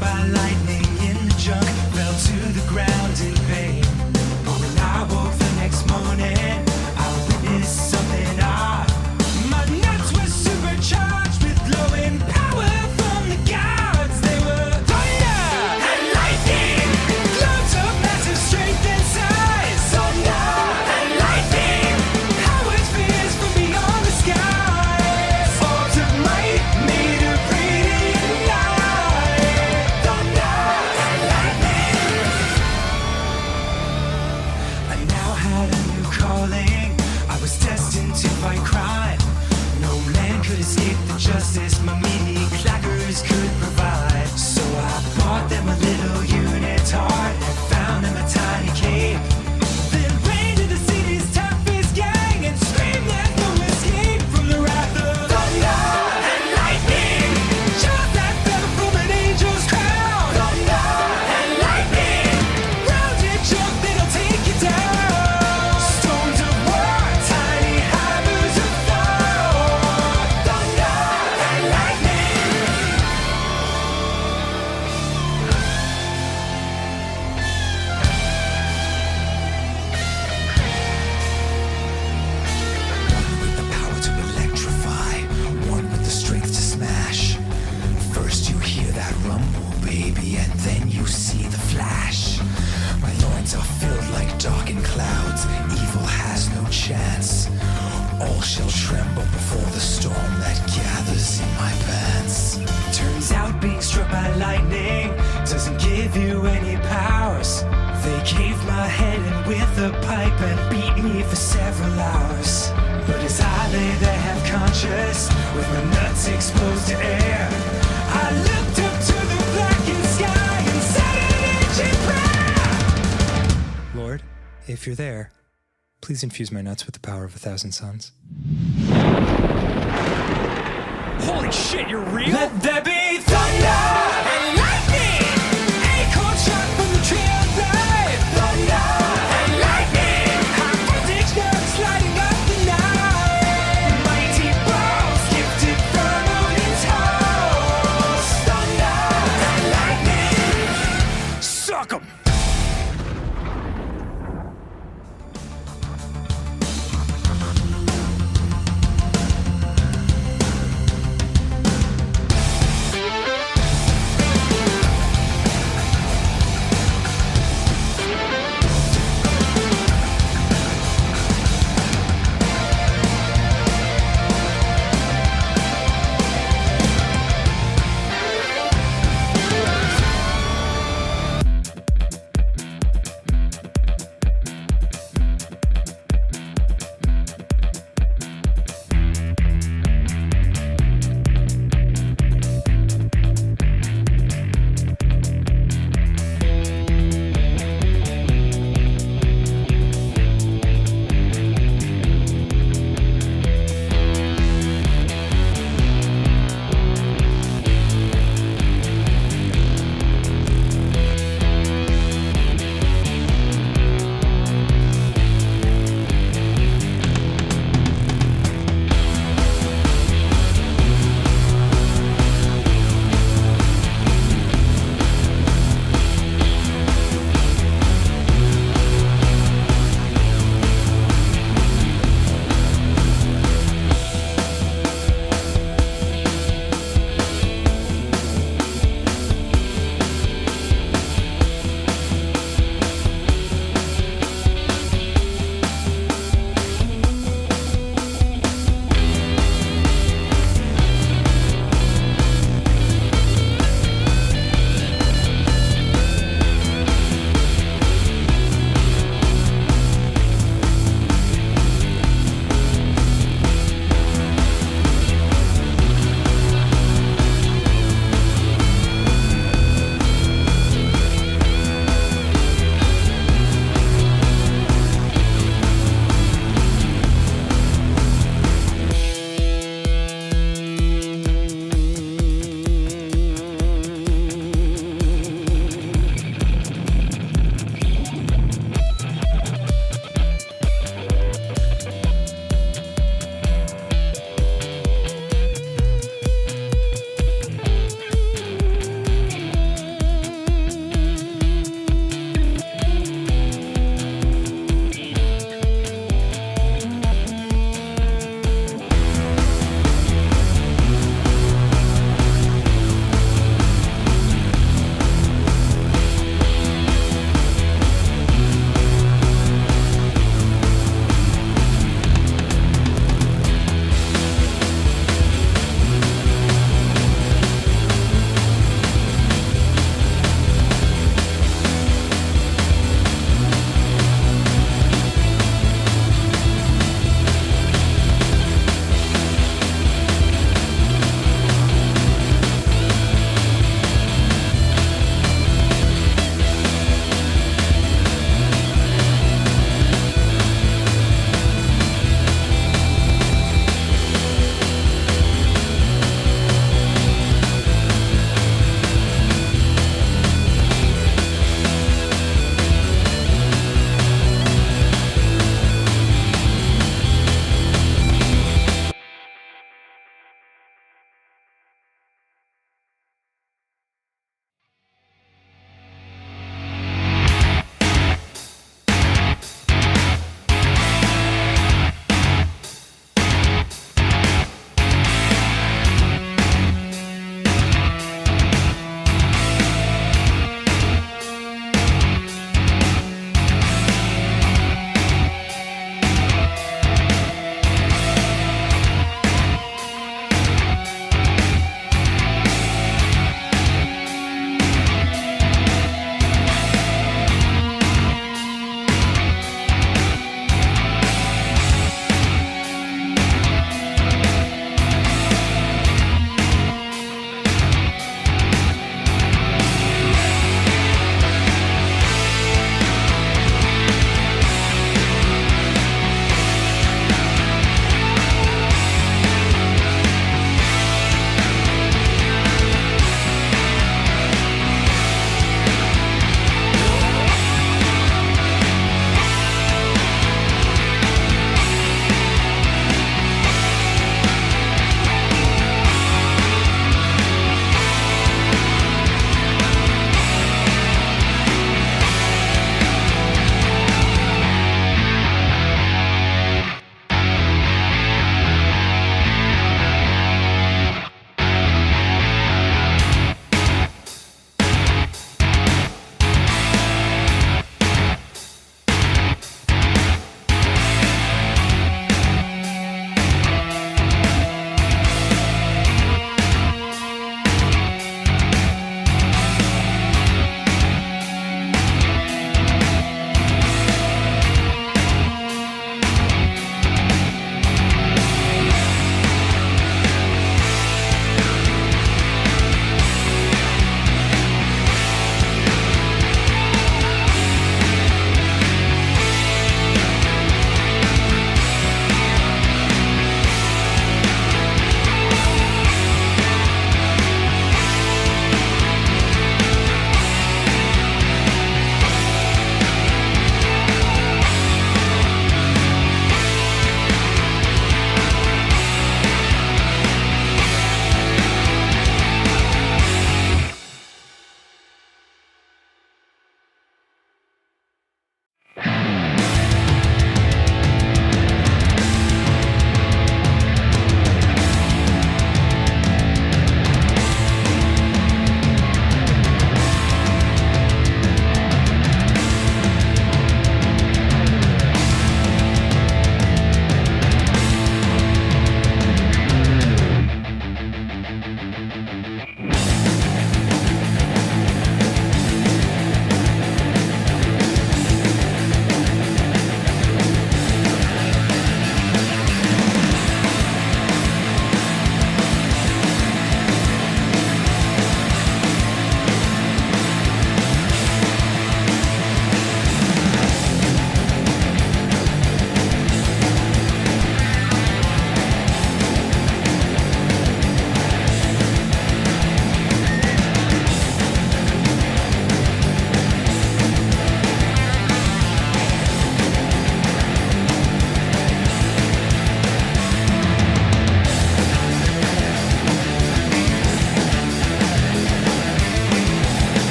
by lightning in the junk, fell to the ground in pain. But when I woke the next morning, I witnessed something odd. My nuts were supercharged with glowing power from the gods. They were thunder and lightning, globes of massive strength and size. Thunder and lightning, powered spheres from beyond the skies. Orbs of might made of radiant light. Thunder and lightning. I now had a new calling. I was destined to fight crime. No man could escape the justice my meaty clackers could provide. So I bought them a little unitard and found them a tiny cave. Then ran to the city's toughest gang and screamed there's no escape from the wrath of thunder and lightning. Just that fell from an angel's crown. Thunder and lightning, rounded junk that'll take you down. Stones of war, tiny hammers of Thor. Thunder and lightning. One with the power to electrify, one with the strength to smash. First you hear that rumble, baby, and then you see the flash. My loins are filled like darkened clouds. Evil has no chance. All shall tremble before the storm that gathers in my pants. Turns out being struck by lightning doesn't give you any powers. They caved my head in with a pipe and beat me for several hours. But as I lay there half conscious, with my nuts exposed to air, I looked up to the blackened sky and said an ancient prayer. Lord, if you're there, please infuse my nuts with the power of 1,000 suns. Holy shit, you're real? Let there be thunder and lightning, acorn shot from the tree of life. Thunder and lightning, high voltage nerves lighting up the night. Mighty balls gifted from Odin's house. Thunder and lightning, Suck 'em!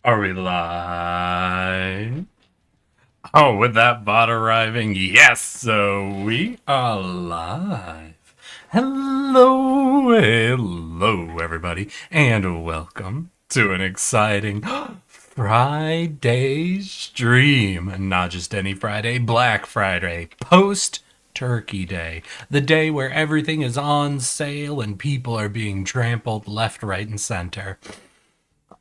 Are we live? Oh, with that bot arriving, yes, so we are live. Hello, everybody, and welcome to an exciting Friday stream. Not just any Friday, Black Friday, post Turkey Day, the day where everything is on sale and people are being trampled left, right, and center.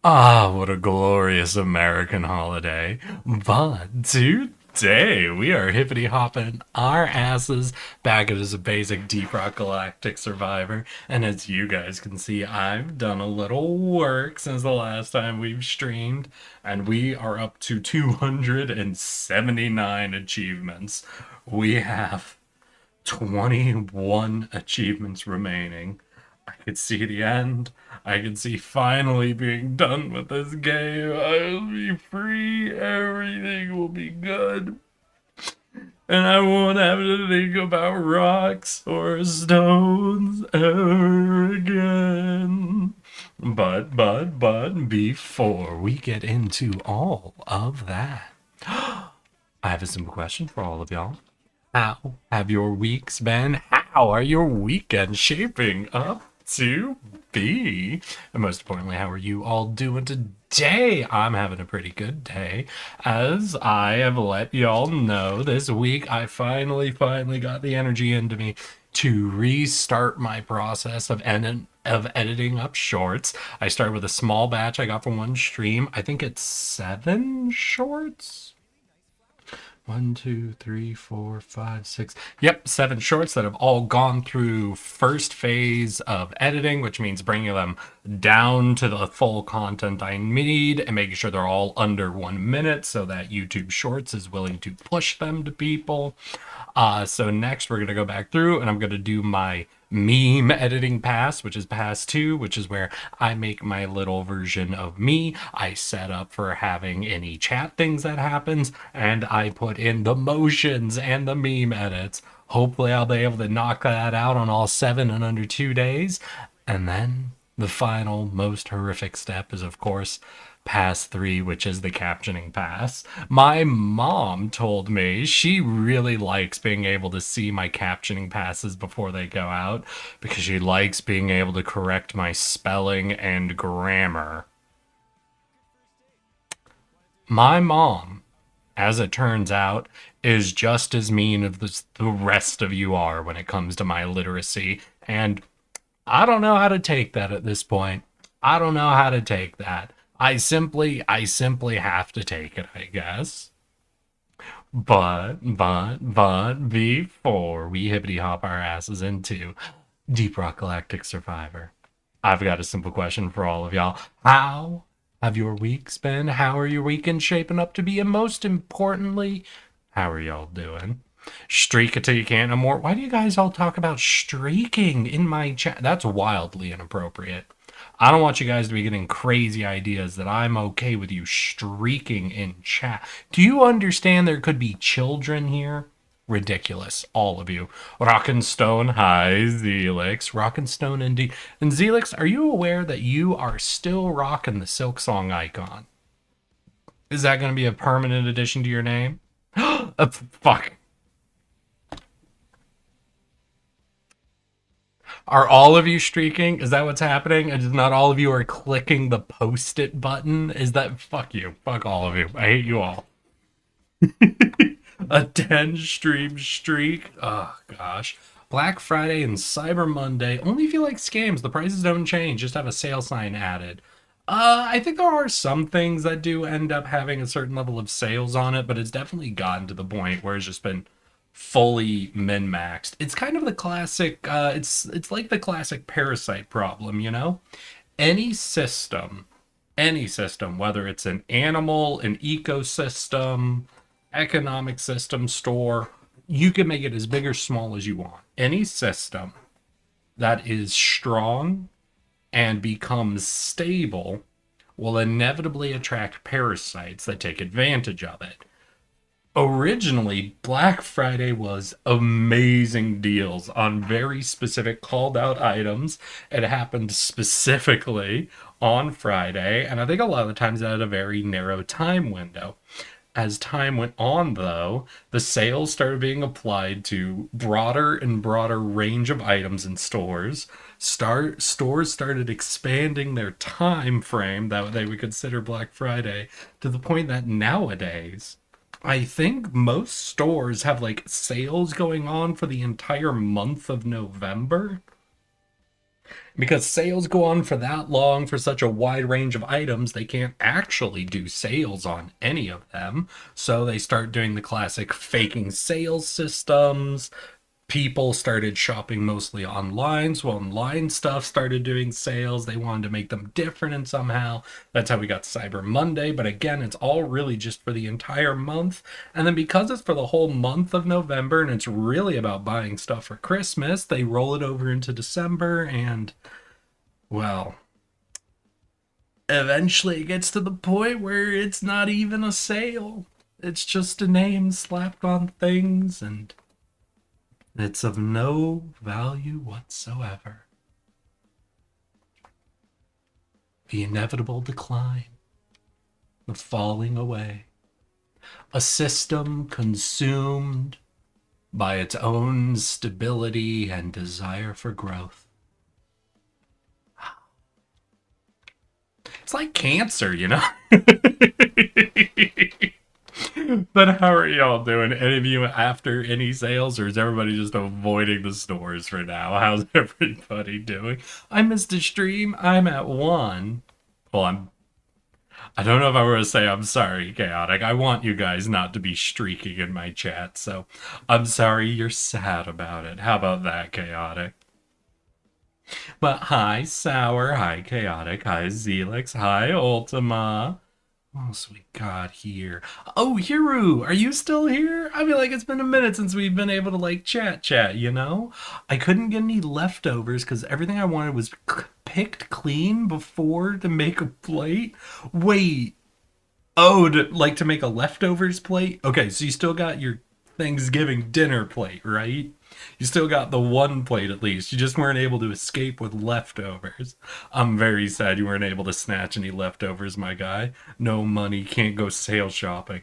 Ah, what a glorious American holiday. But today we are hippity hopping our asses back as a basic Deep Rock Galactic survivor. And as you guys can see, I've done a little work since the last time we've streamed, and we are up to 279 achievements. We have 21 achievements remaining. I could see the end. I could see finally being done with this game. I'll be free. Everything will be good. And I won't have to think about rocks or stones ever again. But, before we get into all of that, I have a simple question for all of y'all. How have your weeks been? How are your weekends shaping up to be? And most importantly, how are you all doing today? I'm having a pretty good day. As I have let y'all know, this week I finally got the energy into me to restart my process of editing up shorts. I started with a small batch I got from one stream. I think it's 7 shorts. 1, 2, 3, 4, 5, 6. Yep, 7 shorts that have all gone through first phase of editing, which means bringing them down to the full content I need and making sure they're all under 1 minute so that YouTube Shorts is willing to push them to people. So next we're going to go back through and I'm going to do my meme editing pass, which is pass 2, which is where I make my little version of me. I set up for having any chat things that happens, and I put in the motions and the meme edits. Hopefully I'll be able to knock that out on all 7 in under 2 days. And then the final most horrific step is, of course, pass 3, which is the captioning pass. My mom told me she really likes being able to see my captioning passes before they go out because she likes being able to correct my spelling and grammar. My mom, as it turns out, is just as mean as the rest of you are when it comes to my literacy, and I don't know how to take that at this point. I don't know how to take that. I simply have to take it, I guess. But, before we hippity hop our asses into Deep Rock Galactic Survivor, I've got a simple question for all of y'all. How have your weeks been? How are your weekends shaping up to be? And most importantly, how are y'all doing? Streak it till you can't no more. Why do you guys all talk about streaking in my chat? That's wildly inappropriate. I don't want you guys to be getting crazy ideas that I'm okay with you streaking in chat. Do you understand there could be children here? Ridiculous, all of you. Rockin' Stone, hi, Zelix. Rockin' Stone, indeed. And Zelix, are you aware that you are still rocking the Silk Song icon? Is that going to be a permanent addition to your name? Fuck. Are all of you streaking? Is that what's happening? And not all of you are clicking the post-it button? Is that... Fuck you. Fuck all of you. I hate you all. A 10 stream streak? Oh, gosh. Black Friday and Cyber Monday. Only if you like scams. The prices don't change. Just have a sale sign added. I think there are some things that do end up having a certain level of sales on it, but it's definitely gotten to the point where it's just been fully min-maxed. It's kind of the classic, it's like the classic parasite problem, you know? Any system, whether it's an animal, an ecosystem, economic system, store, you can make it as big or small as you want. Any system that is strong and becomes stable will inevitably attract parasites that take advantage of it. Originally, Black Friday was amazing deals on very specific called out items. It happened specifically on Friday, and I think a lot of the times that had a very narrow time window. As time went on, though, the sales started being applied to broader and broader range of items in stores. Stores started expanding their time frame that they would consider Black Friday to the point that nowadays, I think most stores have like sales going on for the entire month of November. Because sales go on for that long for such a wide range of items, they can't actually do sales on any of them. So they start doing the classic faking sales systems. People started shopping mostly online, so online stuff started doing sales. They wanted to make them different and somehow. That's how we got Cyber Monday. But again, it's all really just for the entire month. And then because it's for the whole month of November and it's really about buying stuff for Christmas, they roll it over into December and, well, eventually it gets to the point where it's not even a sale. It's just a name slapped on things, and it's of no value whatsoever. The inevitable decline, the falling away, a system consumed by its own stability and desire for growth. It's like cancer, you know? But how are y'all doing? Any of you after any sales, or is everybody just avoiding the stores for now? How's everybody doing? I missed a stream. I'm at 1. Well, I don't know if I were to say I'm sorry, Chaotic. I want you guys not to be streaking in my chat, so I'm sorry you're sad about it. How about that, Chaotic? But hi, Sour. Hi, Chaotic. Hi, Zelix. Hi, Ultima. What else we got here? Oh, Hiru, are you still here? I feel like it's been a minute since we've been able to like chat, you know? I couldn't get any leftovers because everything I wanted was picked clean before to make a plate. Wait. Oh, to make a leftovers plate? Okay, so you still got your Thanksgiving dinner plate, right? You still got the one plate at least. You just weren't able to escape with leftovers. I'm very sad you weren't able to snatch any leftovers, my guy. No money, can't go sale shopping.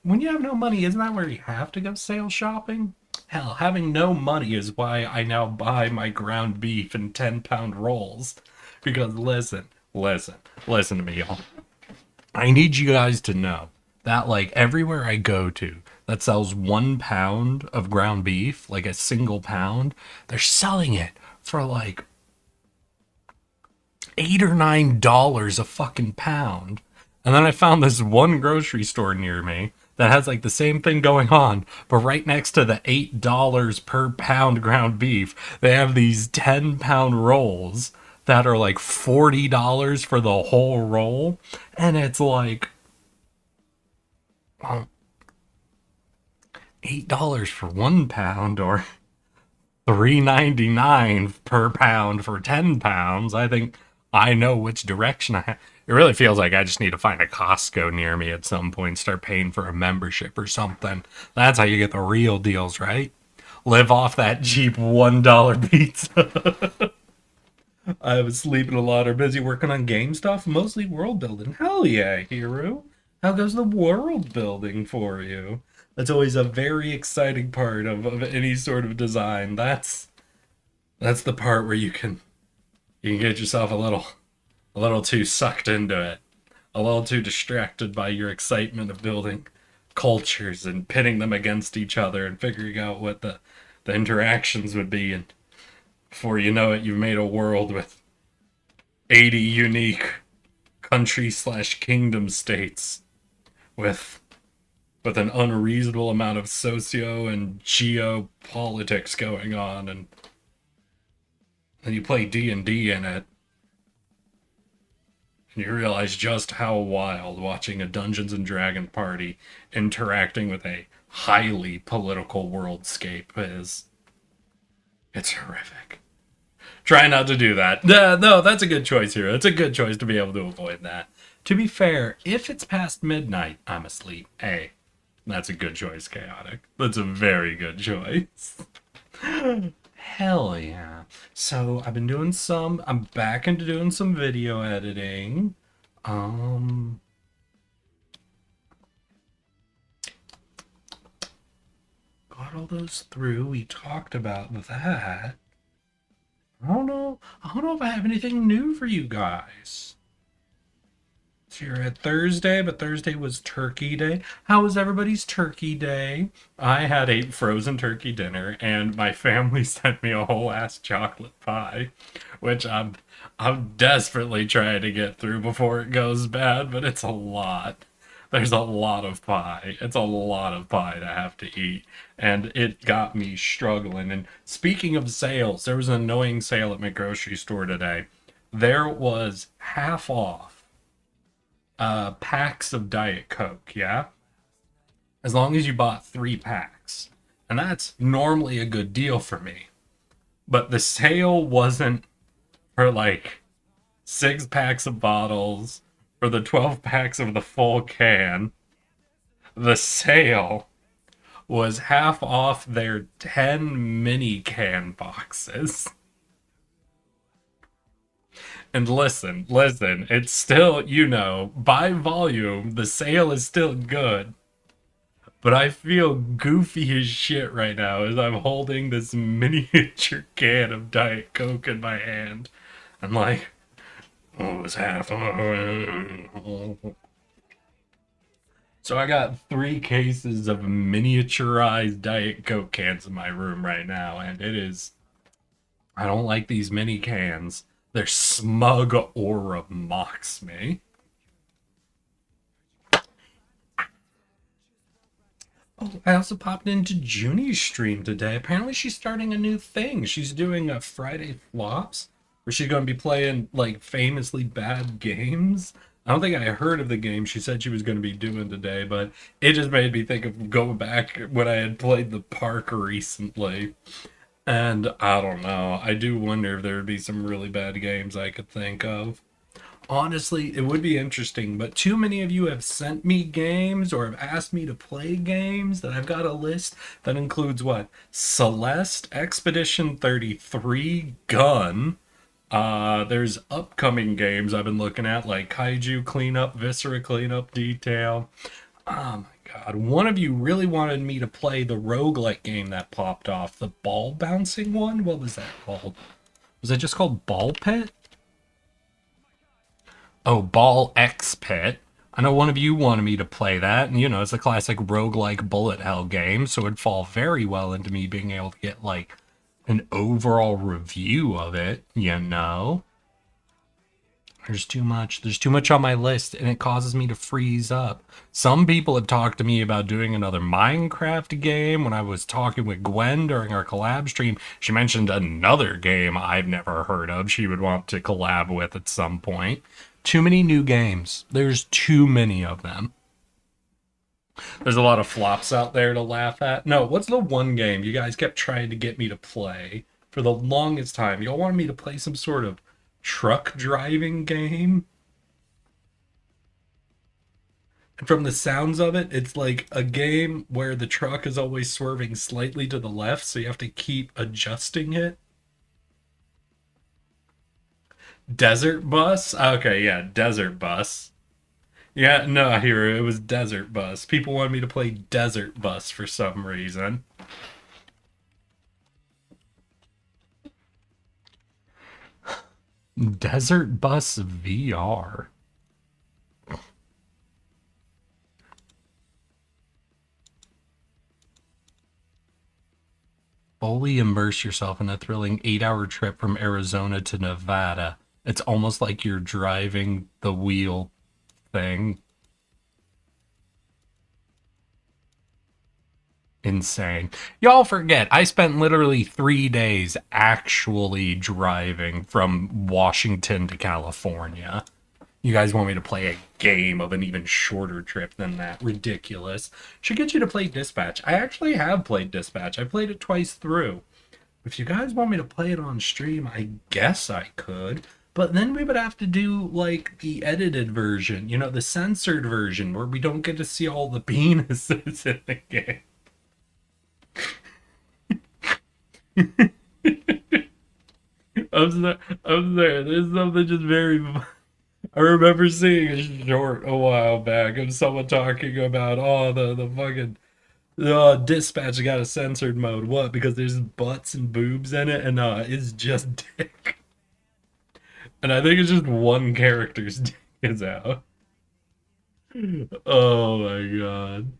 When you have no money, isn't that where you have to go sale shopping? Hell, having no money is why I now buy my ground beef in 10-pound rolls. Because listen to me, y'all. I need you guys to know that like everywhere I go to that sells 1 pound of ground beef, like a single pound, they're selling it for like $8 or $9 a fucking pound. And then I found this one grocery store near me that has like the same thing going on, but right next to the $8 per pound ground beef, they have these 10-pound rolls that are like $40 for the whole roll. And it's like, well, $8 for 1 pound or $3.99 per pound for 10 pounds. I think I know which direction I have. It really feels like I just need to find a Costco near me at some point, start paying for a membership or something. That's how you get the real deals, right? Live off that cheap $1 pizza. I was sleeping a lot or busy working on game stuff, mostly world building. Hell yeah, hero. How goes the world building for you? That's always a very exciting part of any sort of design. That's the part where you can get yourself a little too sucked into it, a little too distracted by your excitement of building cultures and pitting them against each other and figuring out what the interactions would be, and before you know it, you've made a world with 80 unique country/kingdom states with an unreasonable amount of socio and geopolitics going on, and you play D&D in it, and you realize just how wild watching a Dungeons and Dragon party interacting with a highly political worldscape is. It's horrific. Try not to do that. No, that's a good choice here. It's a good choice to be able to avoid that. To be fair, if it's past midnight, I'm asleep. Hey, that's a good choice, Chaotic. That's a very good choice. Hell yeah. So I've been doing I'm back into doing some video editing. Um, got all those through. We talked about that. I don't know if I have anything new for you guys. So you're at Thursday, but Thursday was Turkey Day. How was everybody's Turkey Day? I had a frozen turkey dinner, and my family sent me a whole ass chocolate pie, which I'm desperately trying to get through before it goes bad, but it's a lot. There's a lot of pie. It's a lot of pie to have to eat, and it got me struggling. And speaking of sales, there was an annoying sale at my grocery store today. There was half off packs of Diet Coke, yeah? As long as you bought 3 packs. And that's normally a good deal for me. But the sale wasn't for like 6 packs of bottles or the 12 packs of the full can. The sale was half off their 10 mini can boxes. And listen, it's still, by volume, the sale is still good. But I feel goofy as shit right now as I'm holding this miniature can of Diet Coke in my hand. I'm like, oh, it was half. So I got 3 cases of miniaturized Diet Coke cans in my room right now, and I don't like these mini cans. Their smug aura mocks me. Oh, I also popped into Junie's stream today. Apparently she's starting a new thing. She's doing a Friday flops where she's going to be playing like famously bad games. I don't think I heard of the game she said she was going to be doing today, but it just made me think of going back when I had played the park recently. And I don't know. I do wonder if there would be some really bad games I could think of. Honestly, it would be interesting, but too many of you have sent me games or have asked me to play games that I've got a list that includes what? Celeste, Expedition 33, Gun. There's upcoming games I've been looking at like Kaiju Cleanup, Viscera Cleanup, Detail. Oh my god. One of you really wanted me to play the roguelike game that popped off. The ball bouncing one? What was that called? Was it just called Ball Pit? Oh, Ball X Pit. I know one of you wanted me to play that, and it's a classic roguelike bullet hell game, so it'd fall very well into me being able to get like an overall review of it. There's too much. There's too much on my list, and it causes me to freeze up. Some people have talked to me about doing another Minecraft game. When I was talking with Gwen during our collab stream, she mentioned another game I've never heard of she would want to collab with at some point. Too many new games. There's too many of them. There's a lot of flops out there to laugh at. No, what's the one game you guys kept trying to get me to play for the longest time? Y'all wanted me to play some sort of truck driving game? And from the sounds of it, it's like a game where the truck is always swerving slightly to the left, so you have to keep adjusting it. Desert Bus? Okay, yeah, Desert Bus. Yeah, no, I hear it was Desert Bus. People wanted me to play Desert Bus for some reason. Desert Bus VR. Fully immerse yourself in a thrilling 8-hour trip from Arizona to Nevada. It's almost like you're driving the wheel thing. Insane. Y'all forget, I spent literally 3 days actually driving from Washington to California. You guys want me to play a game of an even shorter trip than that? Ridiculous. Should get you to play Dispatch. I actually have played Dispatch. I played it twice through. If you guys want me to play it on stream, I guess I could. But then we would have to do, like, the edited version. The censored version, where we don't get to see all the penises in the game. I'm there. There's something just very. I remember seeing a short a while back of someone talking about, oh, the fucking dispatch got a censored mode. What? Because there's butts and boobs in it, and it's just dick. And I think it's just one character's dick is out. Oh my god.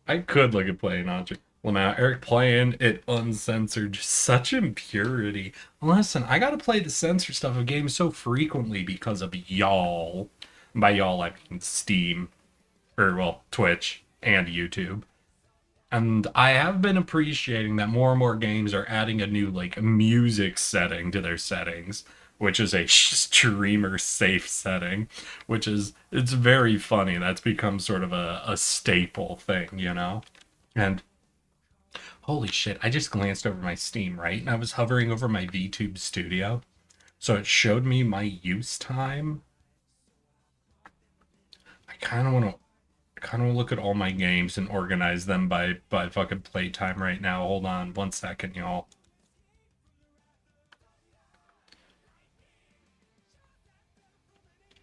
I could look at playing Object. Well, now Eric playing it uncensored, just such impurity. Listen, I gotta play the censored stuff of games so frequently because of y'all. By y'all, I mean Steam, or well, Twitch and YouTube. And I have been appreciating that more and more games are adding a new like music setting to their settings, which is a streamer safe setting, which is it's very funny. That's become sort of a staple thing, you know? And holy shit, I just glanced over my Steam, right? And I was hovering over my VTube Studio. So it showed me my use time. I kind of look at all my games and organize them by fucking playtime right now. Hold on 1 second, y'all.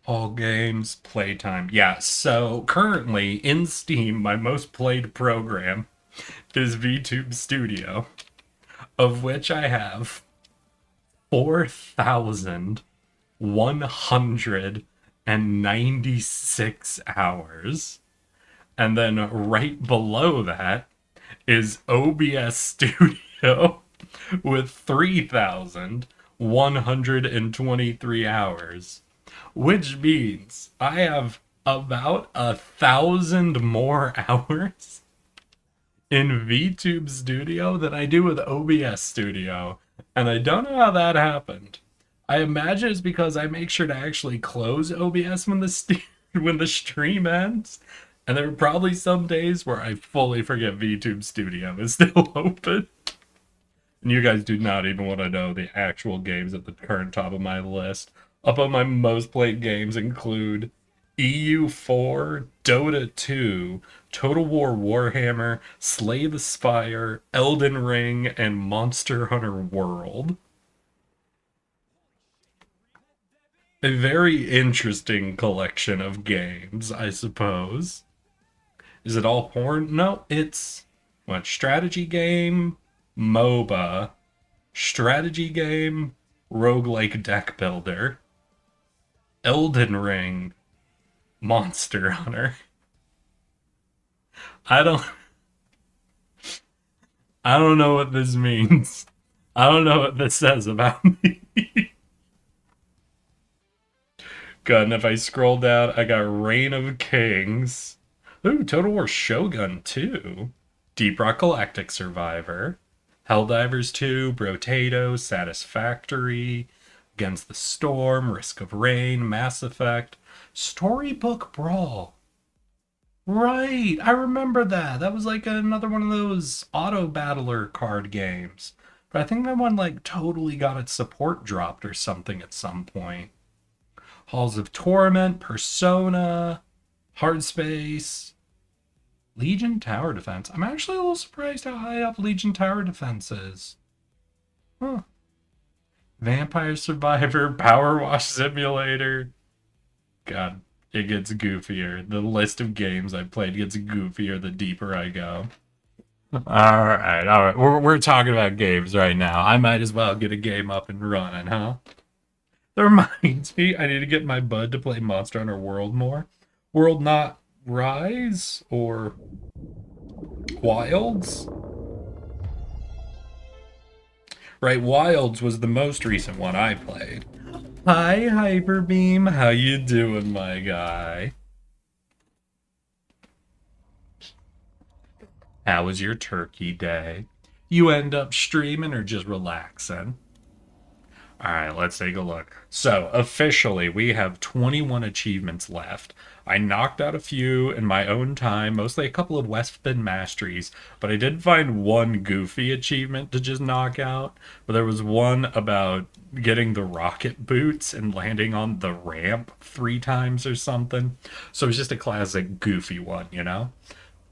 All games, playtime. Yeah, so currently in Steam, my most played program is VTube Studio, of which I have 4,196 hours. And then right below that is OBS Studio with 3,123 hours, which means I have about 1,000 more hours in VTube Studio than I do with OBS Studio. And I don't know how that happened. I imagine it's because I make sure to actually close OBS when when the stream ends. And there are probably some days where I fully forget VTube Studio is still open. And you guys do not even want to know the actual games at the current top of my list. Up on my most played games include EU4, Dota 2, Total War Warhammer, Slay the Spire, Elden Ring, and Monster Hunter World. A very interesting collection of games, I suppose. Is it all porn? No, it's what? Strategy game, MOBA, strategy game, roguelike deck builder, Elden Ring, Monster Hunter. I don't know what this means. I don't know what this says about me. God, and if I scroll down, I got Reign of Kings. Ooh, Total War Shogun 2. Deep Rock Galactic Survivor. Helldivers 2, Brotato, Satisfactory, Against the Storm, Risk of Rain, Mass Effect, Storybook Brawl. Right, I remember that. That was like another one of those auto battler card games. But I think that one like totally got its support dropped or something at some point. Halls of Torment, Persona, Hardspace, Legion Tower Defense. I'm actually a little surprised how high up Legion Tower Defense is. Huh. Vampire Survivor, Power Wash Simulator. God, it gets goofier. The list of games I've played gets goofier the deeper I go. All right. We're talking about games right now. I might as well get a game up and running, huh? That reminds me, I need to get my bud to play Monster Hunter World more. World not Rise or Wilds? Right, Wilds was the most recent one I played. Hi, Hyperbeam. How you doing, my guy? How was your turkey day? You end up streaming or just relaxing? All right, let's take a look. So, officially, we have 21 achievements left. I knocked out a few in my own time, mostly a couple of Westbin Masteries, but I did find one goofy achievement to just knock out. But there was one about getting the rocket boots and landing on the ramp 3 times or something. So it was just a classic goofy one, you know?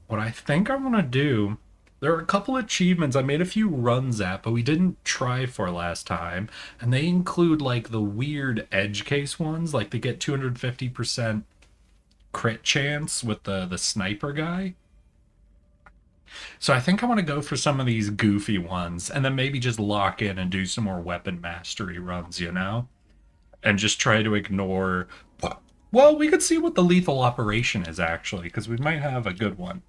What I think I'm going to do There are a couple achievements I made a few runs at, but we didn't try for last time. And they include like the weird edge case ones, like they get 250% crit chance with the sniper guy. So I think I want to go for some of these goofy ones and then maybe just lock in and do some more weapon mastery runs, you know? And just try to ignore. Well, we could see what the lethal operation is actually, because we might have a good one.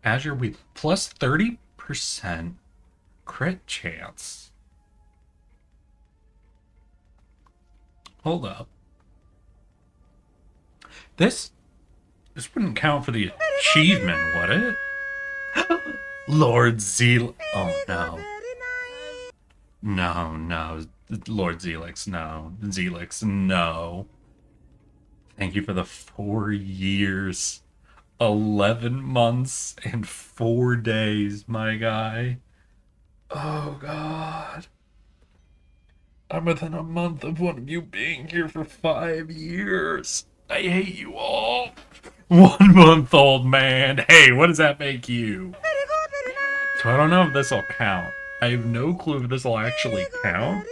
Azure Weave plus 30% crit chance. Hold up. This wouldn't count for the achievement, would it? Lord Zeal. Oh no. No. Lord Zelix, no. Zelix, no. Thank you for the 4 years. 11 months and 4 days, my guy. Oh, God. I'm within a month of one of you being here for 5 years. I hate you all. 1 month old man. Hey, what does that make you? So I don't know if this will count. I have no clue if this will actually count.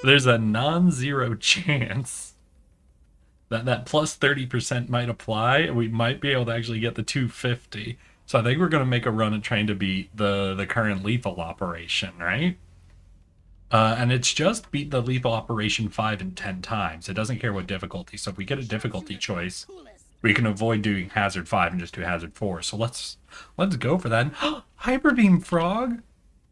There's a non-zero chance that plus 30% might apply, and we might be able to actually get the 250. So I think we're going to make a run at trying to beat the current lethal operation, right? And it's just beat the lethal operation 5 and 10 times. It doesn't care what difficulty. So if we get a difficulty choice, we can avoid doing hazard 5 and just do hazard 4. So let's go for that. Hyper Beam Frog,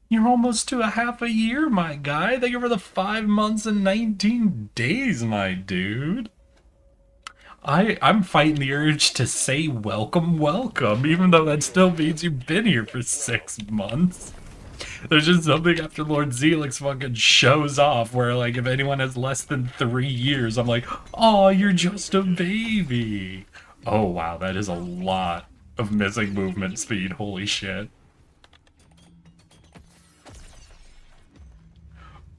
you're almost to a half a year, my guy. Thank you for the 5 months and 19 days, my dude. I'm fighting the urge to say welcome, even though that still means you've been here for 6 months. There's just something after Lord Zelix fucking shows off where, like, if anyone has less than 3 years, I'm like, oh, you're just a baby. Oh, wow, that is a lot of missing movement speed. Holy shit.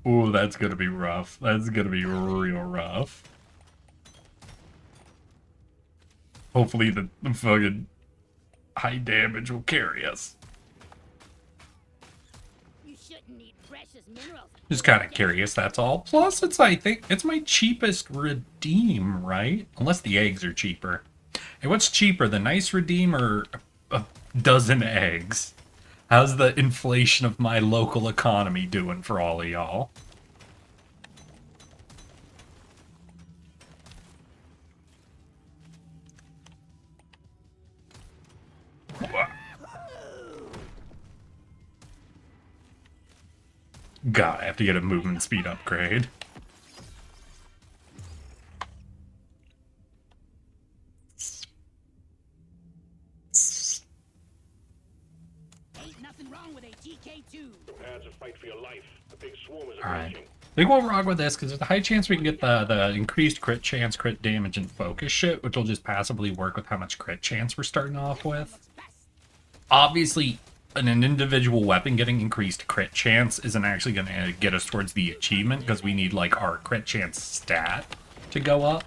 Ooh, that's gonna be rough. That's gonna be real rough. Hopefully the fucking high damage will carry us. You shouldn't need precious minerals. Just kind of curious, that's all. Plus, I think it's my cheapest redeem, right? Unless the eggs are cheaper. Hey, what's cheaper, the nice redeem or a dozen eggs? How's the inflation of my local economy doing for all of y'all? God, I have to get a movement speed upgrade. Ain't nothing wrong with a TK2. Prepare to fight for your life. A big swarm is Alright. approaching. I think we'll rock with this because there's a high chance we can get the increased crit chance, crit damage, and focus shit, which will just passively work with how much crit chance we're starting off with. Obviously, an individual weapon getting increased crit chance isn't actually going to get us towards the achievement because we need, like, our crit chance stat to go up.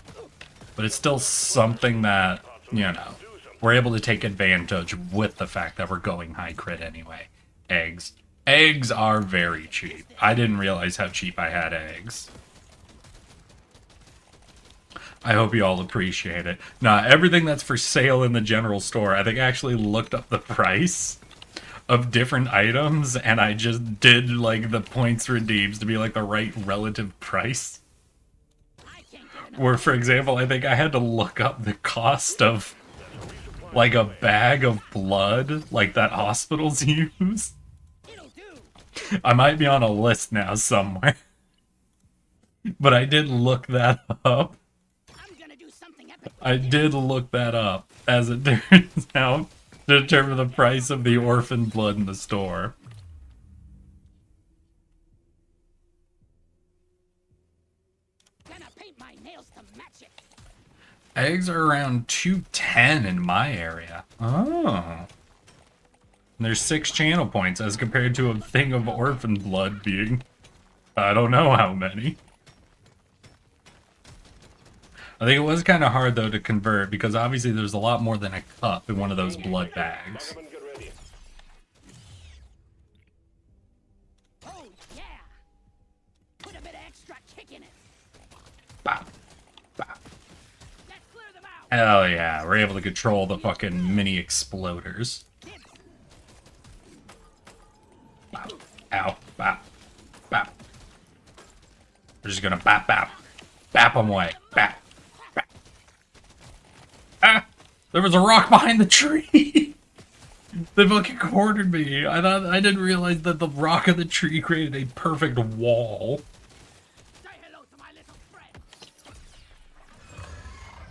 But it's still something that, you know, we're able to take advantage with the fact that we're going high crit anyway. Eggs. Eggs are very cheap. I didn't realize how cheap I had eggs. I hope you all appreciate it. Nah, everything that's for sale in the general store, I think I actually looked up the price of different items, and I just did, like, the points redeems to be, like, the right relative price. Where, for example, I think I had to look up the cost of, like, a bag of blood, like, that hospitals use. I might be on a list now somewhere. But I did look that up. I did look that up, as it turns out, to determine the price of the orphan blood in the store. Gonna paint my nails to match it. Eggs are around 210 in my area. Oh. And there's 6 channel points as compared to a thing of orphan blood being, I don't know how many. I think it was kind of hard, though, to convert, because obviously there's a lot more than a cup in one of those blood bags. Get ready. Oh, yeah. Put a bit of extra kick in it. Bop, bop. Let's clear them out. Hell yeah, we're able to control the fucking mini exploders. Bop, ow, bop, bop. We're just gonna bop, bop. Bap them away. Bap, bap. Ah! There was a rock behind the tree! They fucking cornered me. I didn't realize that the rock of the tree created a perfect wall. Say hello to my little friend.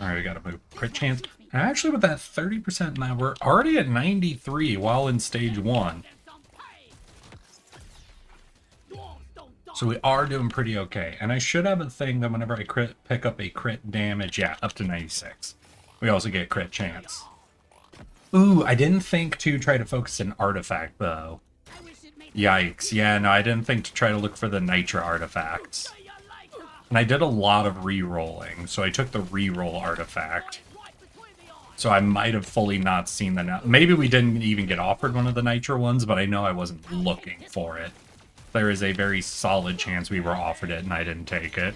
Alright, we gotta move. Crit chance. And actually, with that 30% now, we're already at 93 while in stage 1. Get some pay. Dwarves don't die. So we are doing pretty okay. And I should have a thing that whenever I pick up a crit damage, yeah, up to 96. We also get crit chance. Ooh, I didn't think to try to focus an artifact, though. I wish it made Yikes. Yeah, no, I didn't think to try to look for the Nitra artifacts. you like her. And I did a lot of re-rolling, so I took the re-roll artifact. Right between the eyes. So I might have fully not seen the... Maybe we didn't even get offered one of the Nitra ones, but I know I wasn't looking for it. There is a very solid chance we were offered it and I didn't take it.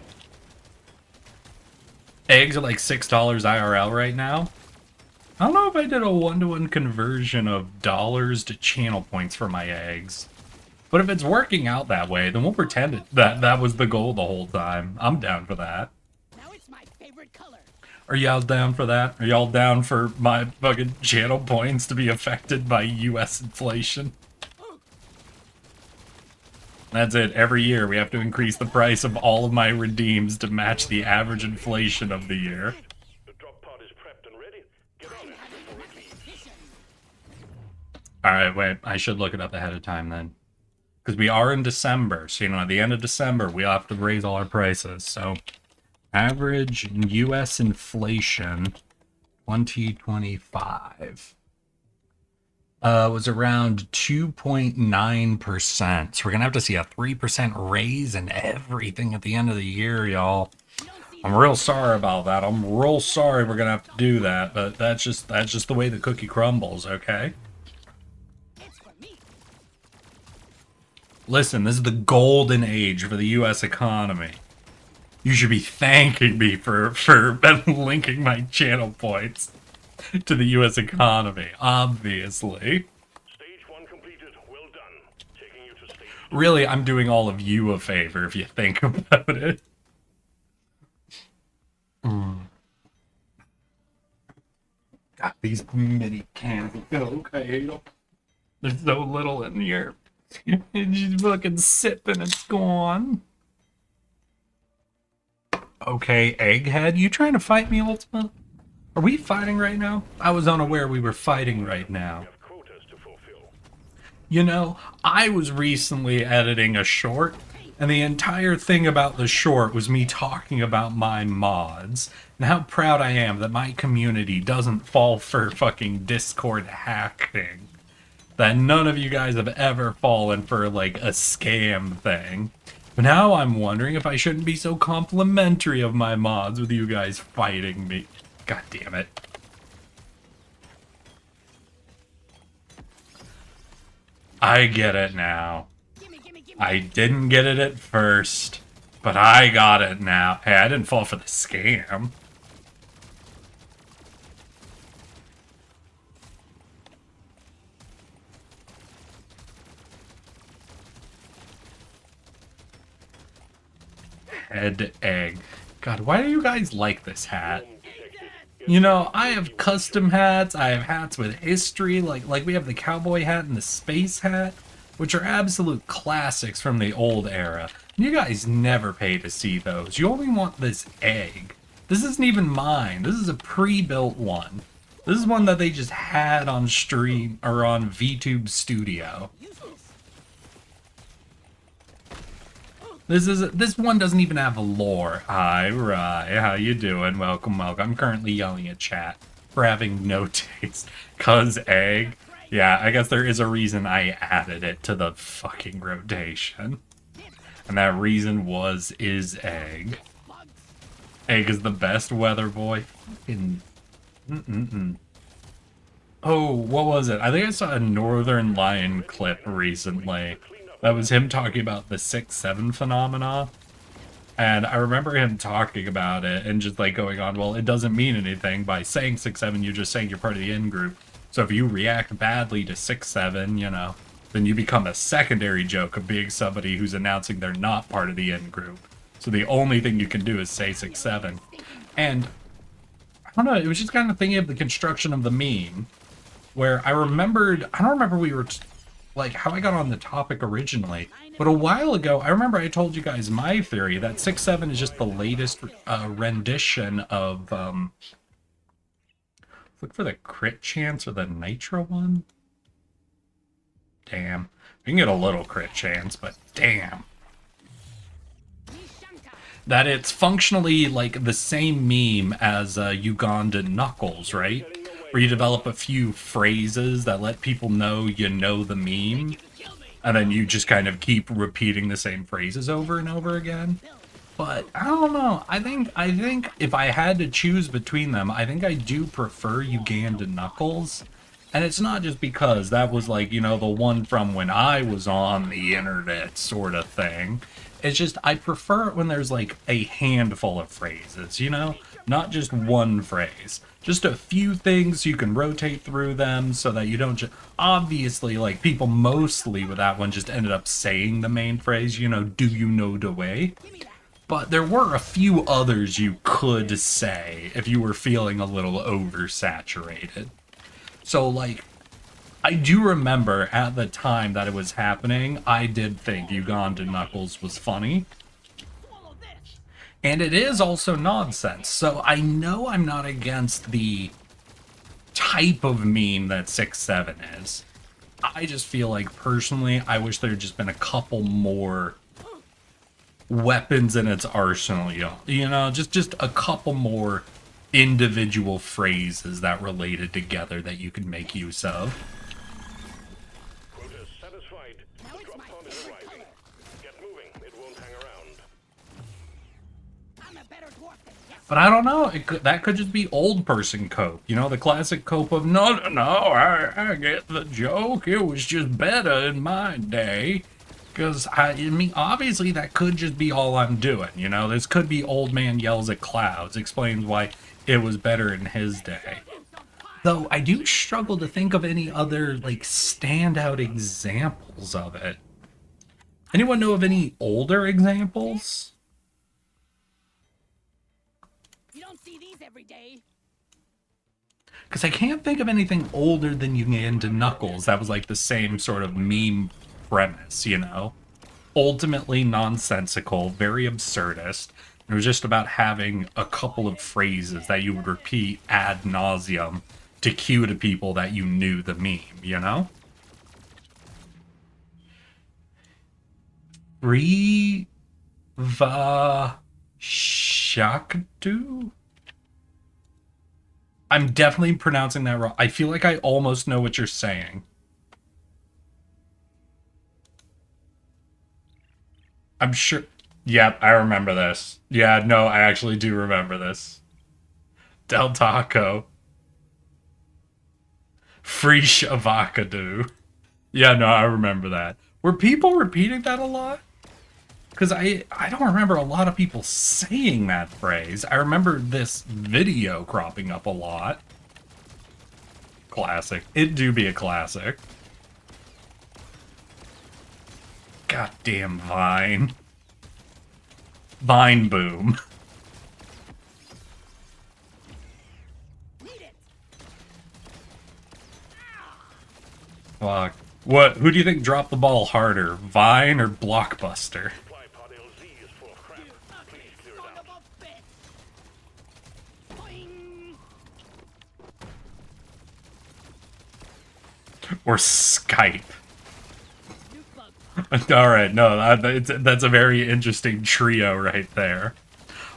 Eggs are like $6 IRL right now. I don't know if I did a one-to-one conversion of dollars to channel points for my eggs. But if it's working out that way, then we'll pretend that was the goal the whole time. I'm down for that. Now it's my favorite color. Are y'all down for that? Are y'all down for my fucking channel points to be affected by US inflation? That's it. Every year we have to increase the price of all of my redeems to match the average inflation of the year. The drop pod is prepped and ready. Get on it before it leaves. Vision. Alright, wait. I should look it up ahead of time then. Because we are in December. So, at the end of December, we have to raise all our prices. So, average US inflation 2025 was around 2.9%. So we're going to have to see a 3% raise in everything at the end of the year, y'all. I'm real sorry about that. I'm real sorry we're going to have to do that, but that's just the way the cookie crumbles, okay? It's for me. Listen, this is the golden age for the US economy. You should be thanking me for linking my channel points to the US economy, obviously. Stage 1 completed. Well done. Taking you to stage 2. Really, I'm doing all of you a favor if you think about it. Got these mini cans of Coke. I hate them. There's so little in here. And just fucking sip and it's gone. Okay, Egghead, you trying to fight me, Ultima? Are we fighting right now? I was unaware we were fighting right now. We have quotas to fulfill. I was recently editing a short, and the entire thing about the short was me talking about my mods, and how proud I am that my community doesn't fall for fucking Discord hacking. That none of you guys have ever fallen for, like, a scam thing. But now I'm wondering if I shouldn't be so complimentary of my mods with you guys fighting me. God damn it. I get it now. Gimme, gimme, gimme. I didn't get it at first, but I got it now. Hey, I didn't fall for the scam. Head egg. God, why do you guys like this hat? I have custom hats. I have hats with history, like we have the cowboy hat and the space hat, which are absolute classics from the old era. You guys never pay to see those. You only want this egg. This isn't even mine. This is a pre-built one. This is one that they just had on stream or on VTube Studio. This one doesn't even have a lore. Hi, Rye. How you doing? Welcome, welcome. I'm currently yelling at chat for having no taste. Cause egg. Yeah, I guess there is a reason I added it to the fucking rotation. And that reason is egg. Egg is the best weather boy. Fucking... Oh, what was it? I think I saw a Northern Lion clip recently. That was him talking about the 6-7 phenomena. And I remember him talking about it and just like going on, well, it doesn't mean anything. By saying 6-7, you're just saying you're part of the in-group. So if you react badly to 6-7, you know, then you become a secondary joke of being somebody who's announcing they're not part of the in-group. So the only thing you can do is say 6-7. And I don't know, it was just kind of thinking of the construction of the meme, where I don't remember we were, like, how I got on the topic originally, but a while ago, I remember I told you guys my theory that 6-7 is just the latest rendition of, look for the crit chance or the nitro one? Damn. We can get a little crit chance, but damn. That it's functionally like the same meme as Ugandan Knuckles, right? Where you develop a few phrases that let people know you know the meme, and then you just kind of keep repeating the same phrases over and over again. But I don't know. I think if I had to choose between them, I think I do prefer Ugandan Knuckles. And it's not just because that was like, you know, the one from when I was on the internet sort of thing. It's just I prefer it when there's like a handful of phrases, you know? Not just one phrase. Just a few things, you can rotate through them so that you don't just... Obviously, like, people mostly with that one just ended up saying the main phrase, you know, do you know the way? But there were a few others you could say if you were feeling a little oversaturated. So, like, I do remember at the time that it was happening, I did think Ugandan Knuckles was funny. And it is also nonsense. So I know I'm not against the type of meme that 6-7 is. I just feel like, personally, I wish there had just been a couple more weapons in its arsenal, you know, just a couple more individual phrases that related together that you could make use of. Quota satisfied. Drop pod is arriving. Get moving. It won't hang around. I'm a better dwarf than yes. But I don't know, that could just be old person cope, you know, the classic cope of, no, I get the joke, it was just better in my day. Because, I mean, obviously that could just be all I'm doing, you know? This could be old man yells at clouds, explains why it was better in his day. Though, I do struggle to think of any other, like, standout examples of it. Anyone know of any older examples? You don't see these every day. Because I can't think of anything older than Ugandan Knuckles that was, like, the same sort of meme premise, you know? Ultimately nonsensical, very absurdist. It was just about having a couple of phrases that you would repeat ad nauseum to cue to people that you knew the meme, you know? Shakdu? I'm definitely pronouncing that wrong. I feel like I almost know what you're saying. I'm sure. Yep, I remember this. Yeah, no, I actually do remember this. Del Taco. Free Shavakadu. Yeah, no, I remember that. Were people repeating that a lot? Because I don't remember a lot of people saying that phrase. I remember this video cropping up a lot. Classic. It do be a classic. Goddamn Vine. Vine boom. Need it. Fuck. What? Who do you think dropped the ball harder, Vine or Blockbuster? Supply pod LZ is full of crap. Please clear it Son out. of a bitch. Boing. Or Skype? New bug. All right, no, that's a very interesting trio right there.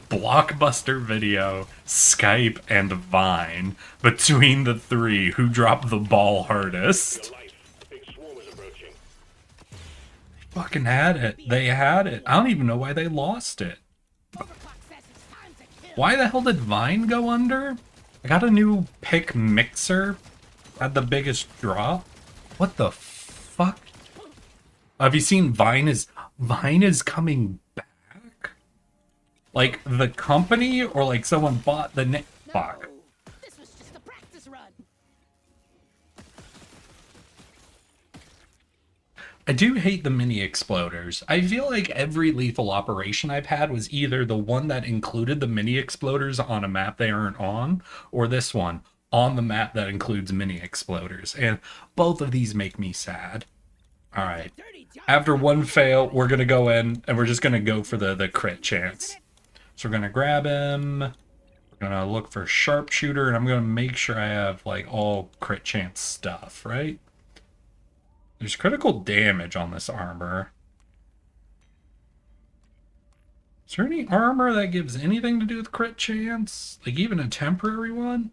Blockbuster Video, Skype, and Vine. Between the three, who dropped the ball hardest? Life. Big swarm is approaching. Fucking had it. They had it. I don't even know why they lost it. Overclock says it's time to kill. Why the hell did Vine go under? I got a new pick mixer had the biggest drop. What the fuck? Have you seen Vine is coming back? Like the company or like someone bought the name? Fuck. No, this was just a practice run. I do hate the mini exploders. I feel like every lethal operation I've had was either the one that included the mini exploders on a map they aren't on, or this one on the map that includes mini exploders. And both of these make me sad. All right. After one fail, we're going to go in and we're just going to go for the crit chance. So we're going to grab him. We're going to look for sharpshooter, and I'm going to make sure I have like all crit chance stuff, right? There's critical damage on this armor. Is there any armor that gives anything to do with crit chance? Like even a temporary one?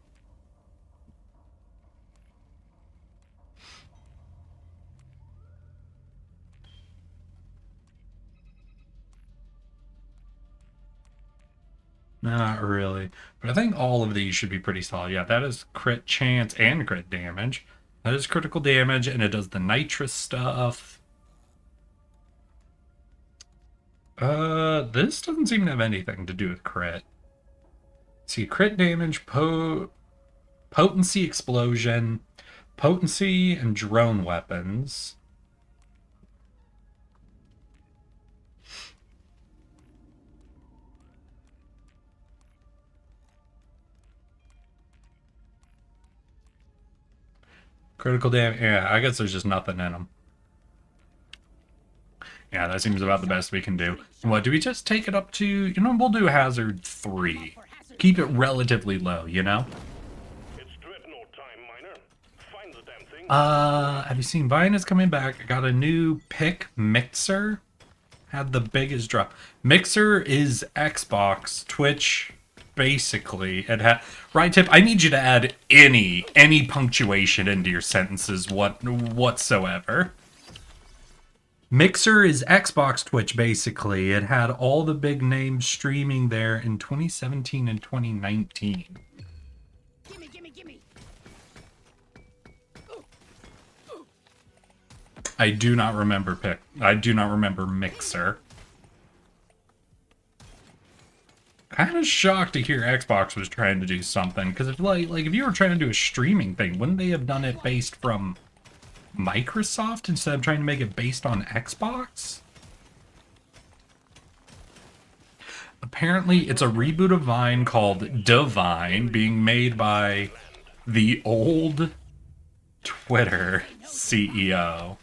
Not really. But I think all of these should be pretty solid. Yeah, that is crit chance and crit damage. That is critical damage, and it does the nitrous stuff. This doesn't seem to have anything to do with crit. See, crit damage, potency explosion, potency and drone weapons. Critical damage. Yeah, I guess there's just nothing in them. Yeah, that seems about the best we can do. What, do we just take it up to... You know, we'll do hazard 3. Keep it relatively low, you know? It's dreadnought time, Miner. Find the damn thing. Have you seen Vine is coming back? I got a new pick, Mixer. Had the biggest drop. Mixer is Xbox, Twitch... Basically, it had right tip. I need you to add any punctuation into your sentences, whatsoever. Mixer is Xbox Twitch. Basically, it had all the big names streaming there in 2017 and 2019. Gimme. I do not remember Mixer. Kind of shocked to hear Xbox was trying to do something, because if like if you were trying to do a streaming thing, wouldn't they have done it based from Microsoft instead of trying to make it based on Xbox? Apparently, it's a reboot of Vine called Divine, being made by the old Twitter CEO.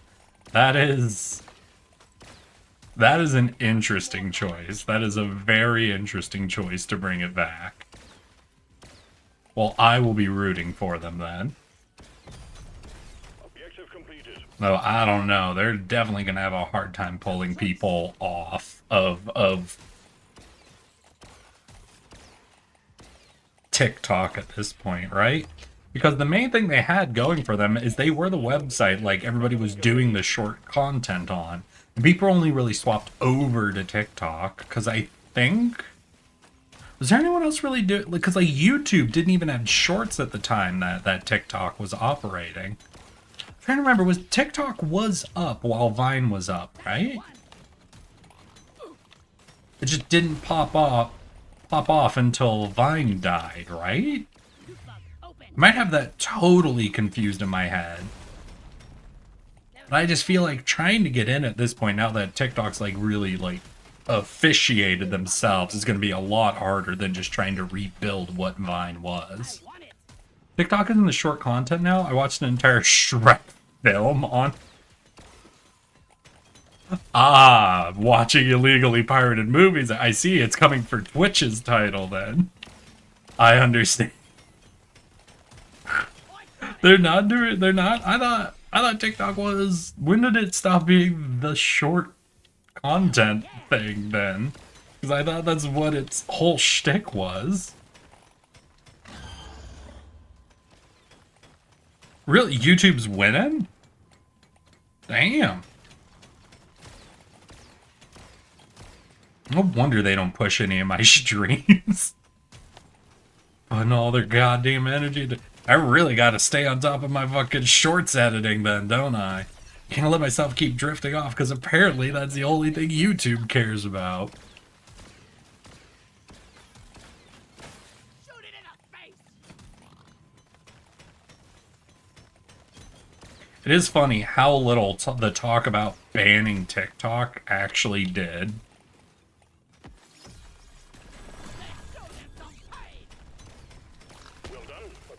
That is an interesting choice. That is a very interesting choice to bring it back. Well, I will be rooting for them then. Objective completed. Though I don't know, they're definitely gonna have a hard time pulling people off of TikTok at this point, right? Because the main thing they had going for them is they were the website like everybody was doing the short content on. And people only really swapped over to TikTok because I think... Was there anyone else really do... Because like YouTube didn't even have shorts at the time that TikTok was operating. I'm trying to remember, TikTok was up while Vine was up, right? It just didn't pop off until Vine died, right? I might have that totally confused in my head. But I just feel like trying to get in at this point, now that TikTok's like really like officiated themselves, is going to be a lot harder than just trying to rebuild what Vine was. TikTok is in the short content now. I watched an entire Shrek film on... watching illegally pirated movies. I see it's coming for Twitch's title then. I understand. They're not. I thought TikTok was... When did it stop being the short content thing then? Because I thought that's what its whole shtick was. Really? YouTube's winning? Damn. No wonder they don't push any of my streams. Putting all their goddamn energy to... I really gotta stay on top of my fucking shorts editing then, don't I? Can't let myself keep drifting off, because apparently that's the only thing YouTube cares about. Shoot it in the face! It is funny how little the talk about banning TikTok actually did. Let's show them some pain! Well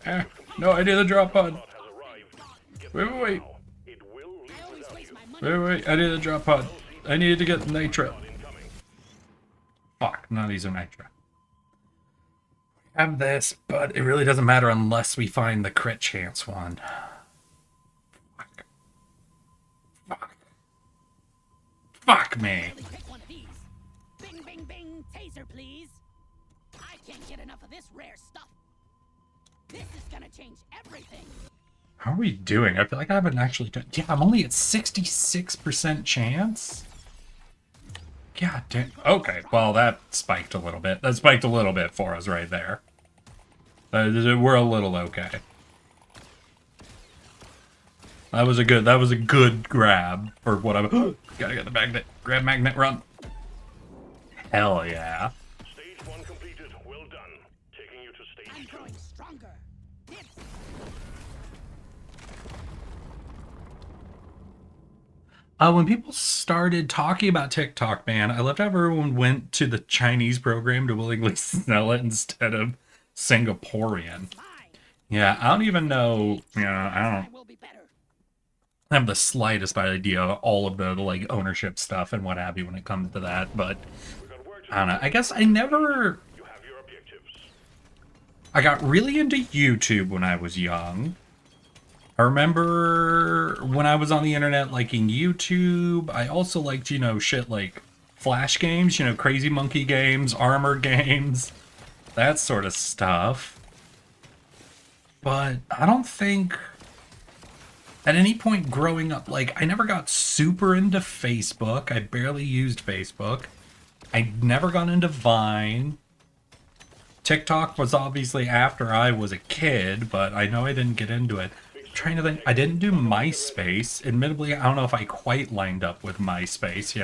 done. No idea the drop pod. Has arrived. Get Wait, wait, wait. It will leave I always without waste you. my money. Wait, I need the drop pod. I needed to get nitro. Incoming. Fuck, none of these are nitro. I have this, but it really doesn't matter unless we find the crit chance one. Fuck me. Only pick one of these. Bing, bing, bing, taser, please. I can't get enough of this rare stuff. This is gonna change everything. How are we doing? I feel like I haven't actually done... Yeah, I'm only at 66% chance? God damn. Okay, well, that spiked a little bit. That spiked a little bit for us right there. We're a little okay. That was a good grab for what I'm... Gotta get the magnet. Grab magnet, run. Hell yeah. Stage 1 completed. Well done. Taking you to I'm stage 2. growing stronger. It's When people started talking about TikTok, man, I loved how everyone went to the Chinese program to willingly sell it instead of Singaporean. mine. Yeah, I don't even know, I I don't will be better. have the slightest idea of all of the like ownership stuff and what have you when it comes to that, but We've got work to I don't know. I guess I never... You have your objectives. I got really into YouTube when I was young. I remember when I was on the internet liking YouTube. I also liked, shit like Flash games, Crazy Monkey games, Armor games, that sort of stuff. But I don't think at any point growing up, like, I never got super into Facebook. I barely used Facebook. I never got into Vine. TikTok was obviously after I was a kid, but I know I didn't get into it. I'm trying to think. I didn't do MySpace. Admittedly, I don't know if I quite lined up with MySpace, I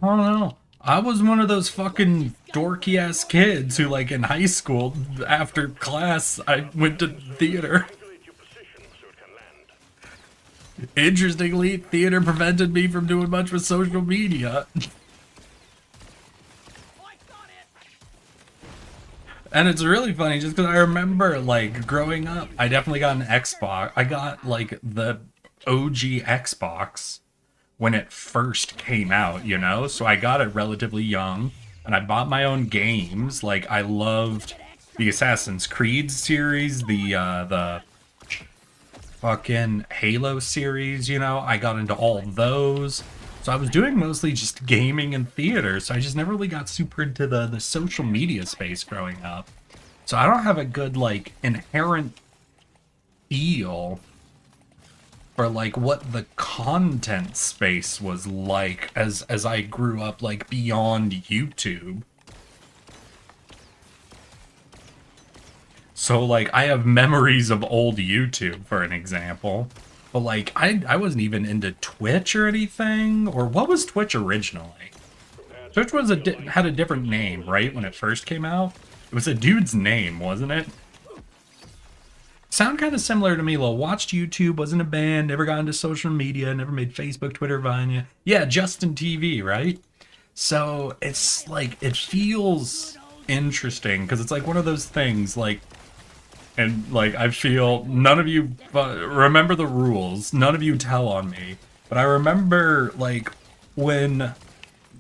don't know. I was one of those fucking dorky ass kids who, like, in high school, after class, I went to theater. Calculate your position so it can land. Interestingly, theater prevented me from doing much with social media. Oh, I got it. And it's really funny just because I remember, like, growing up, I definitely got an Xbox. I got, like, the OG Xbox when it first came out, So I got it relatively young, and I bought my own games. Like, I loved the Assassin's Creed series, the fucking Halo series, I got into all those. So I was doing mostly just gaming and theater, so I just never really got super into the social media space growing up. So I don't have a good, like, inherent feel for, like, what the content space was like as I grew up, like, beyond YouTube. So, like, I have memories of old YouTube, for an example. But, like, I wasn't even into Twitch or anything. Or what was Twitch originally? Twitch was had a different name, right, when it first came out? It was a dude's name, wasn't it? Sound kind of similar to me. Well, watched YouTube, wasn't a band, never got into social media, never made Facebook, Twitter, Vine. Yeah, Justin TV, right? So it's like, it feels interesting because it's like one of those things, like, and like, I feel none of you remember the rules, none of you tell on me, but I remember, like, when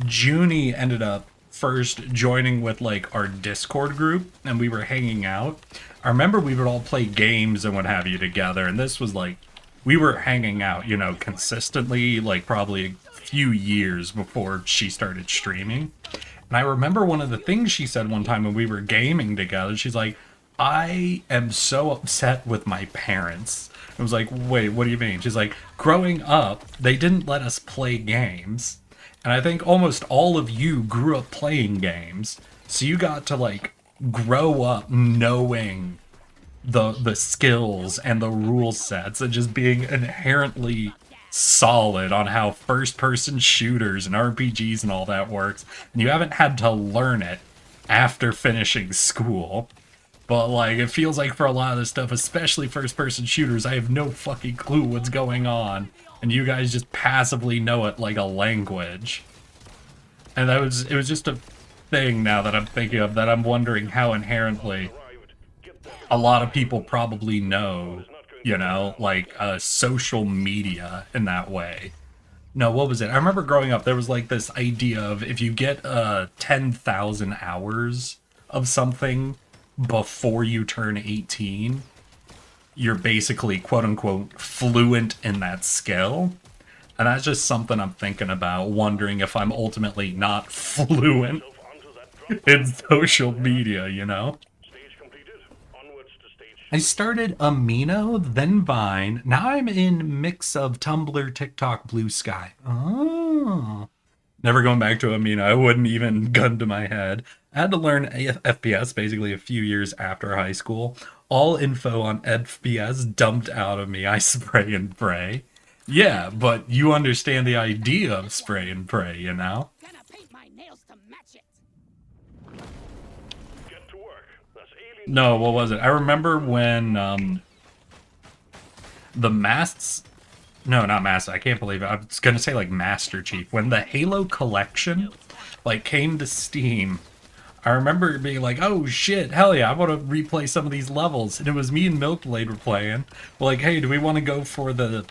Junie ended up first joining with, like, our Discord group and we were hanging out. I remember we would all play games and what have you together, and this was like, we were hanging out, consistently, like, probably a few years before she started streaming. And I remember one of the things she said one time when we were gaming together, she's like, I am so upset with my parents. I was like, wait, what do you mean? She's like, growing up, they didn't let us play games. And I think almost all of you grew up playing games. So you got to, like, grow up knowing the skills and the rule sets and just being inherently solid on how first person shooters and RPGs and all that works, and you haven't had to learn it after finishing school. But like, it feels like for a lot of this stuff, especially first person shooters, I have no fucking clue what's going on, and you guys just passively know it like a language. And it was just a thing now that I'm thinking of, that I'm wondering how inherently a lot of people probably know, you know, like social media in that way. No, what was it? I remember growing up, there was like this idea of if you get 10,000 hours of something before you turn 18, you're basically quote unquote fluent in that skill. And that's just something I'm thinking about, wondering if I'm ultimately not fluent in social media, you know? Stage completed. Onwards to stage. I started Amino, then Vine. Now I'm in mix of Tumblr, TikTok, Blue Sky. Oh. Never going back to Amino. I wouldn't even gun to my head. I had to learn FPS basically a few years after high school. All info on FPS dumped out of me. I spray and pray. Yeah, but you understand the idea of spray and pray, you know? Gonna paint my nails to match it. Get to work. That's alien. No, what was it? I remember when the Masts... No, not Master. I can't believe it. I was going to say like Master Chief. When the Halo collection like came to Steam, I remember being like, oh shit, hell yeah, I want to replay some of these levels. And it was me and Milkblade were playing. We're like, hey, do we want to go for the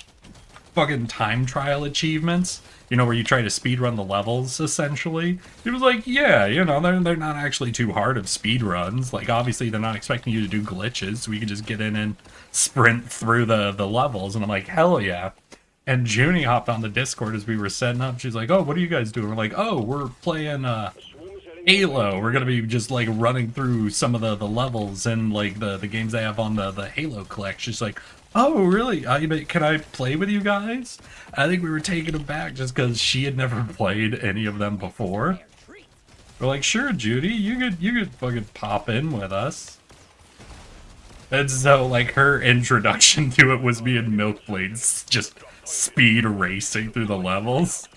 fucking time trial achievements? You know, where you try to speedrun the levels, essentially. It was like, yeah, you know, they're not actually too hard of speedruns. Like, obviously, they're not expecting you to do glitches, so we can just get in and sprint through the levels. And I'm like, hell yeah. And Junie hopped on the Discord as we were setting up. She's like, oh, what are you guys doing? We're like, oh, we're playing Halo. We're going to be just, like, running through some of the levels and, like, the games they have on the Halo collection. She's like, oh, really? Can I play with you guys? I think we were taken aback just because she had never played any of them before. We're like, sure, Judy, you could fucking pop in with us. And so, like, her introduction to it was me and Milkblade just speed racing through the levels.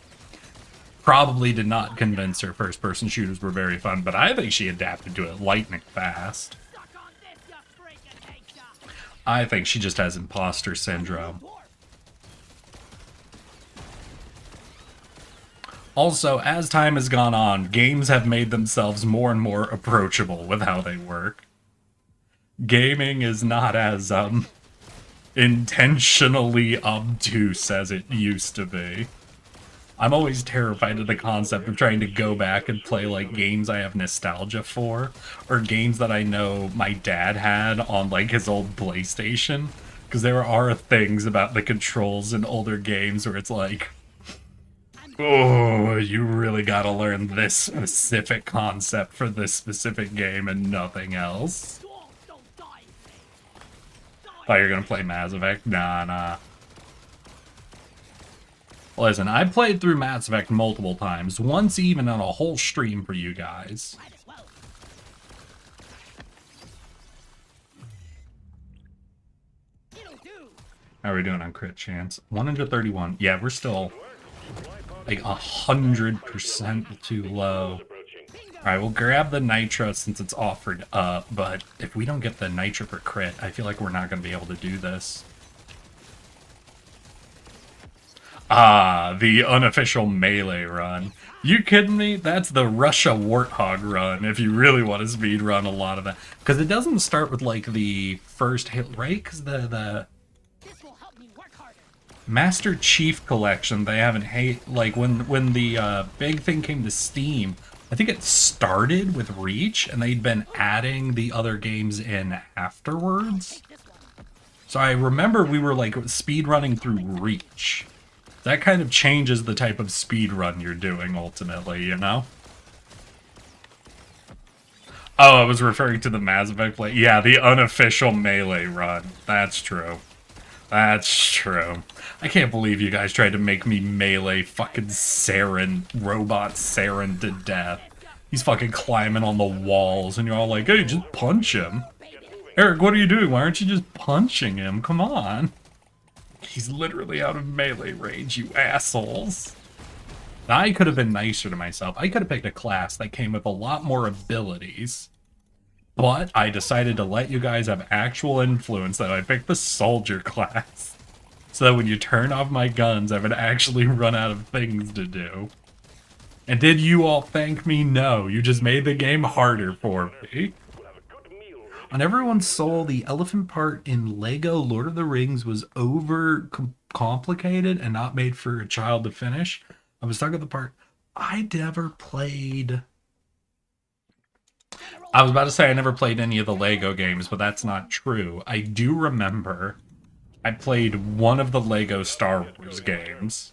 Probably did not convince her first-person shooters were very fun, but I think she adapted to it lightning fast. Suck on this, you freaking hate. I think she just has imposter syndrome. Also, as time has gone on, games have made themselves more and more approachable with how they work. Gaming is not as, intentionally obtuse as it used to be. I'm always terrified of the concept of trying to go back and play, like, games I have nostalgia for, or games that I know my dad had on, like, his old PlayStation, because there are things about the controls in older games where it's like, oh, you really gotta learn this specific concept for this specific game and nothing else. Don't die. Thought you were gonna play Mass Effect? Nah. Listen, I played through Mass Effect multiple times, once even on a whole stream for you guys. Might as well. It'll do. How are we doing on crit chance? 131. Yeah, we're still like 100% too low. Alright, we'll grab the Nitro since it's offered up, but if we don't get the Nitro for crit, I feel like we're not going to be able to do this. Ah, the unofficial melee run. You kidding me? That's the Russia Warthog run, if you really want to speed run a lot of that. Because it doesn't start with, like, the first hit, right? Because the This will help me work harder. Master Chief Collection, they haven't like, when the big thing came to Steam, I think it started with Reach, and they'd been adding the other games in afterwards. This one. So I remember we were, like, speed running through Reach. That kind of changes the type of speed run you're doing, ultimately, you know? Oh, I was referring to the Mass Effect play. Yeah, the unofficial melee run. That's true. That's true. I can't believe you guys tried to make me melee fucking Saren, robot Saren to death. He's fucking climbing on the walls, and you're all like, hey, just punch him. Eric, what are you doing? Why aren't you just punching him? Come on. He's literally out of melee range, you assholes. Now, I could have been nicer to myself. I could have picked a class that came with a lot more abilities. But I decided to let you guys have actual influence, that I picked the soldier class. So that when you turn off my guns, I would actually run out of things to do. And did you all thank me? No, you just made the game harder for me. On everyone's soul, the elephant part in Lego Lord of the Rings was complicated and not made for a child to finish. I was stuck at the part I never played. I was about to say I never played any of the Lego games, but that's not true. I do remember I played one of the Lego Star Wars games.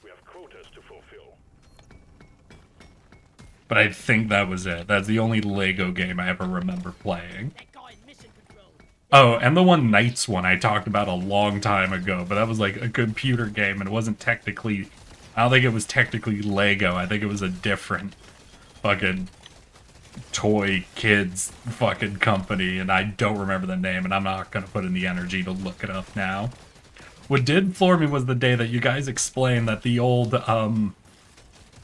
But I think that was it. That's the only Lego game I ever remember playing. Oh, and the one Knights one I talked about a long time ago, but that was like a computer game, and it wasn't technically... I don't think it was technically Lego. I think it was a different fucking toy kids fucking company, and I don't remember the name, and I'm not gonna put in the energy to look it up now. What did floor me was the day that you guys explained that the old,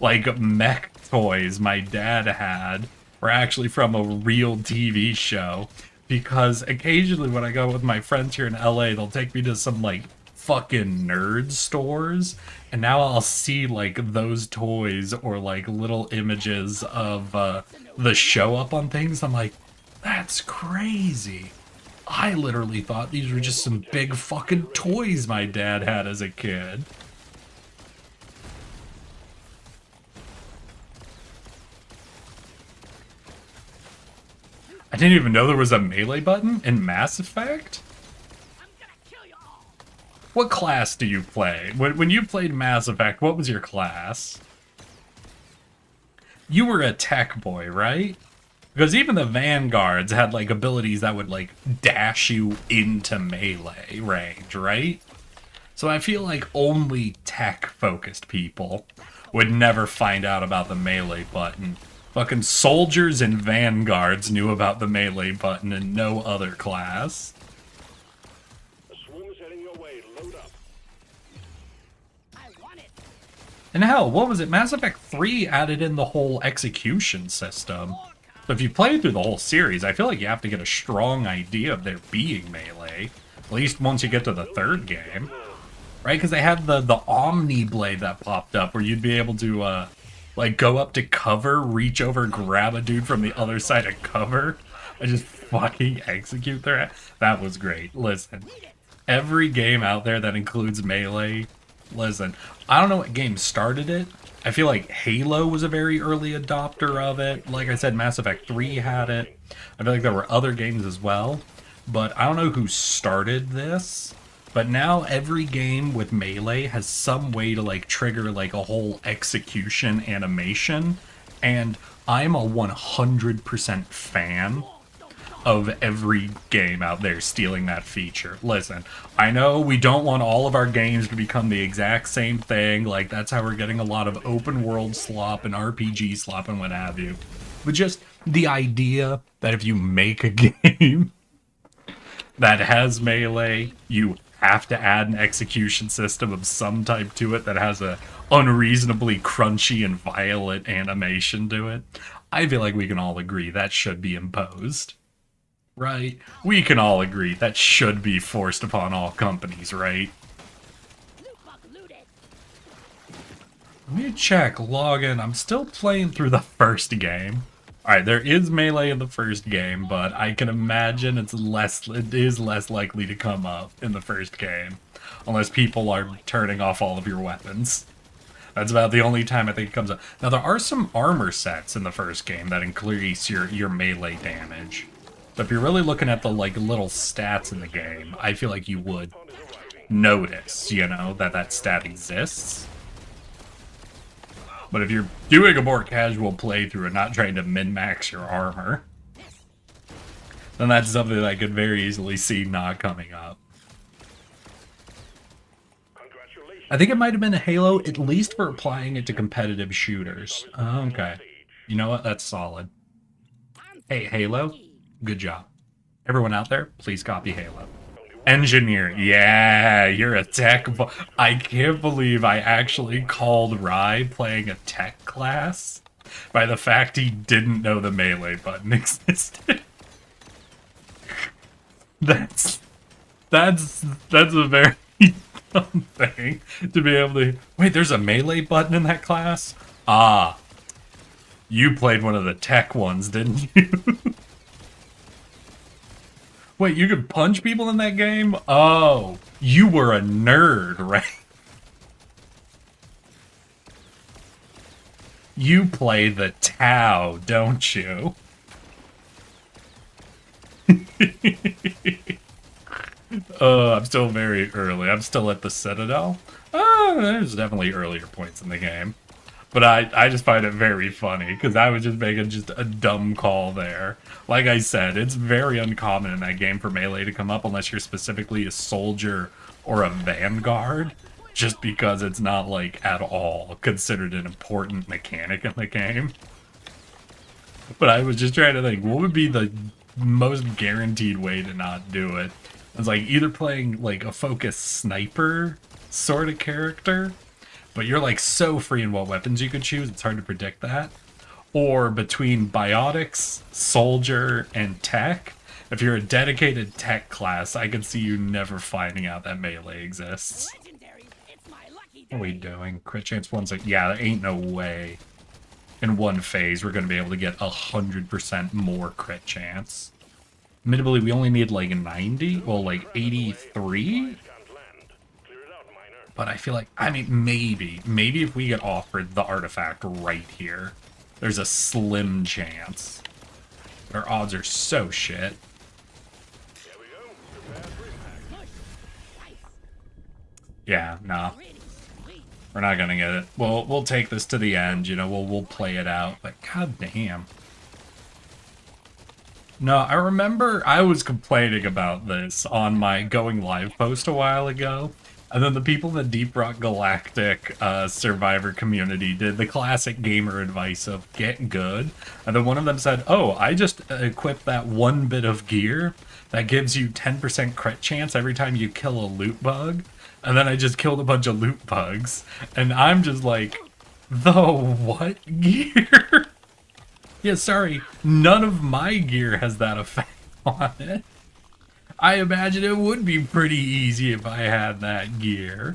like, mech toys my dad had were actually from a real TV show. Because occasionally when I go with my friends here in LA, they'll take me to some, like, fucking nerd stores. And now I'll see, like, those toys or, like, little images of the show up on things. I'm like, that's crazy. I literally thought these were just some big fucking toys my dad had as a kid. I didn't even know there was a melee button in Mass Effect? What class do you play? When you played Mass Effect, what was your class? You were a tech boy, right? Because even the Vanguards had, like, abilities that would, like, dash you into melee range, right? So I feel like only tech-focused people would never find out about the melee button. Fucking soldiers and Vanguards knew about the melee button and no other class. The swarm is heading your way. Load up. I want it. And hell, what was it? Mass Effect 3 added in the whole execution system. So if you play through the whole series, I feel like you have to get a strong idea of there being melee. At least once you get to the third game. Right? Because they had the Omni Blade that popped up where you'd be able to, like, go up to cover, reach over, grab a dude from the other side of cover, and just fucking execute their ass. That was great. Listen, every game out there that includes melee, listen, I don't know what game started it. I feel like Halo was a very early adopter of it. Like I said, Mass Effect 3 had it. I feel like there were other games as well. But I don't know who started this. But now every game with melee has some way to, like, trigger, like, a whole execution animation. And I'm a 100% fan of every game out there stealing that feature. Listen, I know we don't want all of our games to become the exact same thing. Like, that's how we're getting a lot of open world slop and RPG slop and what have you. But just the idea that if you make a game that has melee, you have to add an execution system of some type to it that has a unreasonably crunchy and violent animation to it. I feel like we can all agree that should be imposed. Right? We can all agree that should be forced upon all companies, right? Let me check, login. I'm still playing through the first game. Alright, there is melee in the first game, but I can imagine it is less likely to come up in the first game. Unless people are turning off all of your weapons. That's about the only time I think it comes up. Now, there are some armor sets in the first game that increase your melee damage. So if you're really looking at the, like, little stats in the game, I feel like you would notice, you know, that stat exists. But if you're doing a more casual playthrough and not trying to min-max your armor, then that's something that I could very easily see not coming up. I think it might have been a Halo, at least for applying it to competitive shooters. Okay. You know what? That's solid. Hey, Halo, good job. Everyone out there, please copy Halo. Engineer, yeah, you're a tech. I can't believe I actually called Rye playing a tech class by the fact he didn't know the melee button existed. That's a very dumb thing to be able to. Wait, there's a melee button in that class? Ah, you played one of the tech ones, didn't you? Wait, you could punch people in that game? Oh, you were a nerd, right? You play the Tau, don't you? I'm still very early. I'm still at the Citadel. There's definitely earlier points in the game. But I just find it very funny, because I was just making just a dumb call there. Like I said, it's very uncommon in that game for melee to come up unless you're specifically a soldier or a vanguard, just because it's not, like, at all considered an important mechanic in the game. But I was just trying to think, what would be the most guaranteed way to not do it? It's like either playing, like, a focused sniper sort of character, but you're like so free in what weapons you could choose, it's hard to predict that. Or between biotics, soldier, and tech. If you're a dedicated tech class, I could see you never finding out that melee exists. What are we doing? Crit chance 1 sec. Yeah, there ain't no way in one phase we're going to be able to get 100% more crit chance. Admittedly, we only need like 90, well, like 83. But I feel like, I mean, maybe if we get offered the artifact right here, there's a slim chance. Our odds are so shit. Yeah, no. We're not gonna get it. We'll take this to the end, you know, we'll play it out, but god damn. No, I remember I was complaining about this on my going live post a while ago. And then the people in the Deep Rock Galactic Survivor community did the classic gamer advice of get good. And then one of them said, oh, I just equipped that one bit of gear that gives you 10% crit chance every time you kill a loot bug. And then I just killed a bunch of loot bugs. And I'm just like, the what gear? Yeah, sorry, none of my gear has that effect on it. I imagine it would be pretty easy if I had that gear.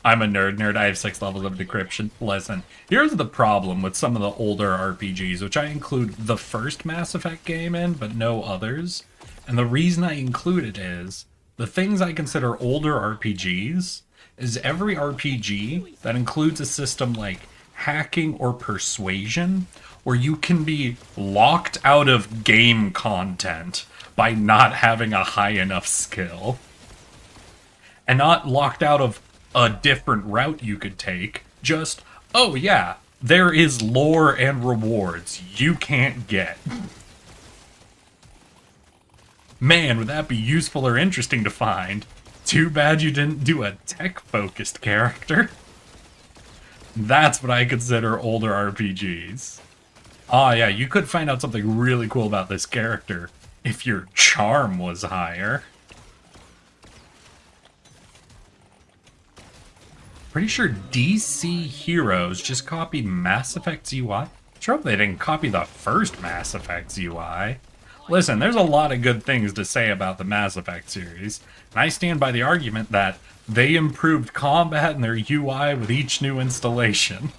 I'm a nerd. I have 6 levels of decryption. Listen, here's the problem with some of the older RPGs, which I include the first Mass Effect game in, but no others. And the reason I include it is, the things I consider older RPGs is every RPG that includes a system like hacking or persuasion, where you can be locked out of game content by not having a high enough skill. And not locked out of a different route you could take, just, oh yeah, there is lore and rewards you can't get. Man, would that be useful or interesting to find. Too bad you didn't do a tech-focused character. That's what I consider older RPGs. Oh yeah, you could find out something really cool about this character if your charm was higher. Pretty sure DC Heroes just copied Mass Effect's UI. Sure hope they didn't copy the first Mass Effect's UI. Listen, there's a lot of good things to say about the Mass Effect series, and I stand by the argument that they improved combat and their UI with each new installation.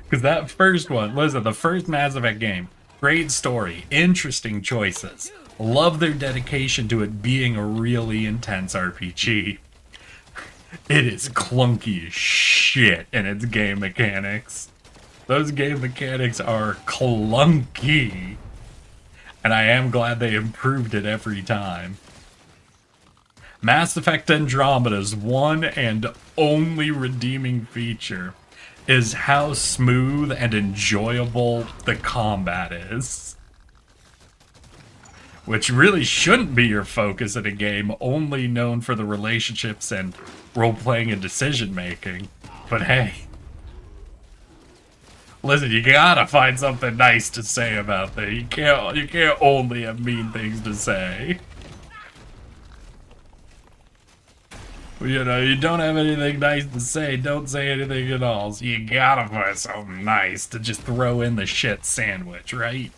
Because that first one, listen, the first Mass Effect game, great story, interesting choices. Love their dedication to it being a really intense RPG. It is clunky as shit in its game mechanics. Those game mechanics are clunky. And I am glad they improved it every time. Mass Effect Andromeda's one and only redeeming feature is how smooth and enjoyable the combat is. Which really shouldn't be your focus in a game only known for the relationships and role-playing and decision-making. But hey. Listen, you gotta find something nice to say about that. You can't only have mean things to say. You know, you don't have anything nice to say, don't say anything at all. So you gotta find something nice to just throw in the shit sandwich, right?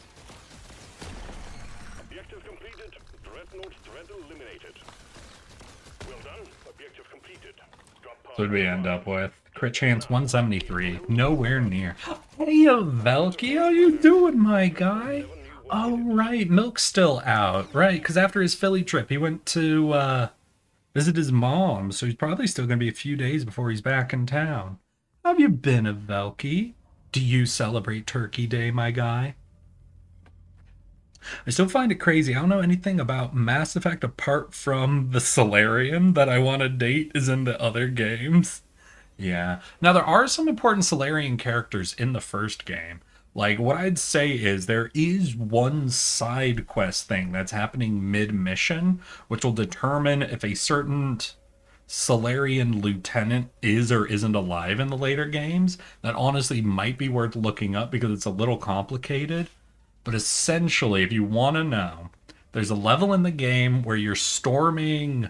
Objective completed. Dreadnought threat eliminated. Well done. Objective completed. Drop pod So what did we end up with? Crit chance 173. Nowhere near. Hey, Velky, how you doing, my guy? Oh, right. Milk's still out. Right, because after his Philly trip, he went to, visit his mom, so he's probably still going to be a few days before he's back in town. How have you been, Velky? Do you celebrate Turkey Day, my guy? I still find it crazy. I don't know anything about Mass Effect apart from the Solarian that I want to date is in the other games. Yeah. Now, there are some important Solarian characters in the first game. Like, what I'd say is there is one side quest thing that's happening mid-mission, which will determine if a certain Solarian lieutenant is or isn't alive in the later games. That honestly might be worth looking up because it's a little complicated. But essentially, if you want to know, there's a level in the game where you're storming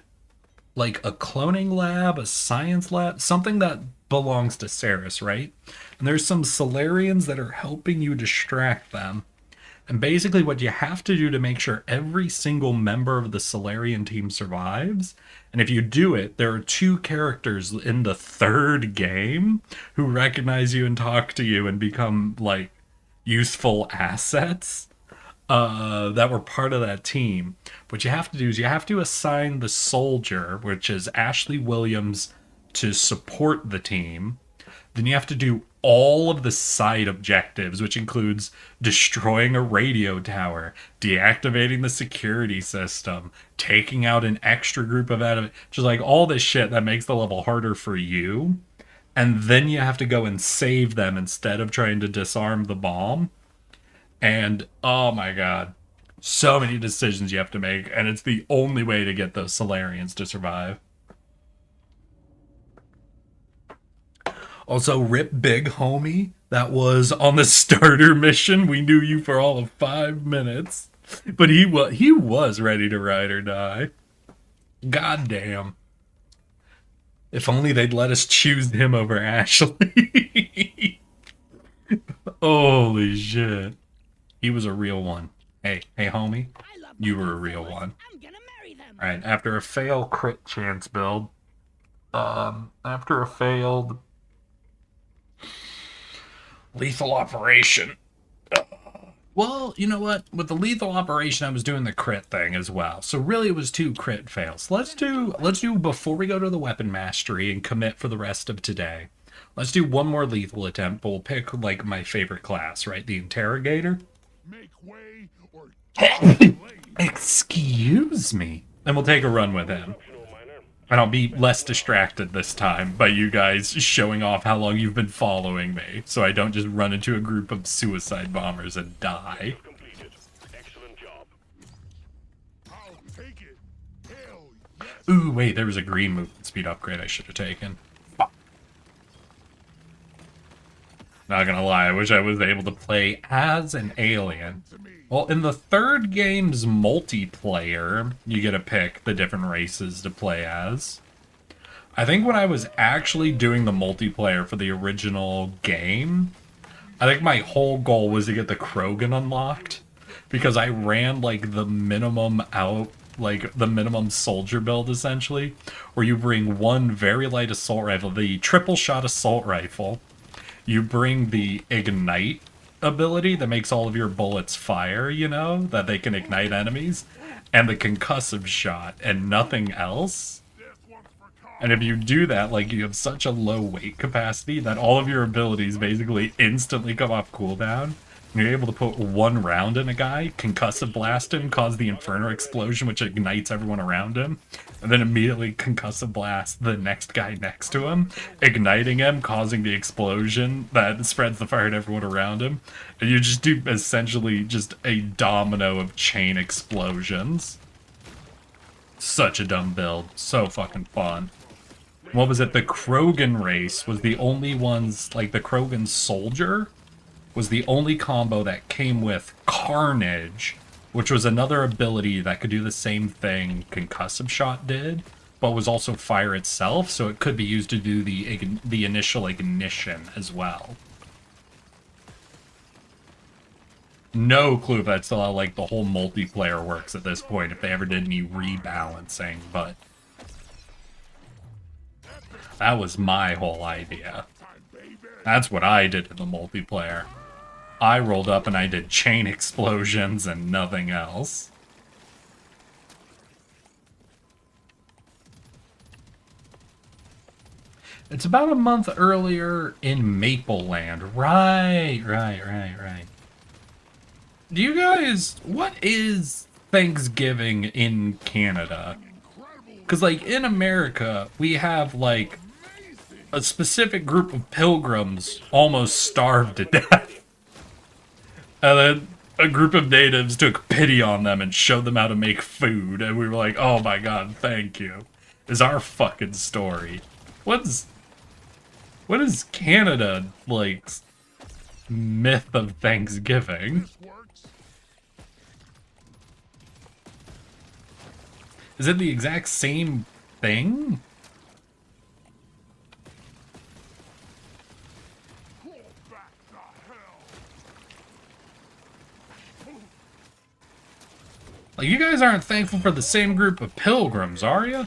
like a cloning lab, a science lab, something that belongs to Ceres, right? And there's some Solarians that are helping you distract them. And basically what you have to do to make sure every single member of the Solarian team survives, and if you do it, there are two characters in the third game who recognize you and talk to you and become like useful assets that were part of that team. What you have to do is you have to assign the soldier, which is Ashley Williams, to support the team. Then you have to do all of the side objectives, which includes destroying a radio tower, deactivating the security system, taking out an extra group of enemies, just like all this shit that makes the level harder for you. And then you have to go and save them instead of trying to disarm the bomb. And oh my god, so many decisions you have to make, and it's the only way to get those Solarians to survive. Also, rip big homie, that was on the starter mission. We knew you for all of 5 minutes, but he was ready to ride or die. God damn. If only they'd let us choose him over Ashley. Holy shit. He was a real one. Hey, homie, you were a real one. Alright, after a failed crit chance build, after a failed lethal operation, well, you know what? With the lethal operation, I was doing the crit thing as well. So really, it was 2 crit fails. Let's do before we go to the weapon mastery and commit for the rest of today. Let's do one more lethal attempt. But we'll pick like my favorite class, right? The interrogator. Make way or Excuse me. And we'll take a run with him. And I'll be less distracted this time by you guys showing off how long you've been following me, so I don't just run into a group of suicide bombers and die. completed. Excellent job. I'll take it. Hell yes. Ooh, wait, there was a green movement speed upgrade I should have taken. Fuck. Not gonna lie, I wish I was able to play as an alien. Well, in the third game's multiplayer, you get to pick the different races to play as. I think when I was actually doing the multiplayer for the original game, I think my whole goal was to get the Krogan unlocked, because I ran like the minimum soldier build essentially, where you bring one very light assault rifle, the triple shot assault rifle, you bring the ignite ability that makes all of your bullets fire, you know, that they can ignite enemies, and the concussive shot, and nothing else. And if you do that, like, you have such a low weight capacity that all of your abilities basically instantly come off cooldown. And you're able to put one round in a guy, concussive blast him, cause the Inferno explosion, which ignites everyone around him, and then immediately concussive blast the next guy next to him, igniting him, causing the explosion that spreads the fire to everyone around him. And you just do essentially just a domino of chain explosions. Such a dumb build. So fucking fun. what was it? The Krogan race was the only ones, like the Krogan soldier was the only combo that came with Carnage, which was another ability that could do the same thing Concussive Shot did, but was also fire itself, so it could be used to do the initial ignition as well. No clue if that's still how, like, the whole multiplayer works at this point, if they ever did any rebalancing, but that was my whole idea. That's what I did in the multiplayer. I rolled up and I did chain explosions and nothing else. It's about a month earlier in Maple Land. Right. Do you guys... What is Thanksgiving in Canada? Because, like, in America, we have, like, a specific group of pilgrims almost starved to death. And then a group of natives took pity on them and showed them how to make food. And we were like, oh my god, thank you. Is our fucking story. What is Canada, like, myth of Thanksgiving? Is it the exact same thing? Like, you guys aren't thankful for the same group of pilgrims, are you?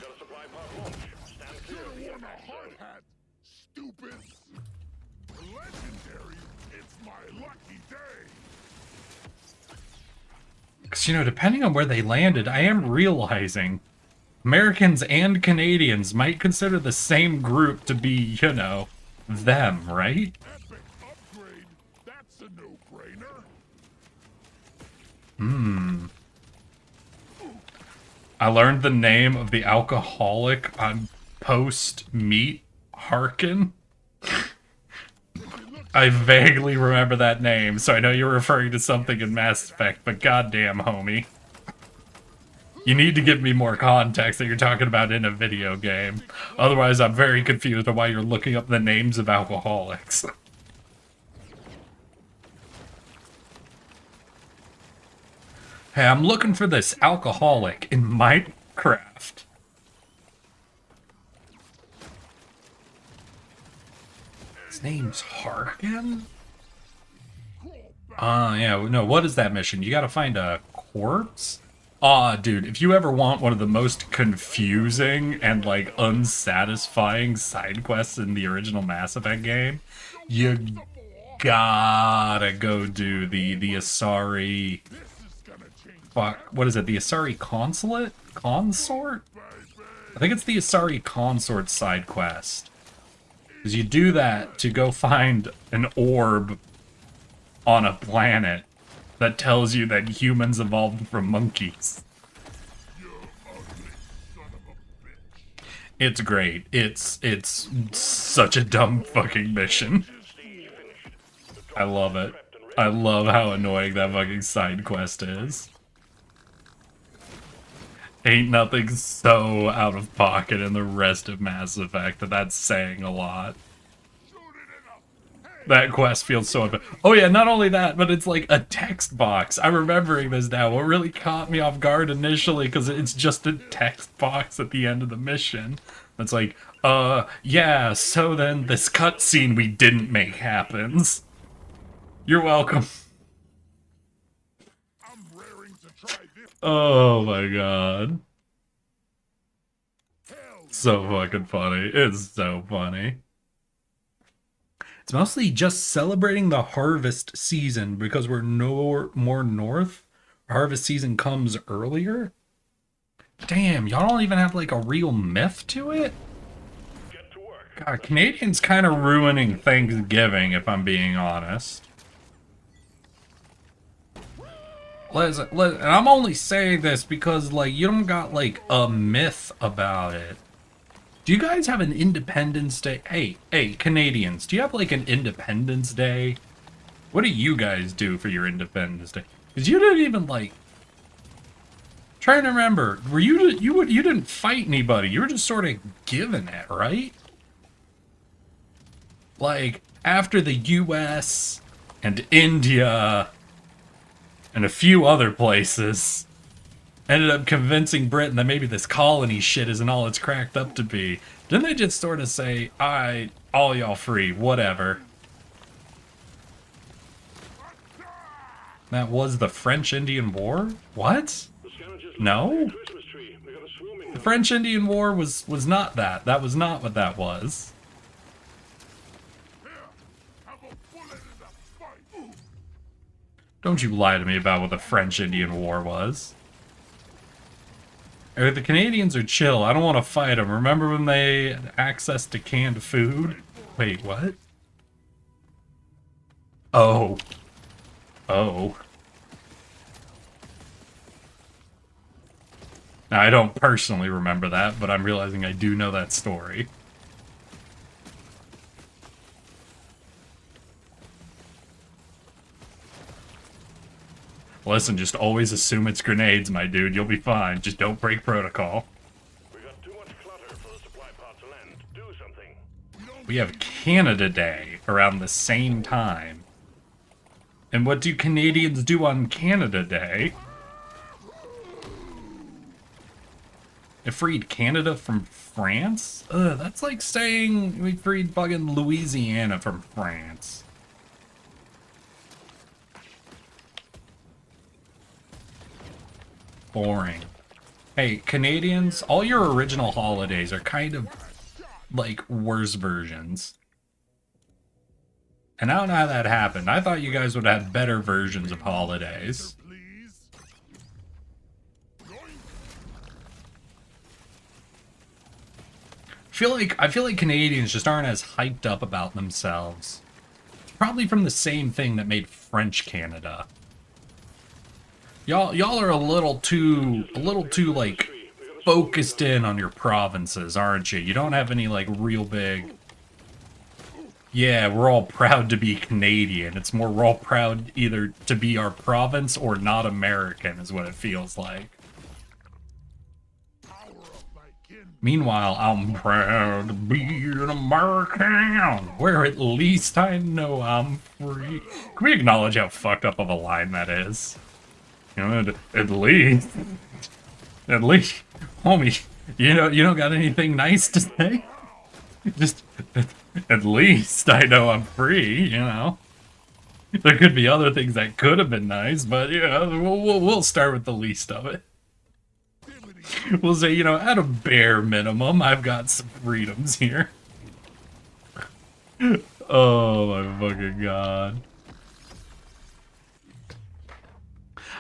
Because, you know, depending on where they landed, I am realizing Americans and Canadians might consider the same group to be, you know, them, right? I learned the name of the alcoholic on post-meet Harkin. I vaguely remember that name, so I know you're referring to something in Mass Effect, but goddamn, homie. You need to give me more context that you're talking about in a video game. Otherwise, I'm very confused on why you're looking up the names of alcoholics. Hey, I'm looking for this alcoholic in Minecraft. His name's Harkin? Yeah, no, what is that mission? You gotta find a corpse? Dude, if you ever want one of the most confusing and, like, unsatisfying side quests in the original Mass Effect game, you gotta go do the Asari... Fuck, what is it? The Asari Consulate? Consort? I think it's the Asari Consort side quest. Because you do that to go find an orb on a planet that tells you that humans evolved from monkeys. It's great. It's such a dumb fucking mission. I love it. I love how annoying that fucking side quest is. Ain't nothing so out of pocket in the rest of Mass Effect that that's saying a lot. That quest feels so... Oh yeah, not only that, but it's like a text box. I'm remembering this now. What really caught me off guard initially, because it's just a text box at the end of the mission. It's like, yeah, so then this cutscene we didn't make happens. You're welcome. Oh my god. So fucking funny. It's so funny. It's mostly just celebrating the harvest season because we're no more north. Harvest season comes earlier. Damn, y'all don't even have like a real myth to it? God, Canadians kind of ruining Thanksgiving, if I'm being honest. And I'm only saying this because, like, you don't got, like, a myth about it. Do you guys have an Independence Day? Hey, Canadians, do you have, like, an Independence Day? What do you guys do for your Independence Day? Because you didn't even, like... Trying to remember, were you didn't fight anybody? You were just sort of given it, right? Like after the U.S. and India and a few other places ended up convincing Britain that maybe this colony shit isn't all it's cracked up to be, didn't they just sort of say, "Alright, all y'all free, whatever"? That was the French-Indian War? What? No? The French-Indian War was not that. That was not what that was. Don't you lie to me about what the French-Indian War was. The Canadians are chill. I don't want to fight them. Remember when they had access to canned food? Wait, what? Oh. Oh. Now, I don't personally remember that, but I'm realizing I do know that story. Listen, just always assume it's grenades, my dude. You'll be fine. Just don't break protocol. We got too much clutter for the supply pod to land. Do something. We have Canada Day around the same time. And what do Canadians do on Canada Day? It freed Canada from France? Ugh, that's like saying we freed fucking Louisiana from France. Boring. Hey, Canadians, all your original holidays are kind of like worse versions. And I don't know how that happened. I thought you guys would have better versions of holidays. I feel like Canadians just aren't as hyped up about themselves. It's probably from the same thing that made French Canada. Y'all are a little too like focused in on your provinces, aren't you? You don't have any like real big. Yeah, we're all proud to be Canadian. It's more we're all proud either to be our province or not American is what it feels like. Meanwhile, I'm proud to be an American, where at least I know I'm free. Can we acknowledge how fucked up of a line that is? You know, at least, homie, you don't got anything nice to say? Just, at least I know I'm free, you know? There could be other things that could have been nice, but, you know, we'll start with the least of it. We'll say, you know, at a bare minimum, I've got some freedoms here. Oh my fucking god.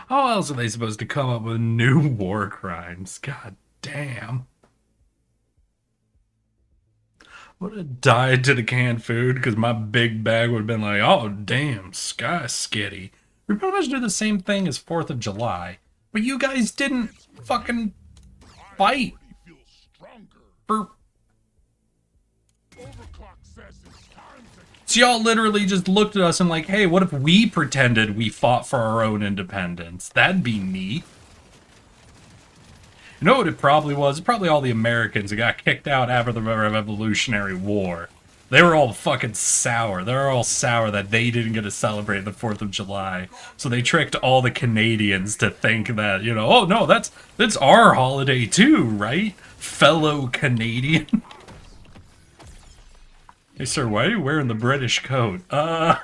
How else are they supposed to come up with new war crimes? God damn. Would have died to the canned food because my big bag would have been like, oh damn, sky skitty. We pretty much do the same thing as 4th of July. But you guys didn't fucking fight for... So y'all literally just looked at us and like, hey, what if we pretended we fought for our own independence? That'd be neat. You know what it probably was? Probably all the Americans that got kicked out after the Revolutionary War. They were all fucking sour. They were all sour that they didn't get to celebrate the 4th of July. So they tricked all the Canadians to think that, you know, oh no, that's our holiday too, right? Fellow Canadian. Hey sir, why are you wearing the British coat? I'm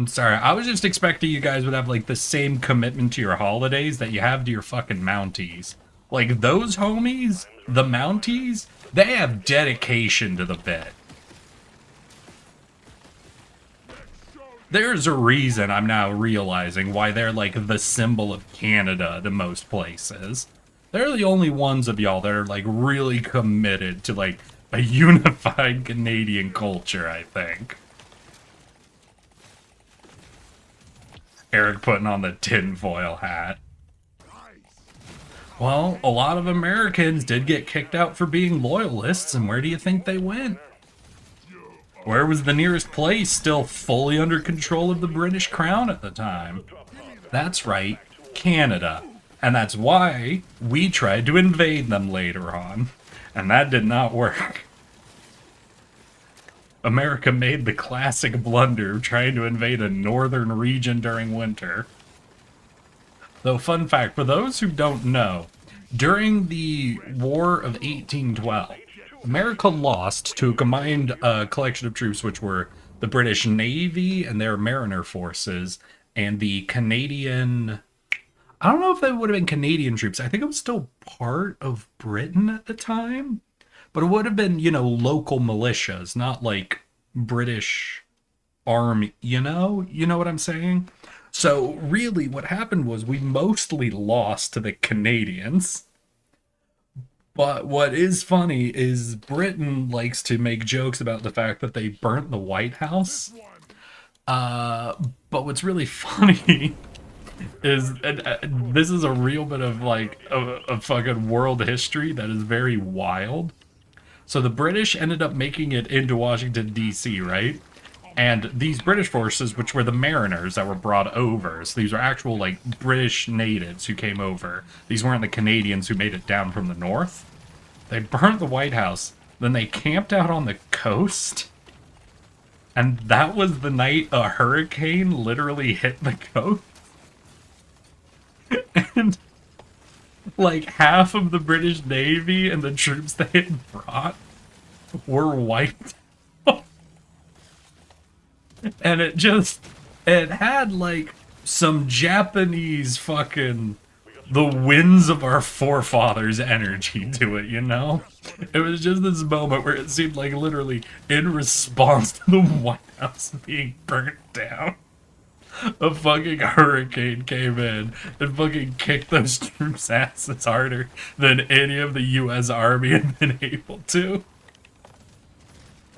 sorry, I was just expecting you guys would have like the same commitment to your holidays that you have to your fucking Mounties. Like those homies, the Mounties, they have dedication to the bit. There's a reason I'm now realizing why they're like the symbol of Canada to most places. They're the only ones of y'all that are like really committed to like a unified Canadian culture, I think. Eric putting on the tinfoil hat. Well, a lot of Americans did get kicked out for being loyalists, and where do you think they went? Where was the nearest place still fully under control of the British Crown at the time? That's right, Canada. And that's why we tried to invade them later on. And that did not work. America made the classic blunder of trying to invade a northern region during winter. Though, fun fact, for those who don't know, during the War of 1812, America lost to a combined collection of troops, which were the British Navy and their Mariner forces, and the Canadian... I don't know if they would have been Canadian troops. I think it was still part of Britain at the time. But it would have been, local militias, not like British army, you know? You know what I'm saying? So really what happened was we mostly lost to the Canadians. But what is funny is Britain likes to make jokes about the fact that they burnt the White House. But what's really funny is, this is a real bit of like a fucking world history that is very wild. So the British ended up making it into Washington, D.C., right? And these British forces, which were the Mariners that were brought over, so these are actual, like, British natives who came over. These weren't the Canadians who made it down from the north. They burnt the White House, then they camped out on the coast. And that was the night a hurricane literally hit the coast. And, like, half of the British Navy and the troops they had brought were wiped. And it had like some Japanese fucking the winds of our forefathers energy to it, It was just this moment where it seemed like literally in response to the White House being burnt down, a fucking hurricane came in and fucking kicked those troops' asses harder than any of the U.S. Army had been able to.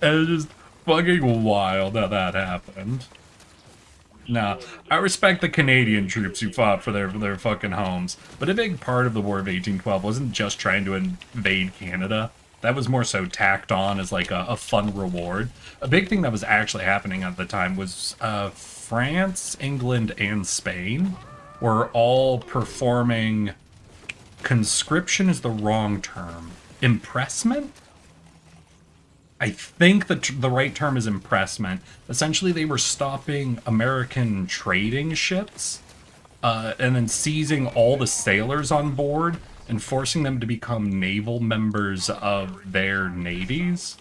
And it was just fucking wild how that happened. Now, I respect the Canadian troops who fought for their fucking homes, but a big part of the War of 1812 wasn't just trying to invade Canada. That was more so tacked on as like a fun reward. A big thing that was actually happening at the time was France, England, and Spain were all performing... Conscription is the wrong term. Impressment? I think the right term is impressment. Essentially, they were stopping American trading ships and then seizing all the sailors on board and forcing them to become naval members of their navies.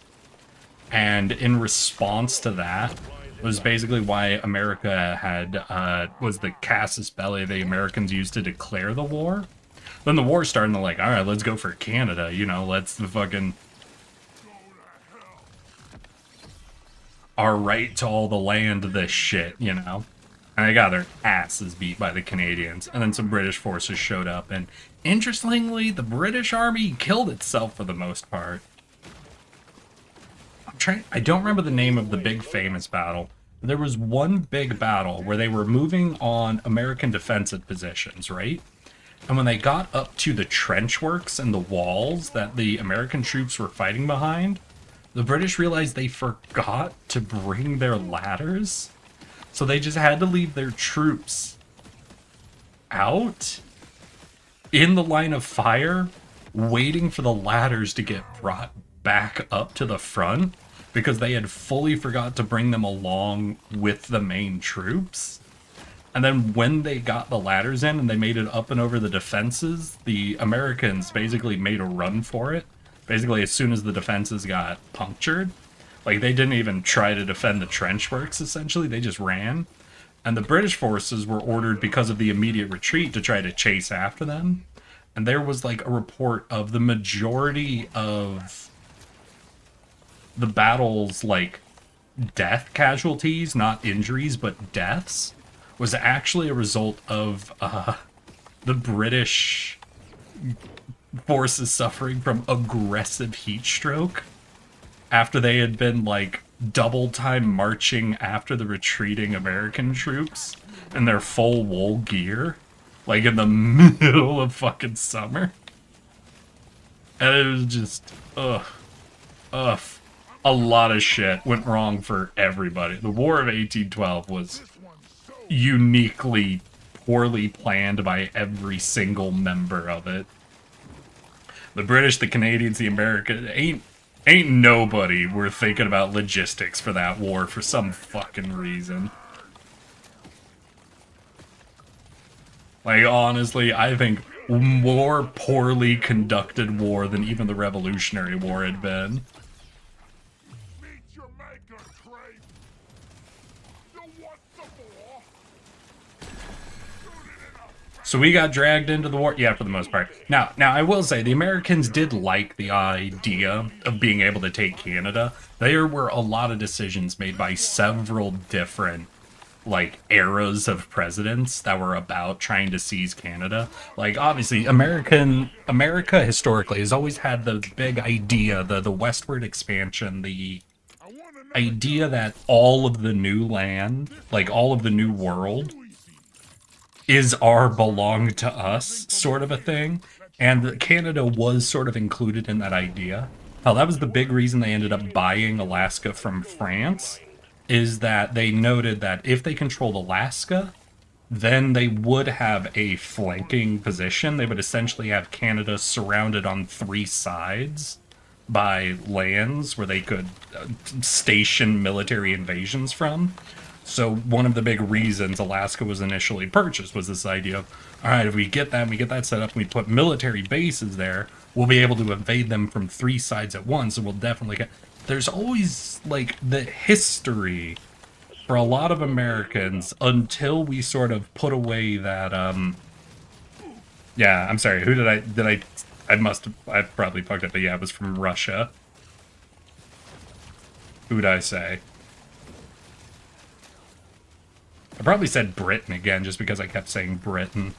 And in response to that, was basically why America had, was the casus belli the Americans used to declare the war. Then the war started and they're like, alright, let's go for Canada, let's the fucking... our right to all the land, this shit, And they got their asses beat by the Canadians. And then some British forces showed up. And interestingly, the British Army killed itself for the most part. I don't remember the name of the big famous battle. But there was one big battle where they were moving on American defensive positions, right? And when they got up to the trench works and the walls that the American troops were fighting behind, the British realized they forgot to bring their ladders, so they just had to leave their troops out in the line of fire, waiting for the ladders to get brought back up to the front, because they had fully forgot to bring them along with the main troops. And then when they got the ladders in and they made it up and over the defenses, the Americans basically made a run for it. Basically, as soon as the defenses got punctured, like, they didn't even try to defend the trench works, essentially. They just ran. And the British forces were ordered, because of the immediate retreat, to try to chase after them. And there was, like, a report of the majority of the battle's, like, death casualties, not injuries, but deaths, was actually a result of the British forces suffering from aggressive heat stroke after they had been like double time marching after the retreating American troops in their full wool gear. like in the middle of fucking summer. And it was just, ugh. A lot of shit went wrong for everybody. The War of 1812 was uniquely poorly planned by every single member of it. The British, the Canadians, the Americans, ain't nobody were thinking about logistics for that war for some fucking reason. Like, honestly, I think more poorly conducted war than even the Revolutionary War had been. So we got dragged into the war? Yeah, for the most part. Now, I will say, the Americans did like the idea of being able to take Canada. There were a lot of decisions made by several different, like, eras of presidents that were about trying to seize Canada. Like, obviously, America historically has always had the big idea, the westward expansion, the idea that all of the new land, like, all of the new world, is our belong to us sort of a thing, and Canada was sort of included in that idea. Hell, that was the big reason they ended up buying Alaska from France, is that they noted that if they controlled Alaska, then they would have a flanking position. They would essentially have Canada surrounded on 3 sides by lands where they could station military invasions from. So one of the big reasons Alaska was initially purchased was this idea of, all right, if we get that set up, and we put military bases there, we'll be able to invade them from 3 sides at once, and we'll definitely get... There's always, like, the history for a lot of Americans until we sort of put away that, Yeah, I'm sorry, who I probably fucked up, but yeah, it was from Russia. Who'd I say? I probably said Britain again, just because I kept saying Britain.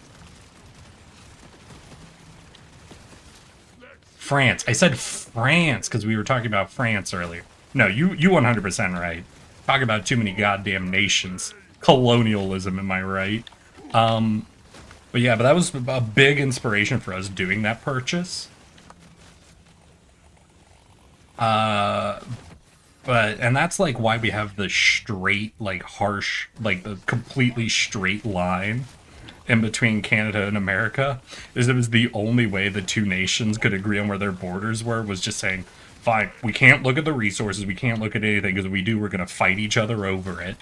France. I said France, because we were talking about France earlier. No, you 100% right. Talk about too many goddamn nations. Colonialism, am I right? But yeah, but that was a big inspiration for us doing that purchase. And that's, like, why we have the straight, like, harsh, like, the completely straight line in between Canada and America, is it was the only way the two nations could agree on where their borders were, was just saying, fine, we can't look at the resources, we can't look at anything, because if we do, we're going to fight each other over it.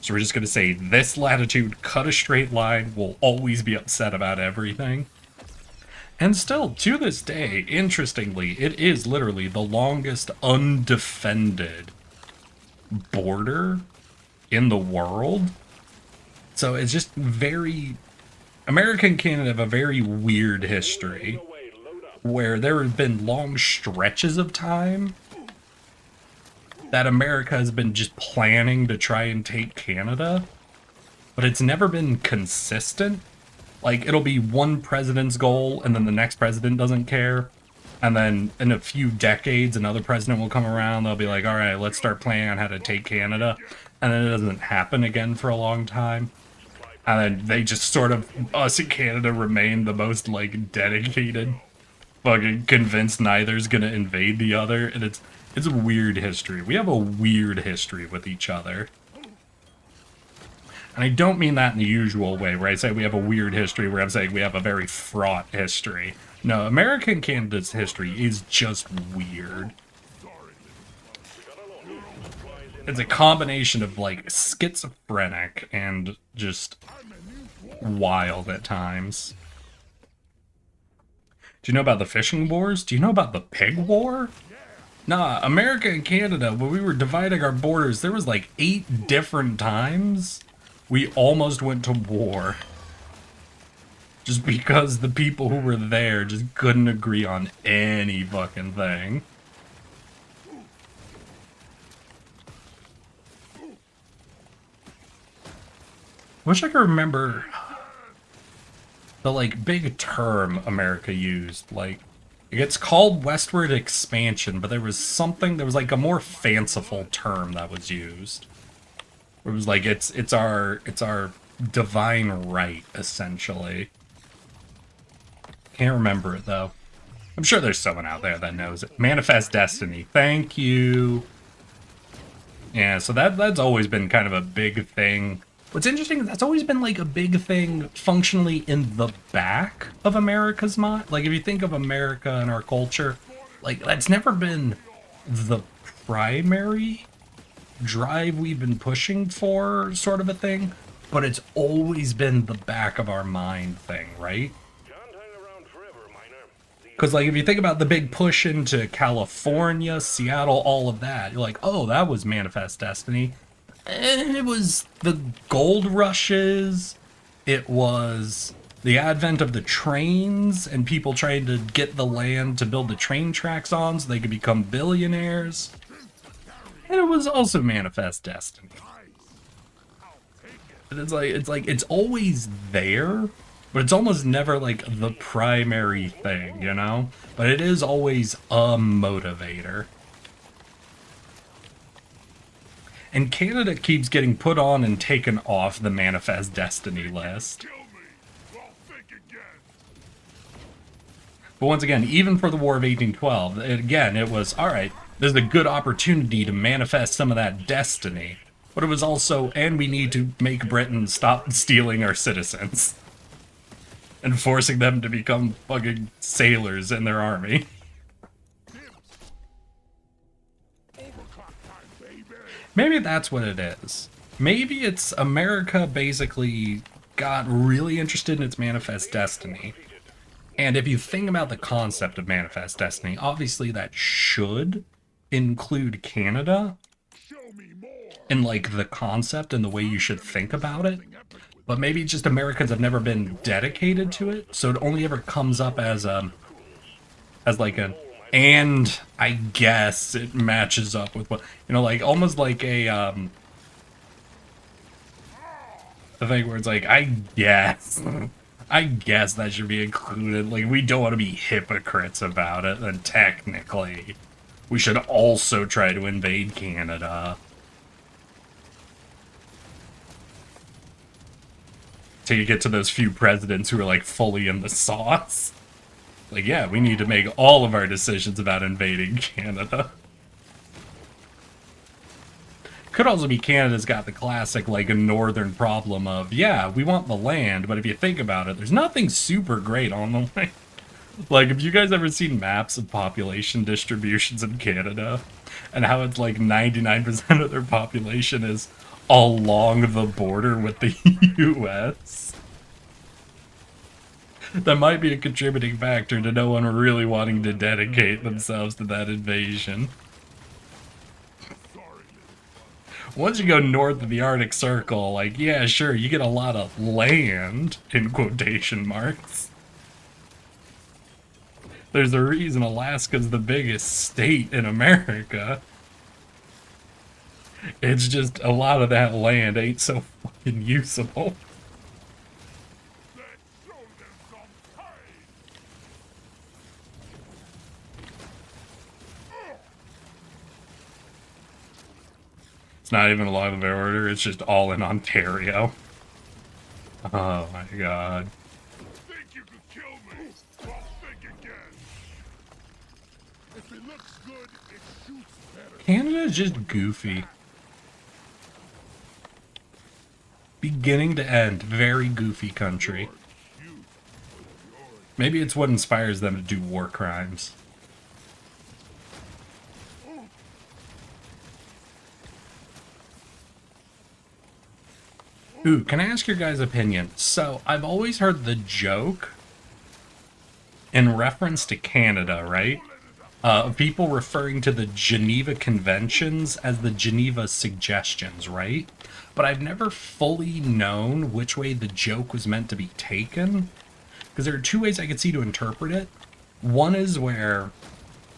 So we're just going to say, this latitude, cut a straight line, we'll always be upset about everything. And still, to this day, interestingly, it is literally the longest undefended border in the world. So it's just very... America and Canada have a very weird history, where there have been long stretches of time that America has been just planning to try and take Canada, but it's never been consistent. Like, it'll be one president's goal, and then the next president doesn't care. And then in a few decades, another president will come around. They'll be like, all right, let's start planning on how to take Canada. And then it doesn't happen again for a long time. And then they just sort of, us in Canada remain the most, like, dedicated, fucking convinced neither's gonna invade the other. And it's a weird history. We have a weird history with each other. And I don't mean that in the usual way, where I say we have a weird history, where I'm saying we have a very fraught history. No, America and Canada's history is just weird. It's a combination of, like, schizophrenic and just wild at times. Do you know about the fishing wars? Do you know about the pig war? Nah, America and Canada, when we were dividing our borders, there was like 8 different times we almost went to war. Just because the people who were there just couldn't agree on any fucking thing. Wish I could remember the, like, big term America used. Like, it's called westward expansion, but there was like a more fanciful term that was used. It was like, it's our divine right, essentially. Can't remember it, though. I'm sure there's someone out there that knows it. Manifest Destiny. Thank you. Yeah, so that's always been kind of a big thing. What's interesting is that's always been like a big thing functionally in the back of America's mind. Like if you think of America and our culture, like that's never been the primary drive we've been pushing for, sort of a thing, but it's always been the back of our mind thing, right? Because, like, if you think about the big push into California, Seattle, all of that, you're like, oh, that was Manifest Destiny. And it was the gold rushes. It was the advent of the trains and people trying to get the land to build the train tracks on so they could become billionaires. And it was also Manifest Destiny. And it's always there. But it's almost never, like, the primary thing, you know? But it is always a motivator. And Canada keeps getting put on and taken off the Manifest Destiny list. But once again, even for the War of 1812, it was, alright, there's a good opportunity to manifest some of that destiny. But it was also, and we need to make Britain stop stealing our citizens. And forcing them to become fucking sailors in their army. Maybe that's what it is. Maybe it's America basically got really interested in its Manifest Destiny. And if you think about the concept of Manifest Destiny, obviously that should include Canada. In like the concept and the way you should think about it. But maybe just Americans have never been dedicated to it, so it only ever comes up as like an, and I guess it matches up with what, you know, like almost like a the thing where it's like, I guess that should be included. Like, we don't want to be hypocrites about it, and technically we should also try to invade Canada. Till you get to those few presidents who are like fully in the sauce. Like, yeah, we need to make all of our decisions about invading Canada. Could also be Canada's got the classic, like, a northern problem of, yeah, we want the land, but if you think about it, there's nothing super great on the land. Like, have you guys ever seen maps of population distributions in Canada? And how it's like 99% of their population is along the border with the US. That might be a contributing factor to no one really wanting to dedicate themselves to that invasion. Once you go north of the Arctic Circle, like, yeah, sure, you get a lot of land, in quotation marks. There's a reason Alaska's the biggest state in America. It's just a lot of that land ain't so fucking usable. It's not even along the border, it's just all in Ontario. Oh my god. Think you could kill me? Well, think again. If it looks good, it shoots better. Canada's just goofy. Beginning to end, very goofy country. Maybe it's what inspires them to do war crimes. Ooh, can I ask your guys' opinion? So, I've always heard the joke in reference to Canada, right? People referring to the Geneva Conventions as the Geneva Suggestions, right? But I've never fully known which way the joke was meant to be taken. Because there are two ways I could see to interpret it. One is where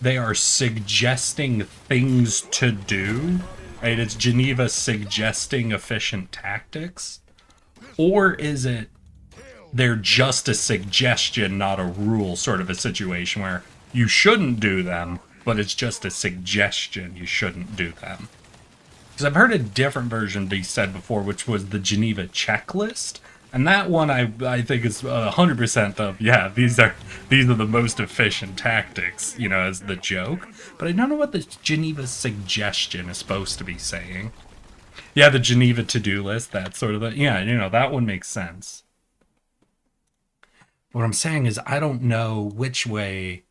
they are suggesting things to do, right? It's Geneva suggesting efficient tactics. Or is it they're just a suggestion, not a rule, sort of a situation where you shouldn't do them, but it's just a suggestion you shouldn't do them. Because I've heard a different version be said before, which was the Geneva checklist. And that one I think is 100% of, yeah, these are the most efficient tactics, you know, as the joke. But I don't know what the Geneva suggestion is supposed to be saying. Yeah, the Geneva to-do list, that sort of thing. Yeah, you know, that one makes sense. What I'm saying is I don't know which way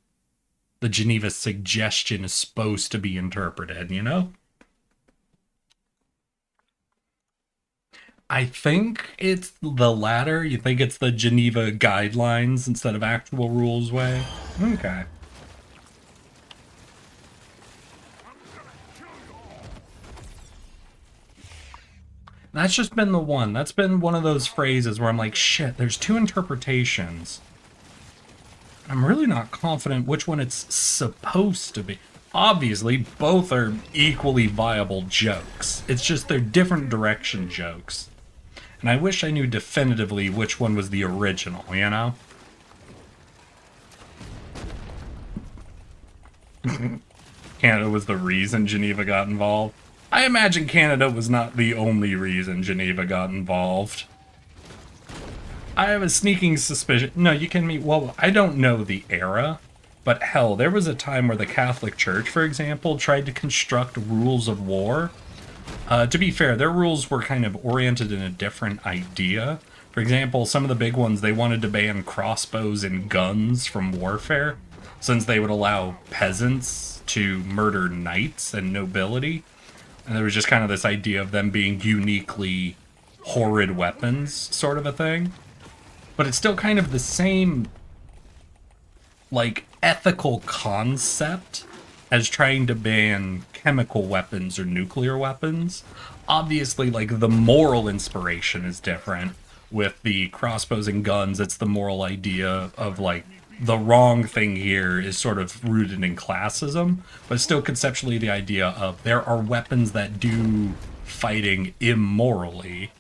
the Geneva suggestion is supposed to be interpreted, you know? I think it's the latter. You think it's the Geneva guidelines instead of actual rules way? Okay. That's just been the one. That's been one of those phrases where I'm like, shit, there's two interpretations. I'm really not confident which one it's supposed to be. Obviously, both are equally viable jokes. It's just they're different direction jokes. And I wish I knew definitively which one was the original, you know? Canada was the reason Geneva got involved. I imagine Canada was not the only reason Geneva got involved. I have a sneaking suspicion. No, you can meet. Well, I don't know the era, but hell, there was a time where the Catholic Church, for example, tried to construct rules of war. To be fair, their rules were kind of oriented in a different idea. For example, some of the big ones, they wanted to ban crossbows and guns from warfare, since they would allow peasants to murder knights and nobility. And there was just kind of this idea of them being uniquely horrid weapons, sort of a thing. But it's still kind of the same, like, ethical concept as trying to ban chemical weapons or nuclear weapons. Obviously, like, the moral inspiration is different. With the crossbows and guns, it's the moral idea of, like, the wrong thing here is sort of rooted in classism, but still conceptually the idea of there are weapons that do fighting immorally.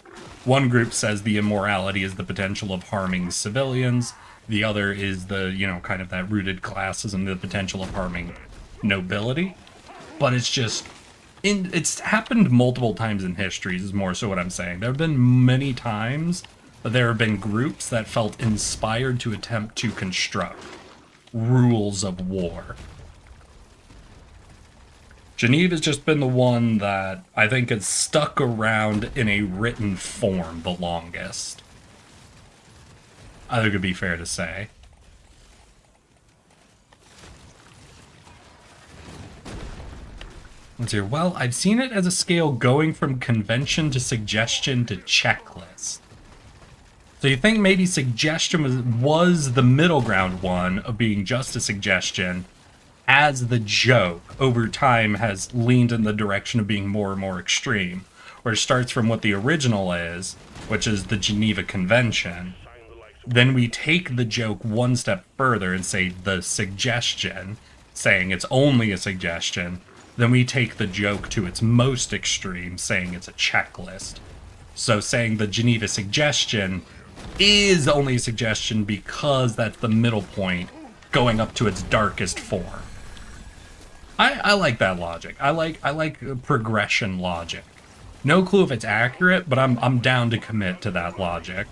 One group says the immorality is the potential of harming civilians. The other is the, you know, kind of that rooted classism, the potential of harming nobility. But it's just, it's happened multiple times in history, is more so what I'm saying. There have been many times that there have been groups that felt inspired to attempt to construct rules of war. Geneva's just been the one that I think has stuck around in a written form the longest. I think it'd be fair to say. Let's hear. Well, I've seen it as a scale going from convention to suggestion to checklist. So you think maybe suggestion was the middle ground one of being just a suggestion, as the joke over time has leaned in the direction of being more and more extreme, where it starts from what the original is, which is the Geneva Convention. Then we take the joke one step further and say the suggestion, saying it's only a suggestion. Then we take the joke to its most extreme, saying it's a checklist. So saying the Geneva suggestion is only a suggestion because that's the middle point going up to its darkest form. I like that logic. I like progression logic. No clue if it's accurate, but I'm down to commit to that logic.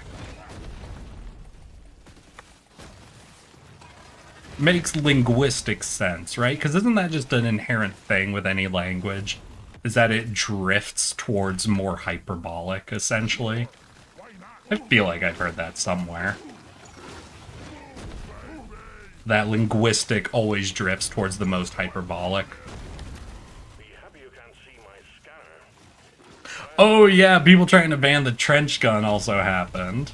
Makes linguistic sense, right? Because isn't that just an inherent thing with any language? Is that it drifts towards more hyperbolic, essentially? I feel like I've heard that somewhere. That linguistic always drifts towards the most hyperbolic. Oh yeah, people trying to ban the trench gun also happened.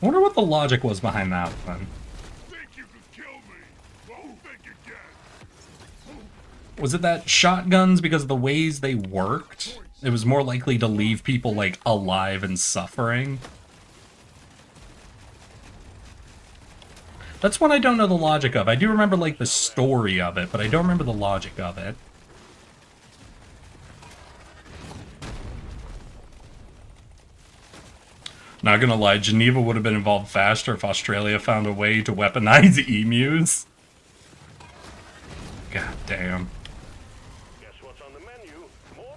I wonder what the logic was behind that one. Was it that shotguns, because of the ways they worked, it was more likely to leave people, like, alive and suffering? That's one I don't know the logic of. I do remember, like, the story of it, but I don't remember the logic of it. Not gonna lie, Geneva would have been involved faster if Australia found a way to weaponize emus. God damn. Guess what's on the menu? More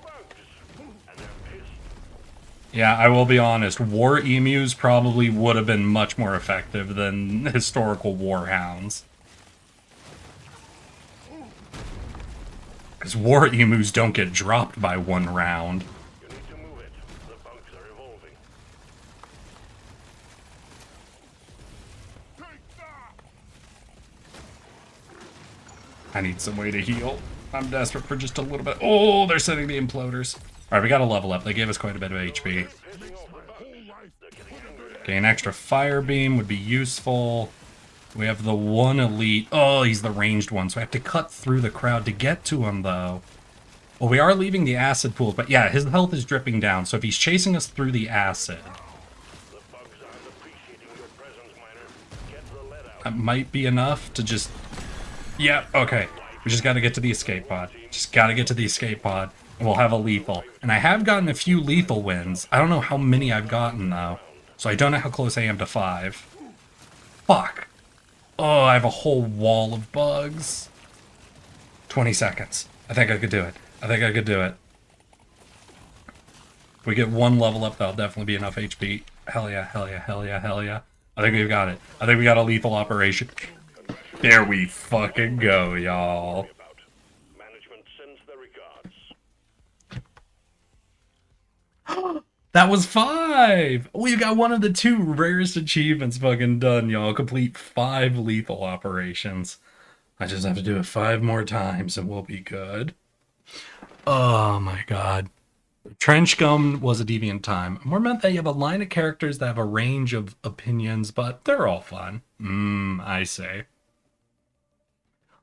Yeah, I will be honest. War emus probably would have been much more effective than historical warhounds. Because war emus don't get dropped by one round. You need to move it. The bugs are evolving. Take that! I need some way to heal. I'm desperate for just a little bit. Oh, they're sending the imploders. Alright, we got to level up. They gave us quite a bit of HP. Okay, an extra fire beam would be useful. We have the one elite. Oh, he's the ranged one, so I have to cut through the crowd to get to him, though. Well, we are leaving the acid pools, but yeah, his health is dripping down, so if he's chasing us through the acid... that might be enough to just... Yeah, okay. We just gotta get to the escape pod. Just gotta get to the escape pod, and we'll have a lethal. And I have gotten a few lethal wins. I don't know how many I've gotten, though. So I don't know how close I am to 5. Fuck. Oh, I have a whole wall of bugs. 20 seconds. I think I could do it. I think I could do it. If we get one level up, that'll definitely be enough HP. Hell yeah, hell yeah, hell yeah, hell yeah. I think we've got it. I think we got a lethal operation. There we fucking go, y'all. Management sends their regards. That was 5! We've got one of the 2 rarest achievements fucking done, y'all. Complete 5 lethal operations. I just have to do it 5 more times and we'll be good. Oh my god. Trench Gum was a deviant time. More meant that you have a line of characters that have a range of opinions, but they're all fun. I say.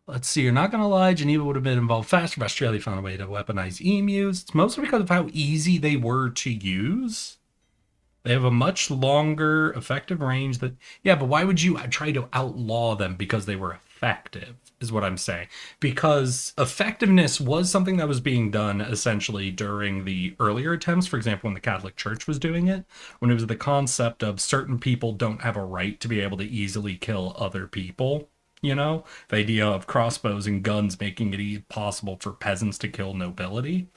Let's see, you're not gonna lie, Geneva would have been involved faster if Australia found a way to weaponize emus. It's mostly because of how easy they were to use. They have a much longer effective range that... Yeah, but why would you try to outlaw them because they were effective, is what I'm saying. Because effectiveness was something that was being done essentially during the earlier attempts. For example, when the Catholic Church was doing it, when it was the concept of certain people don't have a right to be able to easily kill other people. You know, the idea of crossbows and guns making it possible for peasants to kill nobility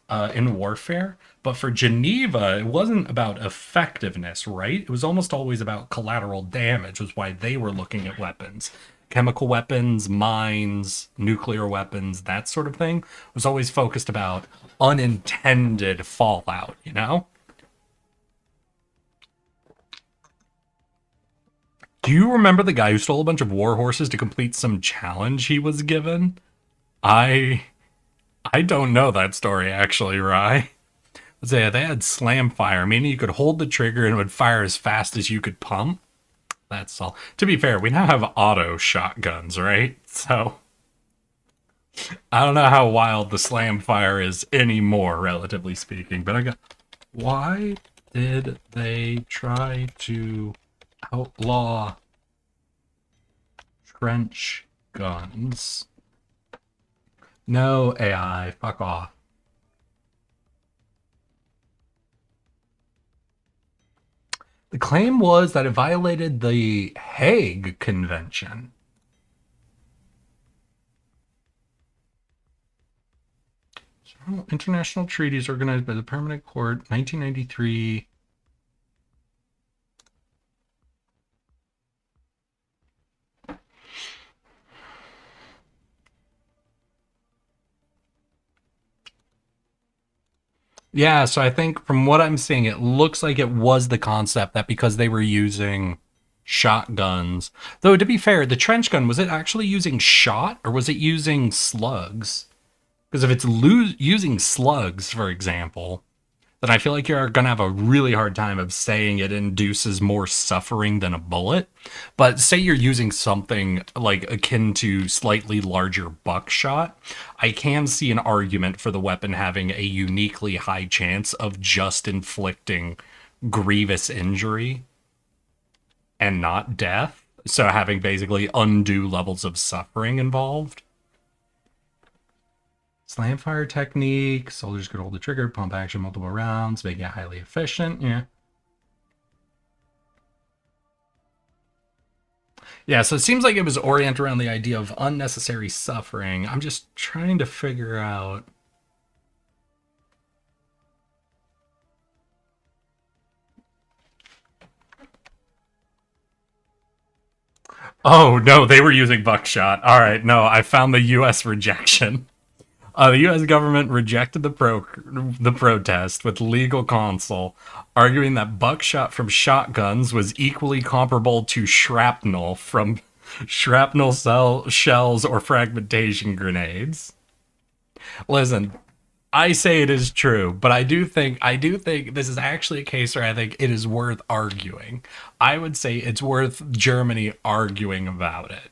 in warfare. But for Geneva, it wasn't about effectiveness, right? It was almost always about collateral damage, was why they were looking at weapons. Chemical weapons, mines, nuclear weapons, that sort of thing was always focused about unintended fallout, you know? Do you remember the guy who stole a bunch of war horses to complete some challenge he was given? I don't know that story, actually, Rye. Let's say they had slam fire, meaning you could hold the trigger and it would fire as fast as you could pump. That's all. To be fair, we now have auto shotguns, right? So, I don't know how wild the slam fire is anymore, relatively speaking, but I got... Why did they try to outlaw trench guns? No AI, fuck off. The claim was that it violated the Hague Convention. International treaties organized by the Permanent Court, 1993. Yeah, so I think from what I'm seeing, it looks like it was the concept that because they were using shotguns, though to be fair, the trench gun, was it actually using shot or was it using slugs? Because if it's using slugs, for example, then I feel like you're going to have a really hard time of saying it induces more suffering than a bullet. But say you're using something like akin to slightly larger buckshot, I can see an argument for the weapon having a uniquely high chance of just inflicting grievous injury and not death. So having basically undue levels of suffering involved. Slam fire technique, soldiers could hold the trigger, pump action multiple rounds, make it highly efficient, yeah. Yeah, so it seems like it was oriented around the idea of unnecessary suffering. I'm just trying to figure out... Oh, no, they were using buckshot. All right, no, I found the U.S. rejection. The U.S. government rejected the protest with legal counsel, arguing that buckshot from shotguns was equally comparable to shrapnel from shells or fragmentation grenades. Listen, I say it is true, but I do think this is actually a case where I think it is worth arguing. I would say it's worth Germany arguing about it.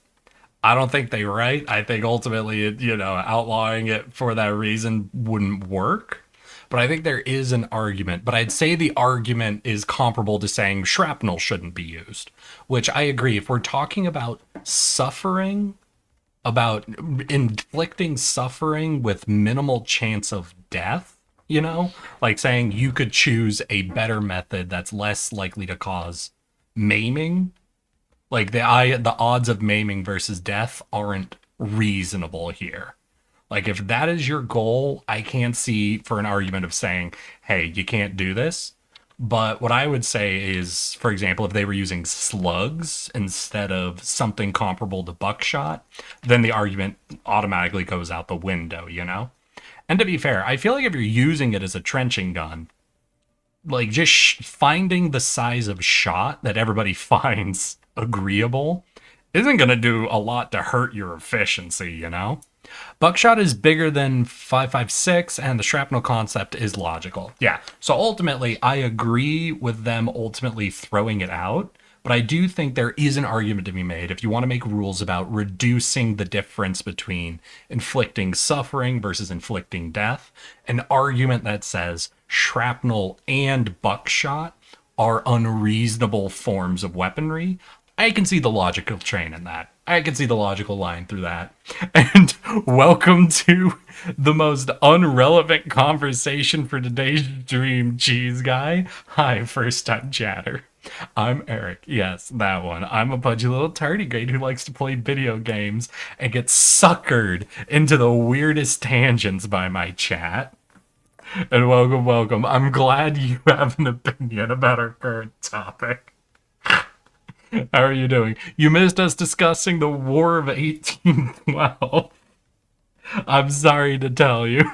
I don't think they're right. I think ultimately, outlawing it for that reason wouldn't work. But I think there is an argument. But I'd say the argument is comparable to saying shrapnel shouldn't be used, which I agree. If we're talking about suffering, about inflicting suffering with minimal chance of death, like saying you could choose a better method that's less likely to cause maiming, like the odds of maiming versus death aren't reasonable here. Like if that is your goal, I can't see for an argument of saying, "Hey, you can't do this." But what I would say is, for example, if they were using slugs instead of something comparable to buckshot, then the argument automatically goes out the window. And to be fair, I feel like if you're using it as a trenching gun, like just finding the size of shot that everybody finds agreeable isn't going to do a lot to hurt your efficiency. Buckshot is bigger than 5.56 and the shrapnel concept is logical. Yeah. So ultimately, I agree with them ultimately throwing it out, but I do think there is an argument to be made if you want to make rules about reducing the difference between inflicting suffering versus inflicting death, an argument that says shrapnel and buckshot are unreasonable forms of weaponry. I can see the logical train in that. I can see the logical line through that. And welcome to the most unrelevant conversation for today's Dream Cheese Guy. Hi, first time chatter. I'm Eric. Yes, that one. I'm a pudgy little tardigrade who likes to play video games and gets suckered into the weirdest tangents by my chat. And welcome, welcome. I'm glad you have an opinion about our current topic. How are you doing? You missed us discussing the War of 1812. I'm sorry to tell you.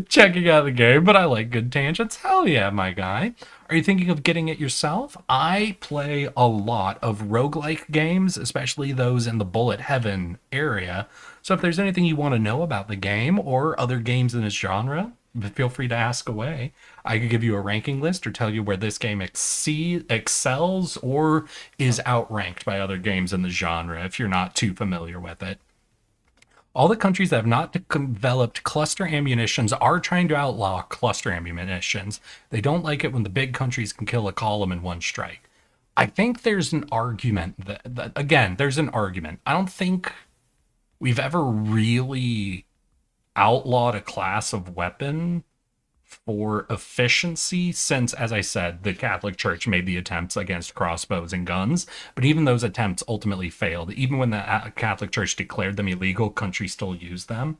Checking out the game, but I like good tangents. Hell yeah, my guy. Are you thinking of getting it yourself? I play a lot of roguelike games, especially those in the bullet heaven area. So if there's anything you want to know about the game or other games in this genre, feel free to ask away. I could give you a ranking list or tell you where this game excels or is outranked by other games in the genre if you're not too familiar with it. All the countries that have not developed cluster ammunitions are trying to outlaw cluster ammunitions. They don't like it when the big countries can kill a column in one strike. I think there's an argument that again, there's an argument. I don't think we've ever really outlawed a class of weapon for efficiency since, as I said, the Catholic Church made the attempts against crossbows and guns, but even those attempts ultimately failed. Even when the Catholic Church declared them illegal, countries still use them.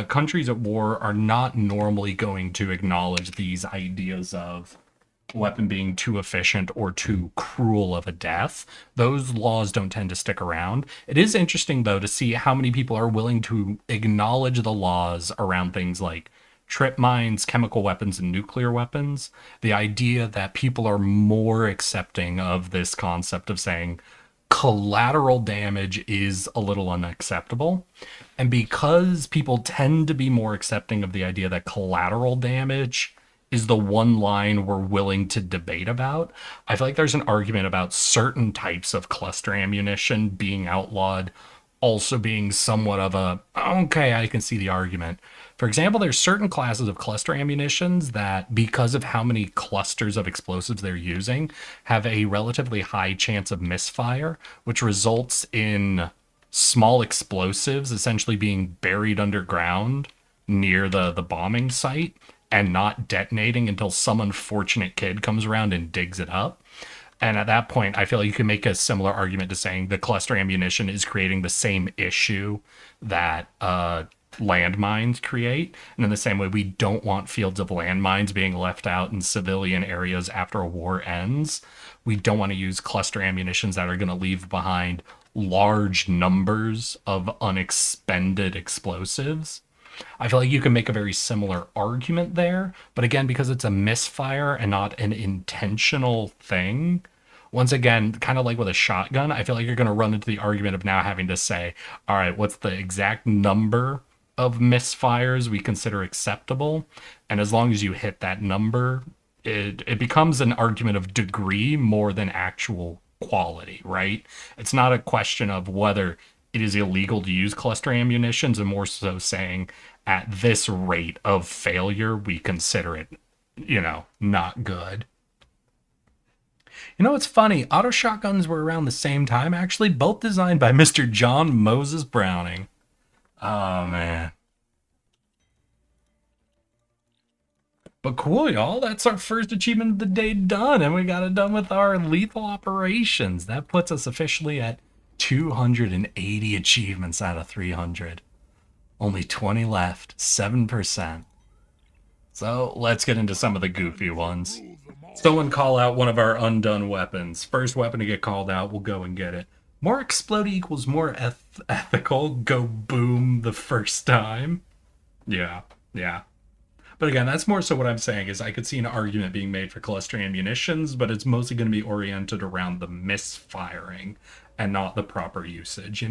Countries at war are not normally going to acknowledge these ideas of weapon being too efficient or too cruel of a death. Those laws don't tend to stick around. It is interesting, though, to see how many people are willing to acknowledge the laws around things like trip mines, chemical weapons, and nuclear weapons. The idea that people are more accepting of this concept of saying collateral damage is a little unacceptable. And because people tend to be more accepting of the idea that collateral damage is the one line we're willing to debate about, I feel like there's an argument about certain types of cluster ammunition being outlawed also being somewhat of a, okay, I can see the argument. For example, there's certain classes of cluster ammunitions that, because of how many clusters of explosives they're using, have a relatively high chance of misfire, which results in small explosives essentially being buried underground near the bombing site and not detonating until some unfortunate kid comes around and digs it up. And at that point, I feel like you can make a similar argument to saying the cluster ammunition is creating the same issue that landmines create. And in the same way, we don't want fields of landmines being left out in civilian areas after a war ends. We don't want to use cluster ammunitions that are going to leave behind large numbers of unexpended explosives. I feel like you can make a very similar argument there, but again, because it's a misfire and not an intentional thing, once again, kind of like with a shotgun, I feel like you're going to run into the argument of now having to say, all right, what's the exact number of misfires we consider acceptable? And as long as you hit that number, it becomes an argument of degree more than actual quality, right? It's not a question of whether it is illegal to use cluster munitions, and more so saying at this rate of failure, we consider it, not good. You know, it's funny. Auto shotguns were around the same time, actually, both designed by Mr. John Moses Browning. Oh, man. But cool, y'all. That's our first achievement of the day done, and we got it done with our lethal operations. That puts us officially at 280 achievements out of 300. Only 20 left, 7%. So let's get into some of the goofy ones. Someone call out one of our undone weapons. First weapon to get called out, we'll go and get it. More explode equals more ethical. Go boom the first time. Yeah. But again, that's more so what I'm saying is I could see an argument being made for clustering munitions, but it's mostly going to be oriented around the misfiring and not the proper usage,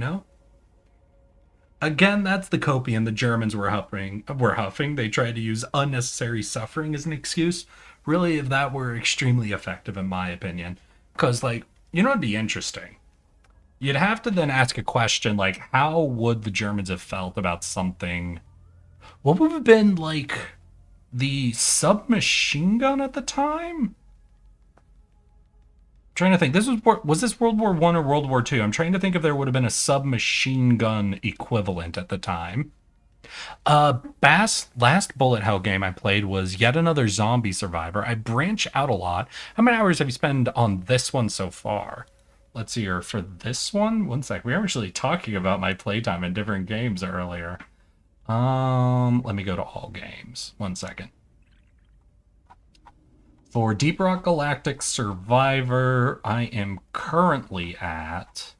Again, that's the copium the Germans were huffing. They tried to use unnecessary suffering as an excuse. Really, if that were extremely effective, in my opinion. Because, it'd be interesting. You'd have to then ask a question, how would the Germans have felt about something? What would have been, the submachine gun at the time? Trying to think. Was this World War I or World War II? I'm trying to think if there would have been a submachine gun equivalent at the time. Last bullet hell game I played was yet another zombie survivor. I branch out a lot. How many hours have you spent on this one so far? Let's see here. For this one, one sec. We were actually talking about my playtime in different games earlier. Let me go to all games. One second. For Deep Rock Galactic Survivor, I am currently at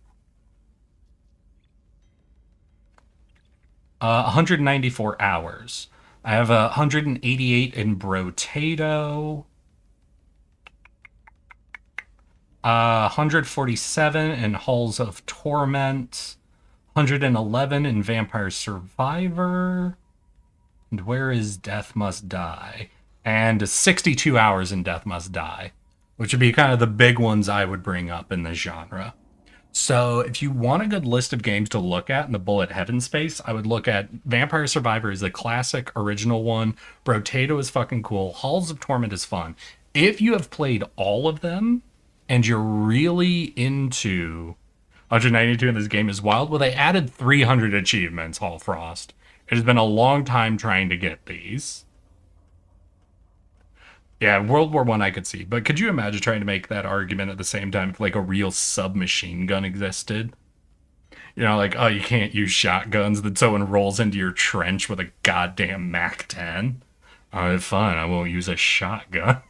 194 hours. I have 188 in Brotato, 147 in Halls of Torment, 111 in Vampire Survivor, and Where is Death Must Die? And 62 hours in Death Must Die, which would be kind of the big ones I would bring up in this genre. So if you want a good list of games to look at in the bullet heaven space, I would look at Vampire Survivor is the classic original one. Brotato is fucking cool. Halls of Torment is fun. If you have played all of them and you're really into 192 in this game is wild, well, they added 300 achievements, Hall Frost. It has been a long time trying to get these. Yeah, World War I could see. But could you imagine trying to make that argument at the same time if, a real submachine gun existed? Oh, you can't use shotguns, then someone rolls into your trench with a goddamn MAC-10. All right, fine, I won't use a shotgun.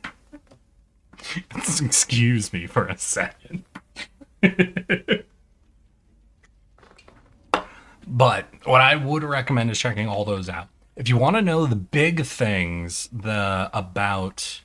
Excuse me for a second. But what I would recommend is checking all those out. If you want to know the big things about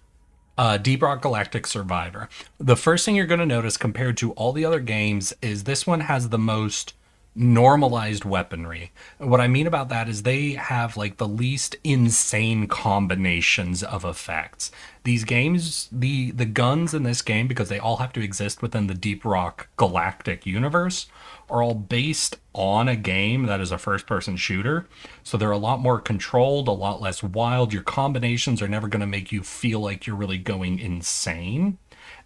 Deep Rock Galactic Survivor, the first thing you're going to notice compared to all the other games is this one has the most normalized weaponry. What I mean about that is they have the least insane combinations of effects. These games, the guns in this game, because they all have to exist within the Deep Rock Galactic universe, are all based on a game that is a first-person shooter. So they're a lot more controlled, a lot less wild. Your combinations are never going to make you feel like you're really going insane.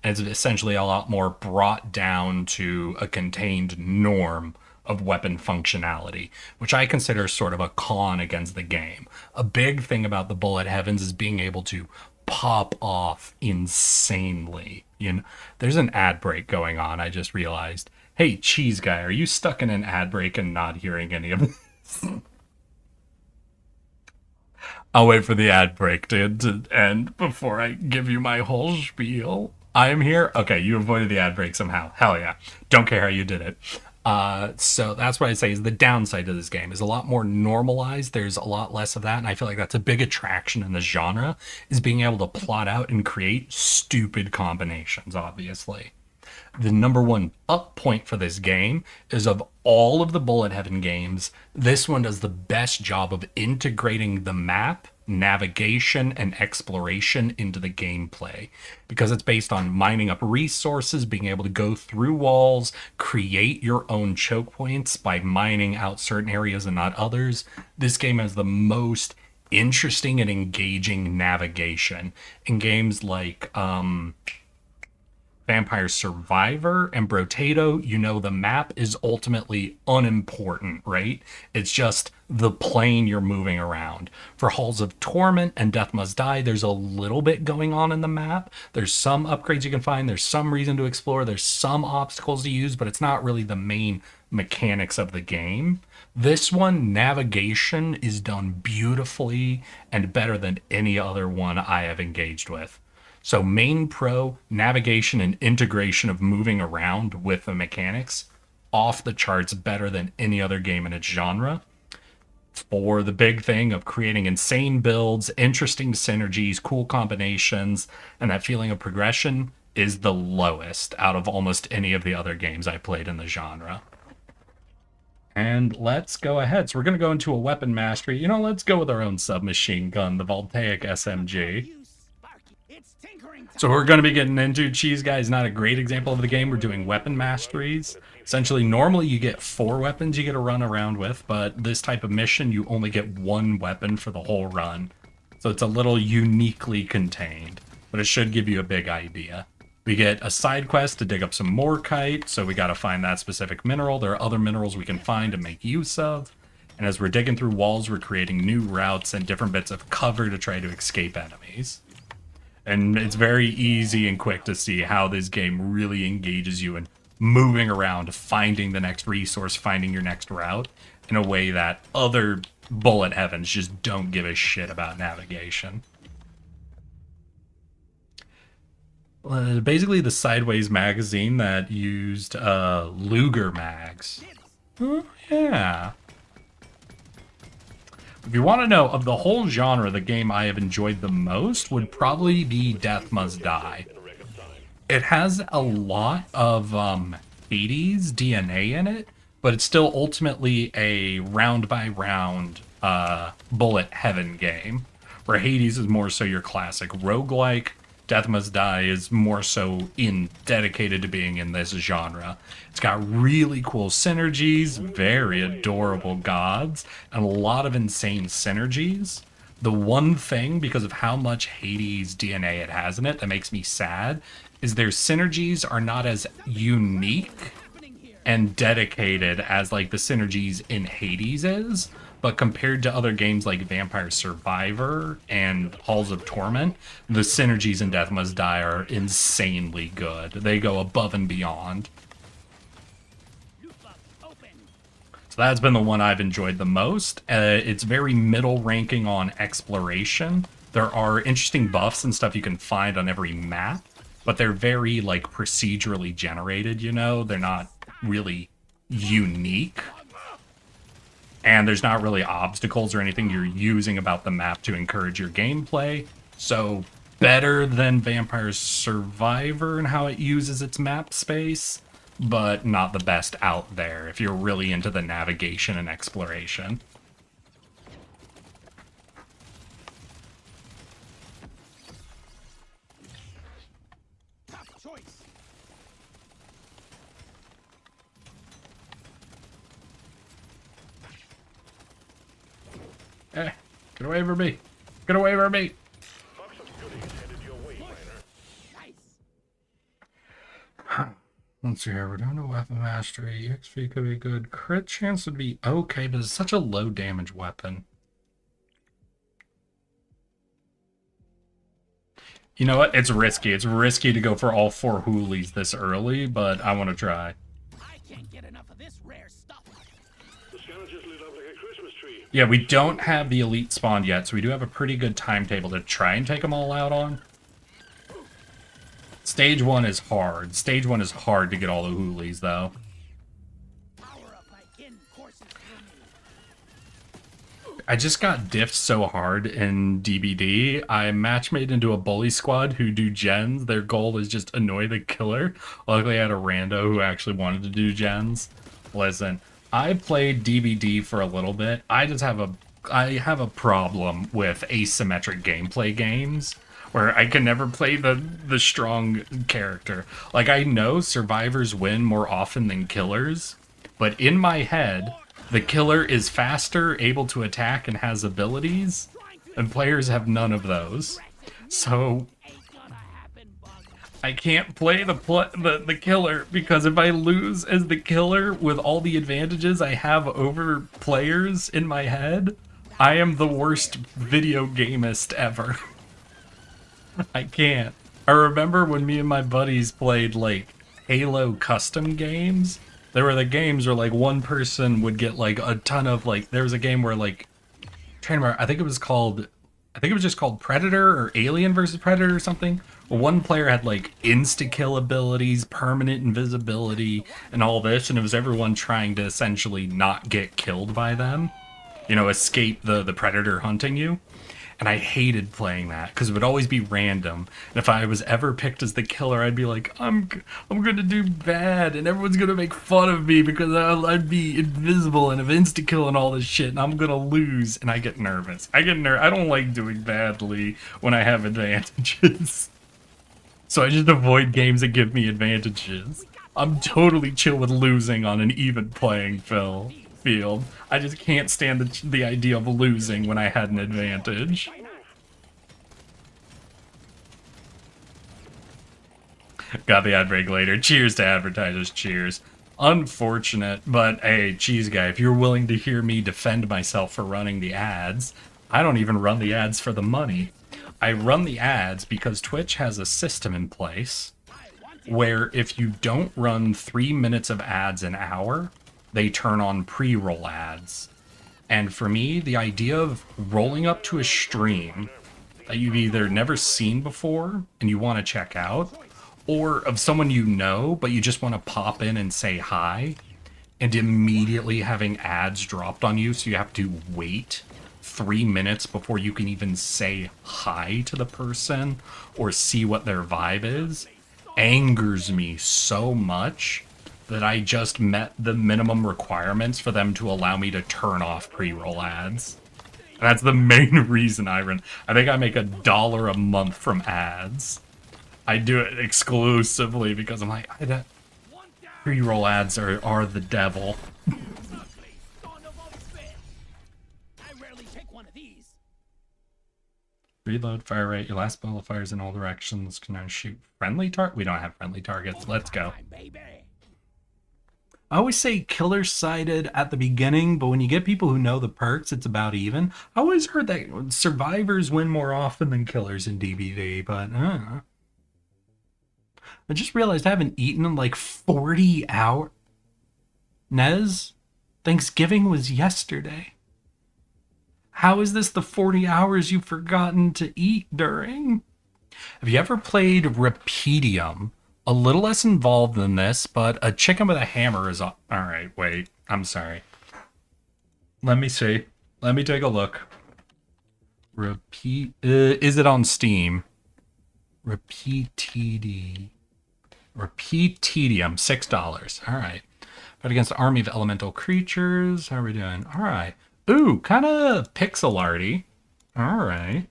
And it's essentially a lot more brought down to a contained norm of weapon functionality, which I consider sort of a con against the game. A big thing about the Bullet Heavens is being able to pop off insanely. There's an ad break going on, I just realized. Hey, cheese guy, are you stuck in an ad break and not hearing any of this? I'll wait for the ad break to end before I give you my whole spiel. I am here. Okay, you avoided the ad break somehow. Hell yeah. Don't care how you did it. So that's what I say is the downside to this game is a lot more normalized. There's a lot less of that, and I feel like that's a big attraction in the genre is being able to plot out and create stupid combinations, obviously. The number one up point for this game is of all of the Bullet Heaven games, this one does the best job of integrating the map, navigation, and exploration into the gameplay because it's based on mining up resources, being able to go through walls, create your own choke points by mining out certain areas and not others. This game has the most interesting and engaging navigation in games like Vampire Survivor and Brotato. You know, the map is ultimately unimportant, right? It's just the plane you're moving around. For Halls of Torment and Death Must Die, there's a little bit going on in the map. There's some upgrades you can find, there's some reason to explore, there's some obstacles to use, but it's not really the main mechanics of the game. This one, navigation is done beautifully and better than any other one I have engaged with. So main pro, navigation and integration of moving around with the mechanics, off the charts better than any other game in its genre. For the big thing of creating insane builds, interesting synergies, cool combinations, and that feeling of progression is the lowest out of almost any of the other games I played in the genre. And let's go ahead. So we're going to go into a weapon mastery. You know, let's go with our own submachine gun, the Voltaic SMG. You Sparky. It's tinkering time. So we're going to be getting into Cheese Guy is not a great example of the game. We're doing weapon masteries. Essentially, normally you get 4 weapons you get to run around with, but this type of mission, you only get 1 weapon for the whole run. So it's a little uniquely contained, but it should give you a big idea. We get a side quest to dig up some morkite, so we got to find that specific mineral. There are other minerals we can find to make use of. And as we're digging through walls, we're creating new routes and different bits of cover to try to escape enemies. And it's very easy and quick to see how this game really engages you in moving around, finding the next resource, finding your next route in a way that other Bullet Heavens just don't give a shit about navigation. Basically the Sideways magazine that used Luger mags. Oh, yeah. If you want to know, of the whole genre, the game I have enjoyed the most would probably be Death Must Die. It has a lot of Hades DNA in it, but it's still ultimately a round-by-round Bullet Heaven game, where Hades is more so your classic roguelike. Death Must Die is more so dedicated to being in this genre. It's got really cool synergies, very adorable gods, and a lot of insane synergies. The one thing, because of how much Hades DNA it has in it, that makes me sad, is their synergies are not as unique and dedicated as like the synergies in Hades is. But compared to other games like Vampire Survivor and Halls of Torment, the synergies in Death Must Die are insanely good. They go above and beyond. So that's been the one I've enjoyed the most. It's very middle ranking on exploration. There are interesting buffs and stuff you can find on every map, but they're very like procedurally generated, you know? They're not really unique. And there's not really obstacles or anything you're using about the map to encourage your gameplay. So better than Vampire Survivor and how it uses its map space, but not the best out there if you're really into the navigation and exploration. Tough choice. Get away from me! Get away from me! Nice. Let's see here, we're doing a weapon mastery. XP could be good. Crit chance would be okay, but it's such a low damage weapon. You know what? It's risky. It's risky to go for all 4 hoolies this early, but I want to try. I can't get enough of this rare stuff. The scavengers lit up like a Christmas tree. Yeah, we don't have the elite spawned yet, so we do have a pretty good timetable to try and take them all out on. Stage 1 is hard. Stage 1 is hard to get all the hoolies, though. I just got diffed so hard in DBD. I matchmade into a bully squad who do gens. Their goal is just annoy the killer. Luckily, I had a rando who actually wanted to do gens. Listen, I played DBD for a little bit. I have a problem with asymmetric gameplay games where I can never play the strong character. Like, I know survivors win more often than killers, but in my head, the killer is faster, able to attack, and has abilities, and players have none of those. So I can't play the killer, because if I lose as the killer with all the advantages I have over players in my head, I am the worst video gamist ever. I can't. I remember when me and my buddies played, like, Halo custom games. There were the games where, like, one person would get, like, a ton of, like, there was a game where, like, I'm trying to remember, I think it was just called Predator or Alien versus Predator or something. Where one player had, like, insta-kill abilities, permanent invisibility, and all this, and it was everyone trying to essentially not get killed by them. You know, escape the predator hunting you. And I hated playing that because it would always be random. And if I was ever picked as the killer, I'd be like, I'm gonna do bad, and everyone's gonna make fun of me because I'd be invisible and have insta-kill and all this shit, and I'm gonna lose. And I get nervous. I don't like doing badly when I have advantages. So I just avoid games that give me advantages. I'm totally chill with losing on an even playing field. I just can't stand the idea of losing when I had an advantage. Got the ad break later. Cheers to advertisers. Cheers. Unfortunate, but hey, cheese guy, if you're willing to hear me defend myself for running the ads, I don't even run the ads for the money. I run the ads because Twitch has a system in place where if you don't run 3 minutes of ads an hour, they turn on pre-roll ads. And for me, the idea of rolling up to a stream that you've either never seen before and you want to check out, or of someone you know but you just want to pop in and say hi, and immediately having ads dropped on you so you have to wait 3 minutes before you can even say hi to the person or see what their vibe is, angers me so much that I just met the minimum requirements for them to allow me to turn off pre-roll ads. And that's the main reason I run. I think I make $1 a month from ads. I do it exclusively because I'm like, pre-roll ads are the devil. Reload, fire rate, your last ball fires in all directions. Can I shoot friendly target? We don't have friendly targets. Let's go. I always say killer sighted at the beginning, but when you get people who know the perks, it's about even. I always heard that survivors win more often than killers in DBD, but I just realized I haven't eaten in like 40 hours. Nez, Thanksgiving was yesterday. How is this the 40 hours you've forgotten to eat during? Have you ever played Repedium? A little less involved than this, but a chicken with a hammer is... Alright, wait. I'm sorry. Let me see. Let me take a look. Is it on Steam? Repetium. $6. Alright. Fight against an army of elemental creatures. How are we doing? Alright. Ooh, kind of pixel arty. Alright.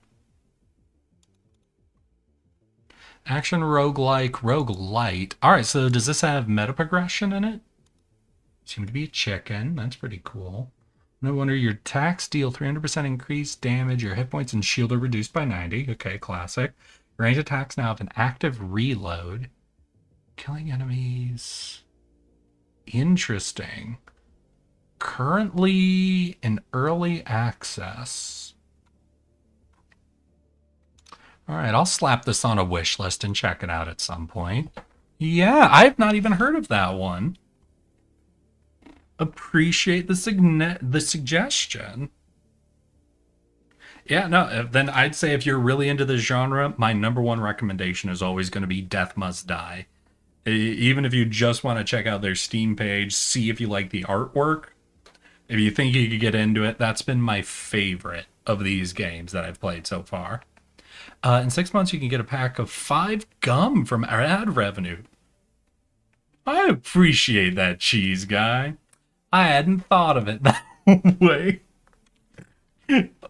Action roguelike, roguelite. Alright, so does this have meta progression in it? Seem to be a chicken. That's pretty cool. No wonder your attacks deal 300% increased damage. Your hit points and shield are reduced by 90. Okay, classic. Ranged attacks now have an active reload. Killing enemies. Interesting. Currently in early access. Alright, I'll slap this on a wish list and check it out at some point. Yeah, I've not even heard of that one. Appreciate the suggestion. Yeah, no, then I'd say if you're really into the genre, my number one recommendation is always going to be Death Must Die. Even if you just want to check out their Steam page, see if you like the artwork. If you think you could get into it, that's been my favorite of these games that I've played so far. In 6 months, you can get a pack of 5 gum from our ad revenue. I appreciate that, cheese guy. I hadn't thought of it that way.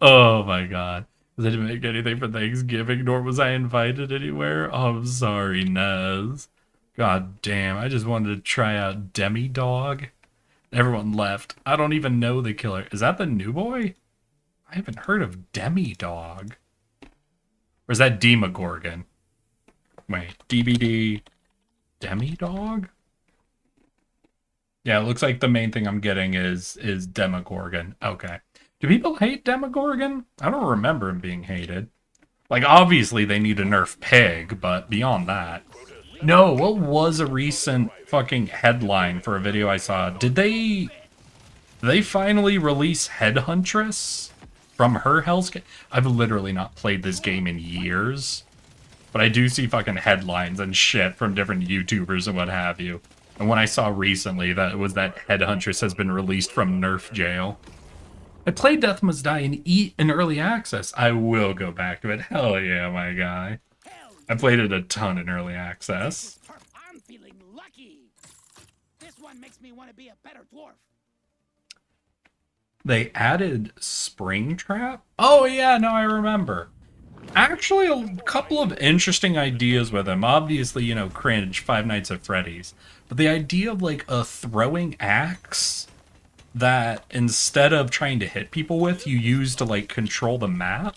Oh my god. I didn't make anything for Thanksgiving, nor was I invited anywhere. Oh, I'm sorry, Nez. God damn, I just wanted to try out Demi Dog. Everyone left. I don't even know the killer. Is that the new boy? I haven't heard of Demi Dog. Or is that Demogorgon? Wait, DVD Demi Dog? Yeah, it looks like the main thing I'm getting is Demogorgon. Okay. Do people hate Demogorgon? I don't remember him being hated. Like, obviously they need to nerf Pig, but beyond that. No, what was a recent fucking headline for a video I saw? Did they finally release Headhuntress from her Hell's Gate? I've literally not played this game in years, but I do see fucking headlines and shit from different YouTubers and what have you. And when I saw recently that it was that Headhuntress has been released from Nerf jail. I played Death Must Die and Eat in early access. I will go back to it. Hell yeah, my guy. I played it a ton in early access. I'm feeling lucky. This one makes me want to be a better dwarf. They added Springtrap? Oh yeah, no, I remember. Actually, a couple of interesting ideas with them. Obviously, you know, cringe, Five Nights at Freddy's. But the idea of like a throwing axe that instead of trying to hit people with, you use to like control the map,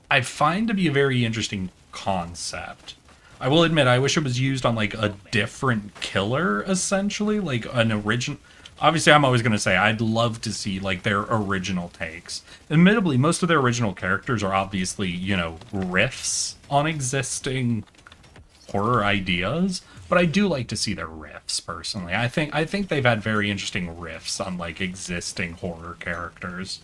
I find to be a very interesting concept. I will admit, I wish it was used on like a different killer, essentially, like an original. Obviously, I'm always going to say I'd love to see like their original takes. Admittedly, most of their original characters are obviously, you know, riffs on existing horror ideas, but I do like to see their riffs personally. I think they've had very interesting riffs on like existing horror characters.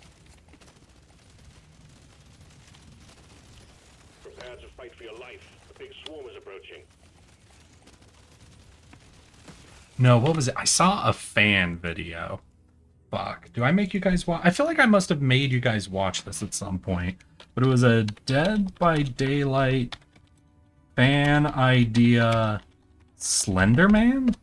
Prepare to fight for your life. A big swarm is approaching. No, what was it? I saw a fan video. Fuck. Do I make you guys watch? I feel like I must have made you guys watch this at some point. But it was a Dead by Daylight fan idea Slenderman?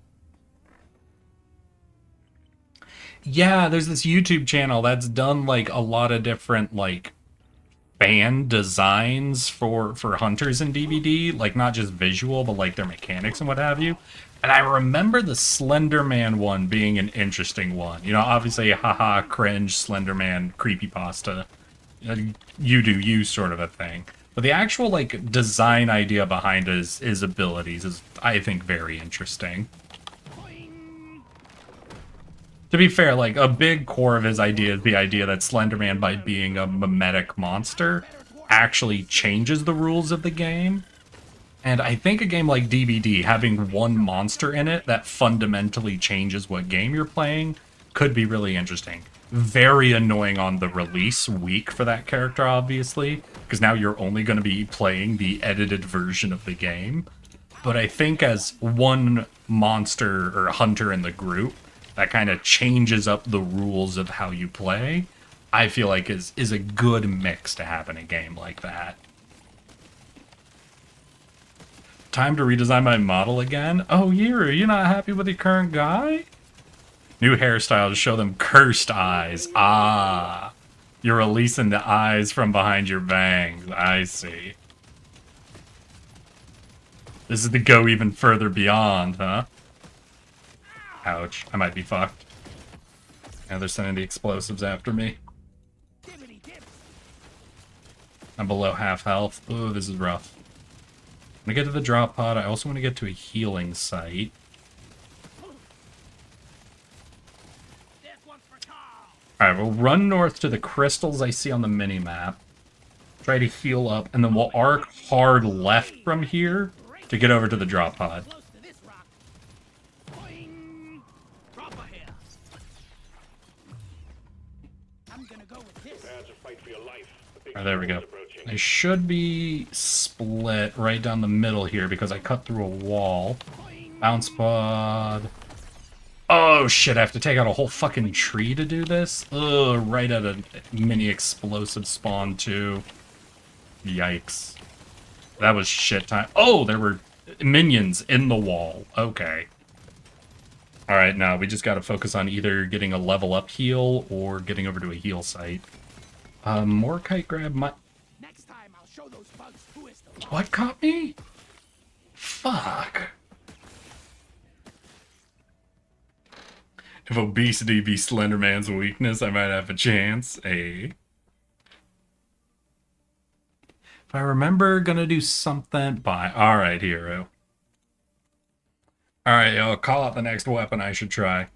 Yeah, there's this YouTube channel that's done like a lot of different like fan designs for hunters in DVD, like not just visual, but like their mechanics and what have you. And I remember the Slenderman one being an interesting one. You know, obviously, haha, cringe, Slenderman, creepypasta, you do you sort of a thing. But the actual like design idea behind his abilities is, I think, very interesting. To be fair, like, a big core of his idea is the idea that Slenderman, by being a mimetic monster, actually changes the rules of the game. And I think a game like DBD, having one monster in it that fundamentally changes what game you're playing, could be really interesting. Very annoying on the release week for that character, obviously, because now you're only going to be playing the edited version of the game. But I think as one monster or hunter in the group, that kind of changes up the rules of how you play, I feel like is a good mix to have in a game like that. Time to redesign my model again? Oh, Yuri, you're not happy with your current guy? New hairstyle to show them cursed eyes. Ah, you're releasing the eyes from behind your bangs. I see. This is to go even further beyond, huh? Ouch, I might be fucked. Now they're sending the explosives after me. I'm below half health. Ooh, this is rough. I'm gonna get to the drop pod. I also want to get to a healing site. Alright, we'll run north to the crystals I see on the mini-map. Try to heal up, and then we'll arc hard left from here to get over to the drop pod. Alright, there we go. I should be split right down the middle here because I cut through a wall. Bounce pod. Oh shit, I have to take out a whole fucking tree to do this? Ugh, right at a mini explosive spawn too. Yikes. That was shit time. Oh, there were minions in the wall. Okay. Alright, now we just gotta focus on either getting a level up heal or getting over to a heal site. Mordekite grab my... Next time I'll show those bugs who is the What caught me? Fuck. If obesity be Slenderman's weakness, I might have a chance. If I remember, gonna do something. Bye. Alright, hero. Alright, I'll call out the next weapon I should try.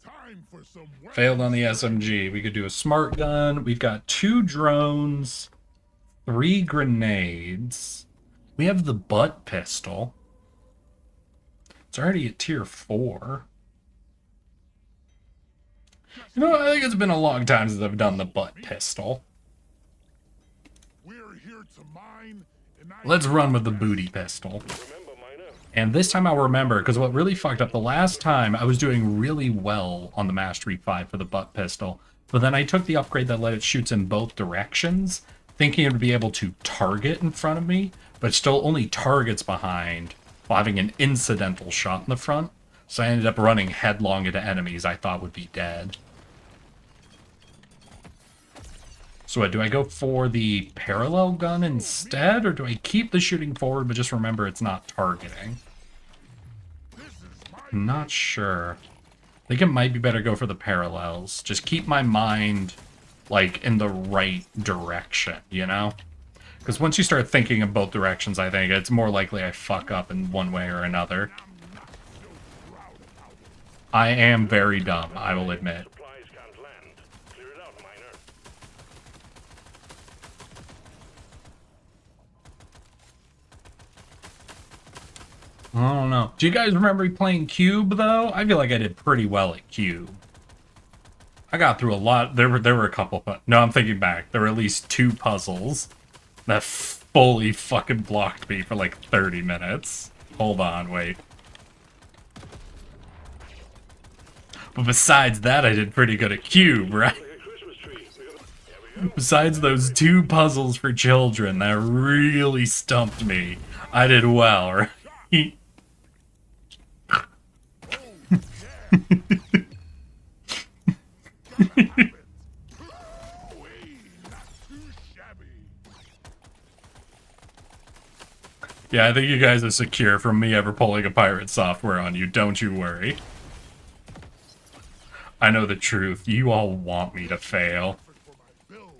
Time for some Failed on the SMG. We could do a smart gun. We've got 2 drones, 3 grenades. We have the butt pistol. It's already at tier 4. You know, I think it's been a long time since I've done the butt pistol. We're here to mine, and I Let's run with the booty pistol. And this time I'll remember, because what really fucked up the last time, I was doing really well on the Mastery 5 for the butt pistol. But then I took the upgrade that let it shoot in both directions, thinking it would be able to target in front of me, but still only targets behind, while having an incidental shot in the front. So I ended up running headlong into enemies I thought would be dead. So what, do I go for the parallel gun instead, or do I keep the shooting forward but just remember it's not targeting? I'm not sure. I think it might be better to go for the parallels. Just keep my mind, like, in the right direction, you know? Because once you start thinking in both directions, I think it's more likely I fuck up in one way or another. I am very dumb, I will admit. supplies can't land. Clear it out, miner. I don't know. Do you guys remember playing Cube, though? I feel like I did pretty well at Cube. I got through a lot. There were a couple... No, I'm thinking back. There were at least 2 puzzles that fully fucking blocked me for like 30 minutes. Hold on, wait. But besides that, I did pretty good at Cube, right? Besides those 2 puzzles for children that really stumped me, I did well, right? Yeah, I think you guys are secure from me ever pulling a pirate software on you, don't you worry. I know the truth. You all want me to fail. For my build.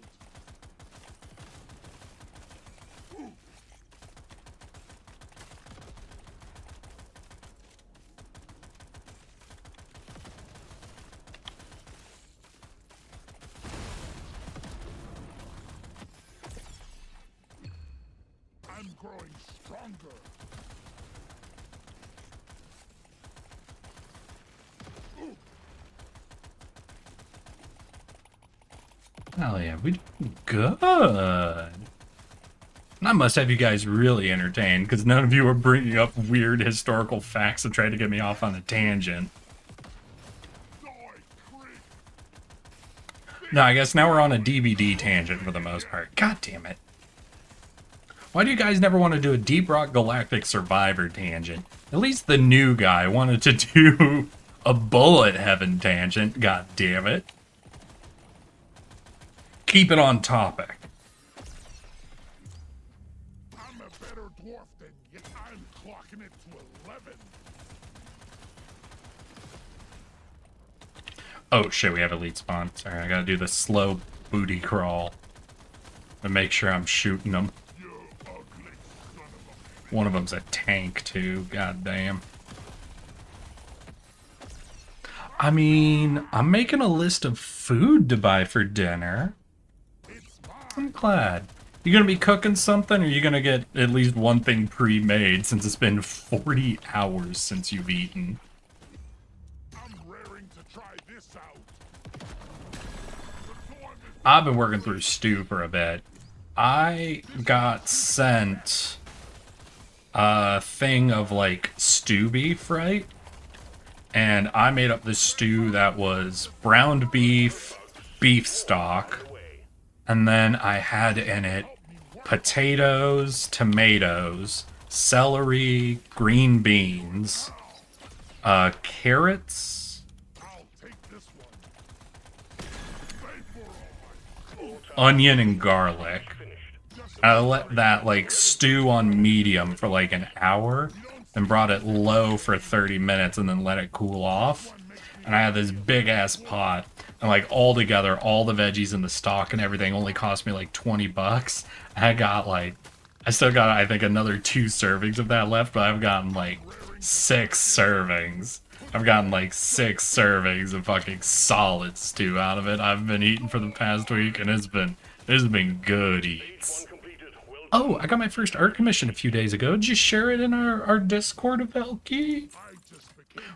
I'm growing stronger. Hell yeah, we doing good. And I must have you guys really entertained, because none of you are bringing up weird historical facts and trying to get me off on a tangent. No, I guess now we're on a DVD tangent for the most part. God damn it. Why do you guys never want to do a Deep Rock Galactic Survivor tangent? At least the new guy wanted to do a Bullet Heaven tangent. God damn it. Keep it on topic. I'm a better dwarf than you. I'm clocking it to 11. Oh shit, we have elite spawn. Sorry, I gotta do the slow booty crawl. And make sure I'm shooting them. You ugly son of a... One of them's a tank too, god damn. I mean, I'm making a list of food to buy for dinner. It's mine. I'm glad. You gonna be cooking something, or are you gonna get at least one thing pre-made since it's been 40 hours since you've eaten? I'm raring to try this out. The storm is... I've been working through stew for a bit. I got sent a thing of like stew beef, right? and I made up this stew that was ground beef, beef stock, and then I had in it potatoes, tomatoes, celery, green beans, carrots, onion, and garlic. I let that like stew on medium for like an hour, and brought it low for 30 minutes, and then let it cool off. And I had this big ass pot, and like all together, all the veggies and the stock and everything only cost me like 20 bucks. I still got I think another 2 servings of that left, but I've gotten like 6 servings. I've gotten like 6 servings of fucking solid stew out of it. I've been eating for the past week, and it's been good eats. Oh, I got my first art commission a few days ago. Did you share it in our Discord of Elky?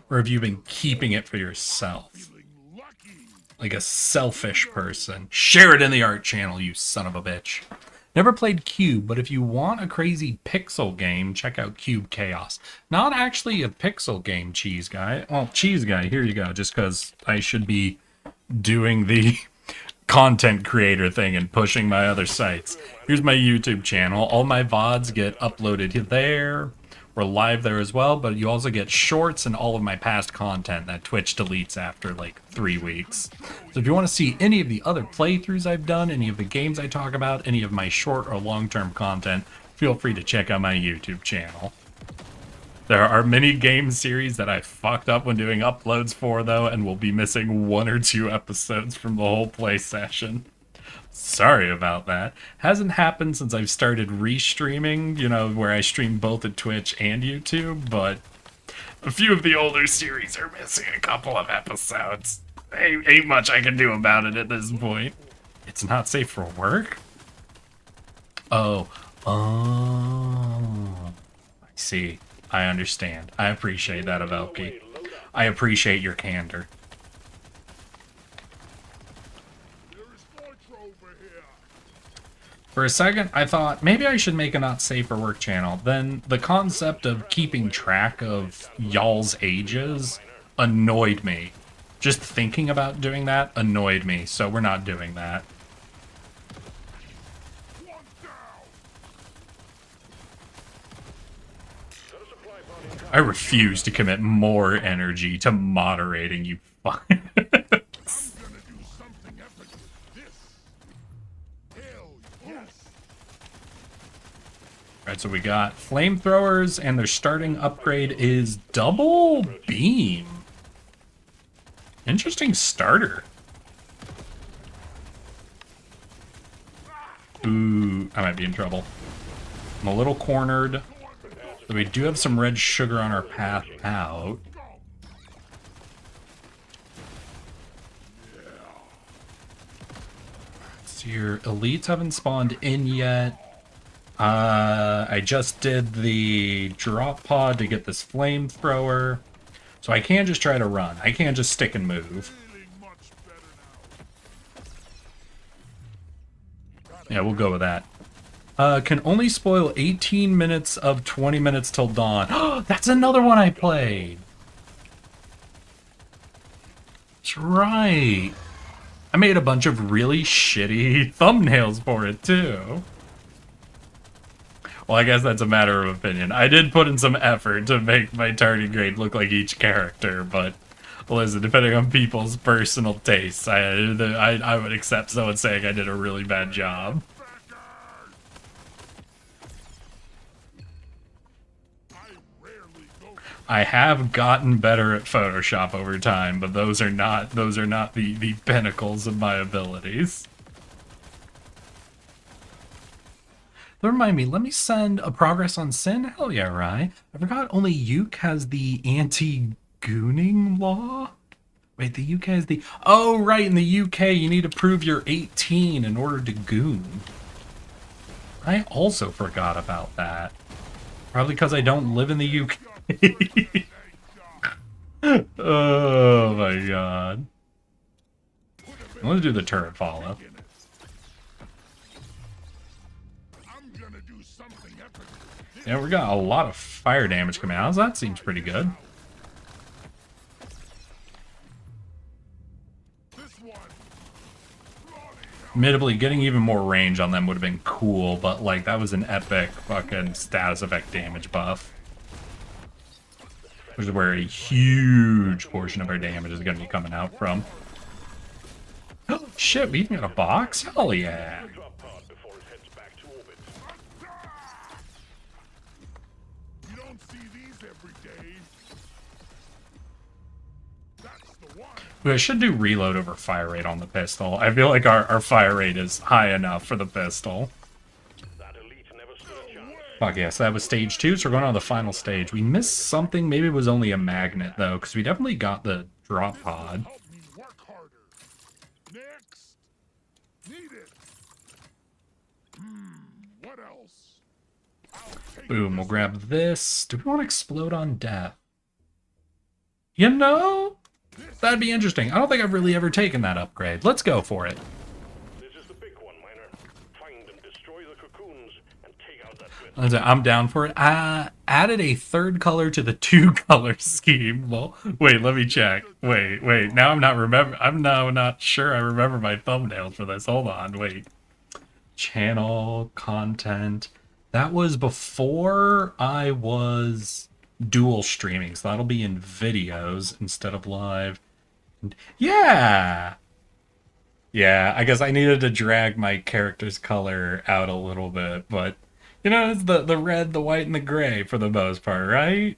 Or have you been keeping it for yourself? Like a selfish person. Share it in the art channel, you son of a bitch. Never played Cube, but if you want a crazy pixel game, check out Cube Chaos. Not actually a pixel game, Cheese Guy. Well, Cheese Guy, here you go, just because I should be doing the content creator thing and pushing my other sites. Here's my YouTube channel. All my VODs get uploaded there. We're live there as well, but you also get shorts and all of my past content that Twitch deletes after like 3 weeks. So if you want to see any of the other playthroughs I've done, any of the games I talk about, any of my short or long-term content, feel free to check out my YouTube channel. There are many game series that I fucked up when doing uploads for, though, and will be missing 1 or 2 episodes from the whole play session. Sorry about that. Hasn't happened since I've started restreaming, you know, where I stream both at Twitch and YouTube, but a few of the older series are missing a couple of episodes. Ain't much I can do about it at this point. It's not safe for work? Oh. I see. I understand. I appreciate that, Avelki. I appreciate your candor. For a second, I thought maybe I should make a not safe for work channel. Then the concept of keeping track of y'all's ages annoyed me. Just thinking about doing that annoyed me, so we're not doing that. I refuse to commit more energy to moderating, you fuck. Alright, so we got flamethrowers, and their starting upgrade is double beam. Interesting starter. Ooh, I might be in trouble. I'm a little cornered. So we do have some red sugar on our path out. So your elites haven't spawned in yet. I just did the drop pod to get this flamethrower. So I can't just try to run. I can't just stick and move. Yeah, we'll go with that. Can only spoil 18 minutes of 20 minutes till dawn. Oh, that's another one I played. That's right. I made a bunch of really shitty thumbnails for it, too. Well, I guess that's a matter of opinion. I did put in some effort to make my tardigrade look like each character, but listen, depending on people's personal tastes, I would accept someone saying I did a really bad job. I have gotten better at Photoshop over time, but those are not the pinnacles of my abilities. Remind me, let me send a progress on Sin? Hell yeah, right. I forgot only UK has the anti-gooning law? Wait, the UK has the... Oh, right, in the UK you need to prove you're 18 in order to goon. I also forgot about that. Probably because I don't live in the UK. Oh my god. Let's do the turret follow. Yeah, we got a lot of fire damage coming out, so that seems pretty good. Admittedly, getting even more range on them would have been cool, but like that was an epic fucking status effect damage buff. Which is where a huge portion of our damage is going to be coming out from. Oh shit, we even got a box? Hell yeah. You don't see these every day. That's the one. I should do reload over fire rate on the pistol. I feel like our fire rate is high enough for the pistol. Fuck yes, that was stage 2, so we're going on to the final stage. We missed something, maybe it was only a magnet though, because we definitely got the drop pod. Help me work harder. Next. Need it. What else? I'll take Boom, we'll this. grab this. Do we want to explode on death? You know, that'd be interesting. I don't think I've really ever taken that upgrade. Let's go for it. This is the big one, Miner. Find and destroy the cocoons and take out that bit. I'm down for it. Added a third color to the 2-color scheme. Well, wait, let me check. Wait. Now I'm now not sure I remember my thumbnails for this. Hold on, wait. Channel, content. That was before I was dual streaming, so that'll be in videos instead of live. Yeah! Yeah, I guess I needed to drag my character's color out a little bit, but you know, it's the red, the white, and the gray for the most part, right?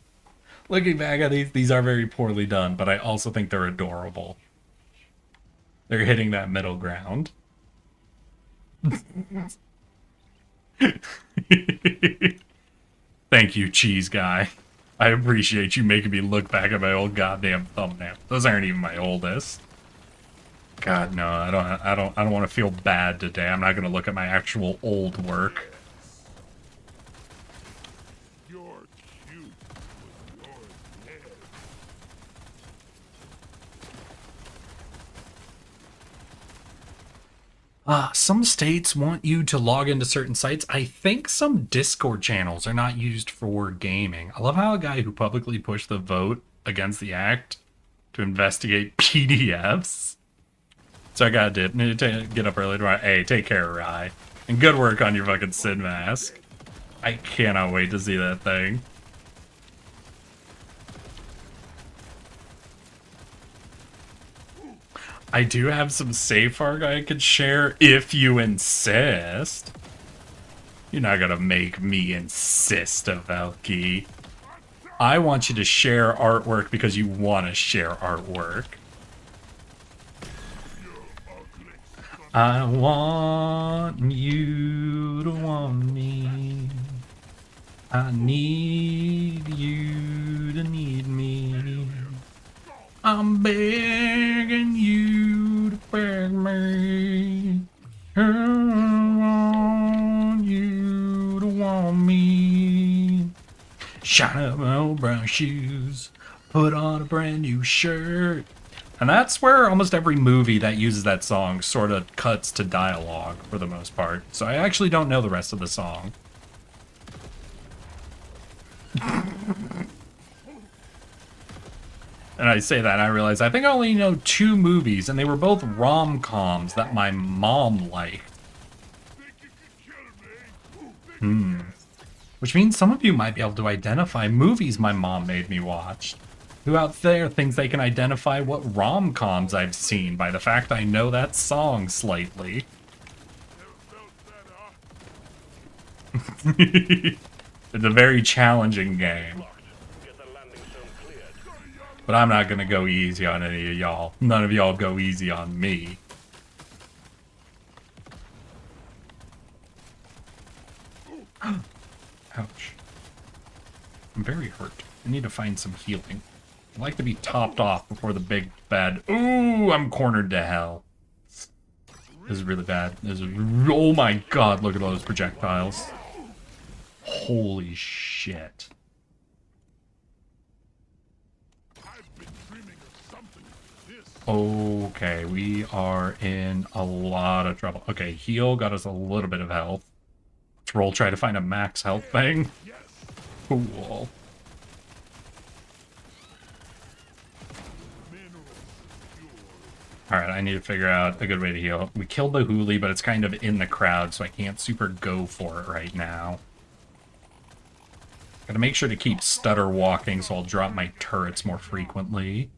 Looking back at these are very poorly done, but I also think they're adorable. They're hitting that middle ground. Thank you, cheese guy. I appreciate you making me look back at my old goddamn thumbnail. Those aren't even my oldest. God, no, I don't want to feel bad today. I'm not gonna look at my actual old work. You're cute with your head. Some states want you to log into certain sites. I think some Discord channels are not used for gaming. I love how a guy who publicly pushed the vote against the act to investigate PDFs. So I gotta dip. Need to get up early tomorrow. Hey, take care, Rye. And good work on your fucking Sid mask. I cannot wait to see that thing. I do have some safe arc I could share if you insist. You're not gonna make me insist, Velky. I want you to share artwork because you want to share artwork. I want you to want me. I need you to need me. I'm begging you to beg me. I want you to want me. Shine up my old brown shoes. Put on a brand new shirt. And that's where almost every movie that uses that song sort of cuts to dialogue for the most part. So I actually don't know the rest of the song. And I say that and I realize I think I only know 2 movies, and they were both rom-coms that my mom liked. Think you can kill me? Which means some of you might be able to identify movies my mom made me watch. Who out there thinks they can identify what rom-coms I've seen by the fact I know that song slightly? Never felt that, It's a very challenging game. Get the landing zone cleared. But I'm not gonna go easy on any of y'all. None of y'all go easy on me. Ouch. I'm very hurt. I need to find some healing. I'd like to be topped off before the big bad... Ooh, I'm cornered to hell. This is really bad. This is... Oh my god, look at all those projectiles. Holy shit. I've been dreaming of something like this. Okay, we are in a lot of trouble. Okay, heal got us a little bit of health. Let's roll, try to find a max health thing. Yes. Cool. Minerals pure. Alright, I need to figure out a good way to heal. We killed the Huli, but it's kind of in the crowd, so I can't super go for it right now. Gotta make sure to keep stutter walking, so I'll drop my turrets more frequently.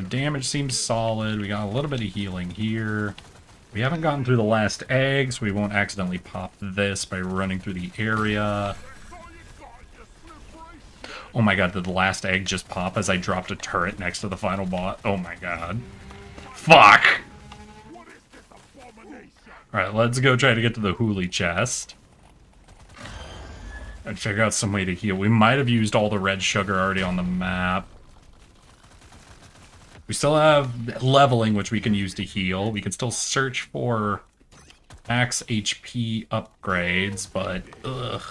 Damage seems solid. We got a little bit of healing here. We haven't gotten through the last egg, so we won't accidentally pop this by running through the area. Oh my god, did the last egg just pop as I dropped a turret next to the final bot? Oh my god. Fuck! Alright, let's go try to get to the Huli chest. And figure out some way to heal. We might have used all the red sugar already on the map. We still have leveling, which we can use to heal. We can still search for max HP upgrades, but ugh.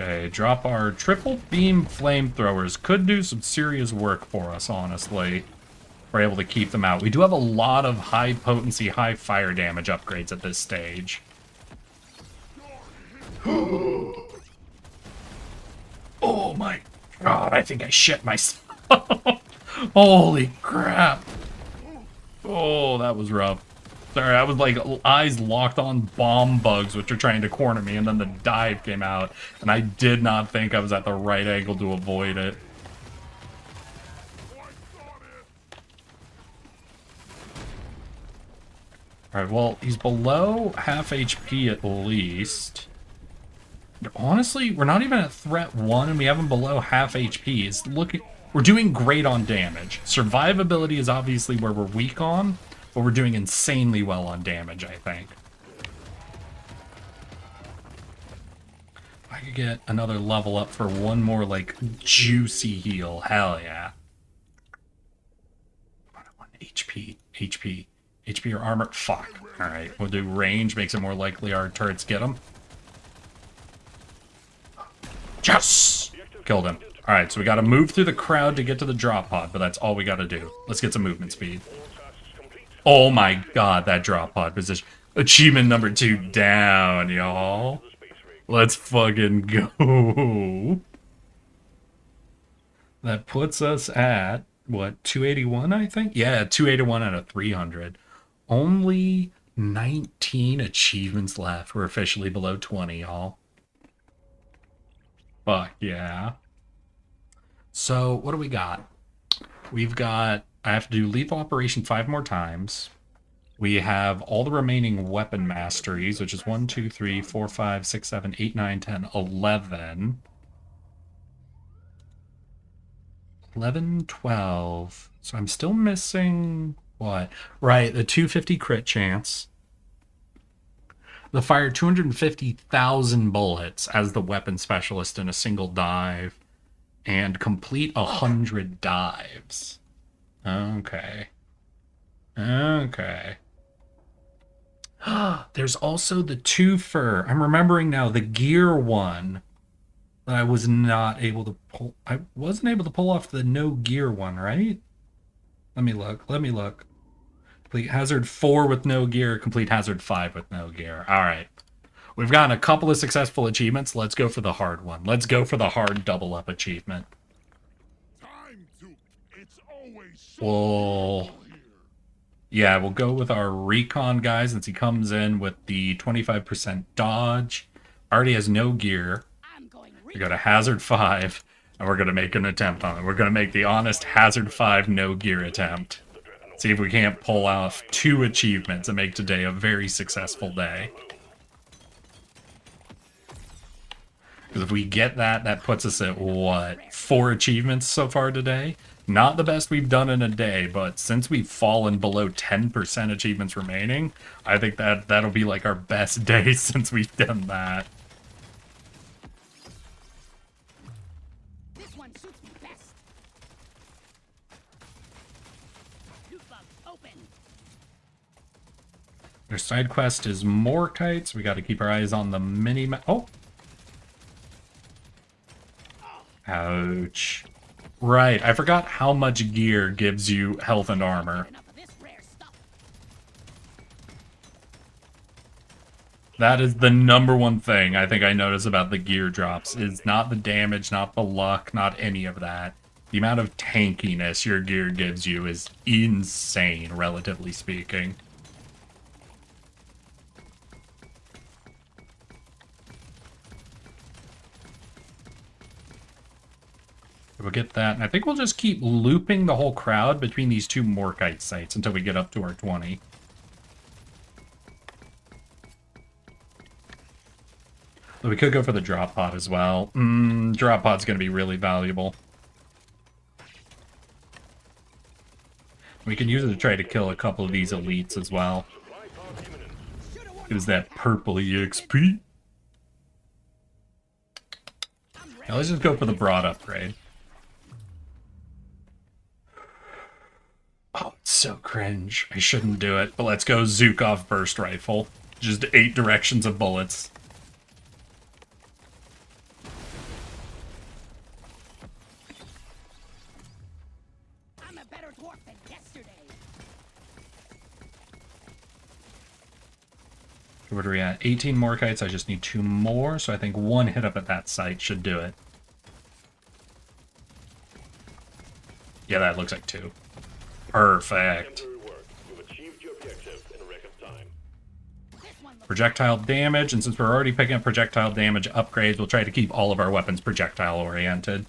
Okay, drop our triple beam flamethrowers. Could do some serious work for us, honestly. We're able to keep them out. We do have a lot of high potency, high fire damage upgrades at this stage. Oh my god, I think I shit myself. Holy crap. Oh, that was rough. Sorry, I was like eyes locked on bomb bugs, which are trying to corner me, and then the dive came out, and I did not think I was at the right angle to avoid it. Alright, well, he's below half HP at least. Honestly, we're not even at threat 1, and we have him below half HP. It's looking... We're doing great on damage. Survivability is obviously where we're weak on, but we're doing insanely well on damage, I think. If I could get another level up for one more, like, juicy heal, hell yeah. 1 HP, HP. HP or armor? Fuck. Alright, we'll do range, makes it more likely our turrets get him. Yes! Killed him. Alright, so we gotta move through the crowd to get to the drop pod, but that's all we gotta do. Let's get some movement speed. Oh my god, that drop pod position. Achievement number 2 down, y'all. Let's fucking go. That puts us at, what, 281, I think? Yeah, 281 out of 300. Only 19 achievements left. We're officially below 20, y'all. Fuck yeah. So, what do we got? We've got... I have to do Lethal Operation 5 more times. We have all the remaining weapon masteries, which is 1, 2, 3, 4, 5, 6, 7, 8, 9, 10, 11. 11, 12. So I'm still missing... What? Right, the 250 crit chance. The fire 250,000 bullets as the weapon specialist in a single dive. And complete 100 dives. Okay. Okay. There's also the twofer. I'm remembering now, the gear one that I was not able to pull. I wasn't able to pull off the no gear one, right? Let me look. Let me look. Complete hazard 4 with no gear. Complete hazard 5 with no gear. All right. We've gotten a couple of successful achievements. Let's go for the hard one. Let's go for the hard double up achievement. Well, yeah, we'll go with our recon guy since he comes in with the 25% dodge. Already has no gear. We go to hazard 5, and we're going to make an attempt on it. We're going to make the honest hazard 5 no gear attempt. See if we can't pull off 2 achievements and make today a very successful day. Because if we get that, that puts us at, what, 4 achievements so far today? Not the best we've done in a day, but since we've fallen below 10% achievements remaining, I think that'll be like our best day since we've done that. This one suits me best. Loot bug open. Their side quest is Morkite, so we got to keep our eyes on the mini-map. Oh! Ouch. Right, I forgot how much gear gives you health and armor. Enough of this rare stuff. That is the number one thing I think I notice about the gear drops, is not the damage, not the luck, not any of that. The amount of tankiness your gear gives you is insane, relatively speaking. We'll get that, and I think we'll just keep looping the whole crowd between these two Morkite sites until we get up to our 20. We could go for the drop pod as well. Drop pod's going to be really valuable. We can use it to try to kill a couple of these elites as well. Gives that purple EXP. Now let's just go for the broad upgrade. Oh, it's so cringe. I shouldn't do it, but let's go Zukov burst rifle. Just 8 directions of bullets. I'm a better dwarf than yesterday. What are we at? 18 Morkites. I just need 2 more, so I think 1 hit up at that site should do it. Yeah, that looks like 2. Perfect. Projectile damage, and since we're already picking up projectile damage upgrades, we'll try to keep all of our weapons projectile oriented.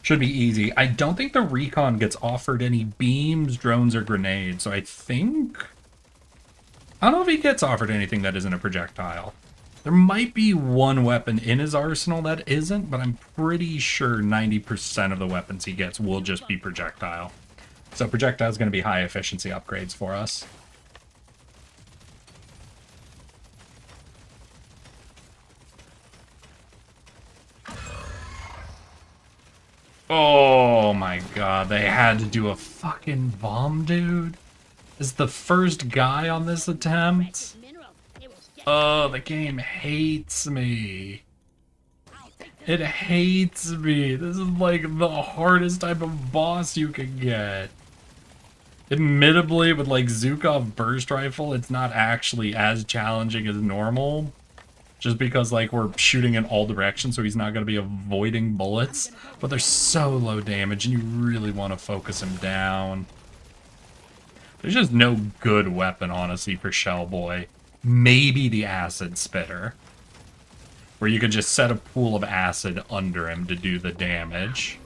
Should be easy. I don't think the recon gets offered any beams, drones, or grenades, so I think... I don't know if he gets offered anything that isn't a projectile. There might be one weapon in his arsenal that isn't, but I'm pretty sure 90% of the weapons he gets will just be projectile. So projectile is going to be high efficiency upgrades for us. Oh my god, they had to do a fucking bomb, dude. Is the first guy on this attempt? Oh, the game hates me. It hates me. This is like the hardest type of boss you can get. Admittedly, with like Zukov burst rifle, it's not actually as challenging as normal. Just because like we're shooting in all directions, so he's not going to be avoiding bullets. But they're so low damage, and you really want to focus him down. There's just no good weapon, honestly, for Shellboy. Maybe the acid spitter, where you could just set a pool of acid under him to do the damage.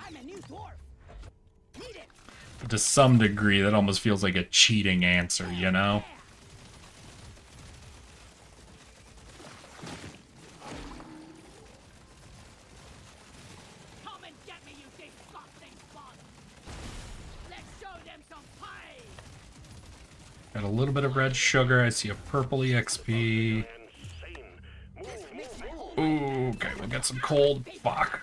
I'm a new dwarf. Need it. But to some degree, that almost feels like a cheating answer, you know? Come and get me, you big fucking bum. Let's show them some pie. Got a little bit of red sugar. I see a purple EXP. Ooh, okay, we'll get some cold. Fuck.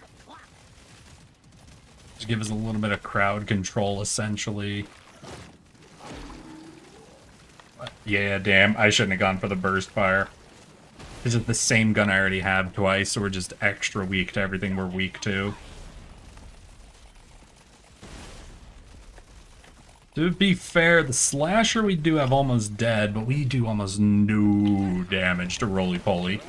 Just give us a little bit of crowd control, essentially. Yeah, damn. I shouldn't have gone for the burst fire. This is the same gun I already have twice, so we're just extra weak to everything we're weak to. To be fair, the slasher we do have almost dead, but we do almost no damage to roly-poly.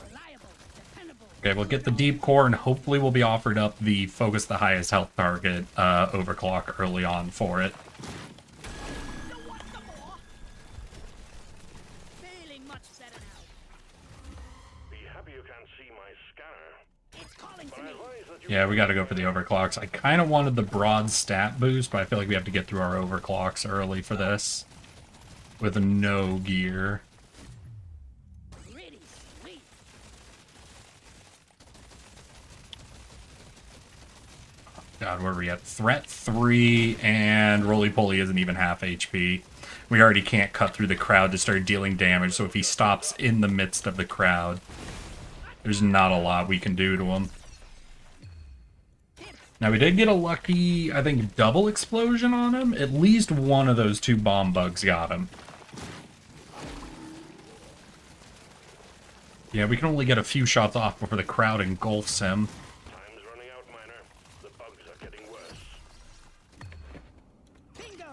Reliable, dependable. Okay, we'll get the deep core, and hopefully we'll be offered up the focus the highest health target overclock early on for it. You want some more? Feeling much better now. Be happy you can't see my scanner. It's calling But to I me. advise that you Yeah, we gotta go for the overclocks. I kind of wanted the broad stat boost, but I feel like we have to get through our overclocks early for this. With no gear. Pretty sweet. God, where are we at? Threat 3, and roly-poly isn't even half HP. We already can't cut through the crowd to start dealing damage, so if he stops in the midst of the crowd, there's not a lot we can do to him. Now, we did get a lucky, I think, double explosion on him. At least one of those 2 bomb bugs got him. Yeah, we can only get a few shots off before the crowd engulfs him. Time's running out, Miner. The bugs are getting worse. Bingo!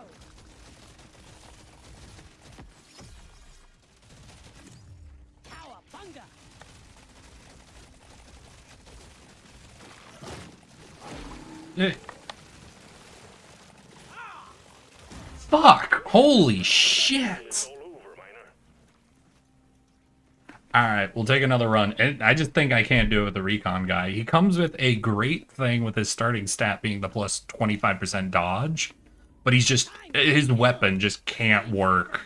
Cowabunga! Eh. Fuck! Holy shit! All over, Miner. Alright, we'll take another run. And I just think I can't do it with the recon guy. He comes with a great thing with his starting stat being the plus 25% dodge. But he's just... his weapon just can't work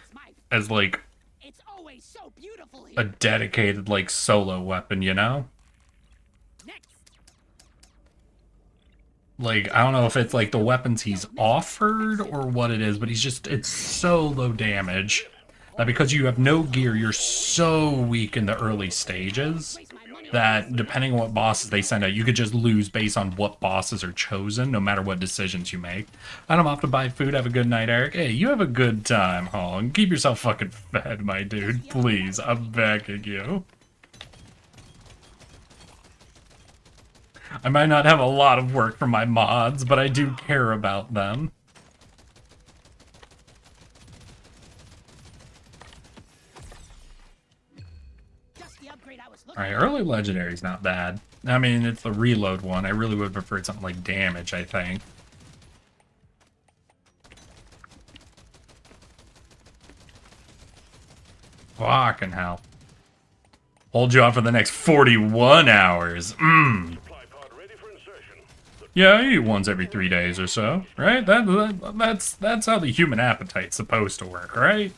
as, like, It's always so beautiful here. a dedicated, like, solo weapon, you know? Next. Like, I don't know if it's, like, the weapons he's offered or what it is, but he's just... it's so low damage that because you have no gear, you're so weak in the early stages that depending on what bosses they send out, you could just lose based on what bosses are chosen, no matter what decisions you make. And I'm off to buy food. Have a good night, Eric. Hey, you have a good time, huh? And keep yourself fucking fed, my dude. Please, I'm begging you. I might not have a lot of work for my mods, but I do care about them. Just the upgrade I was looking Alright, early legendary's not bad. I mean, it's the reload one. I really would prefer something like damage, I think. Fucking hell. Hold you on for the next 41 hours. Supply pod ready for insertion. Yeah, I eat once every 3 days or so, right? That's how the human appetite's supposed to work, right?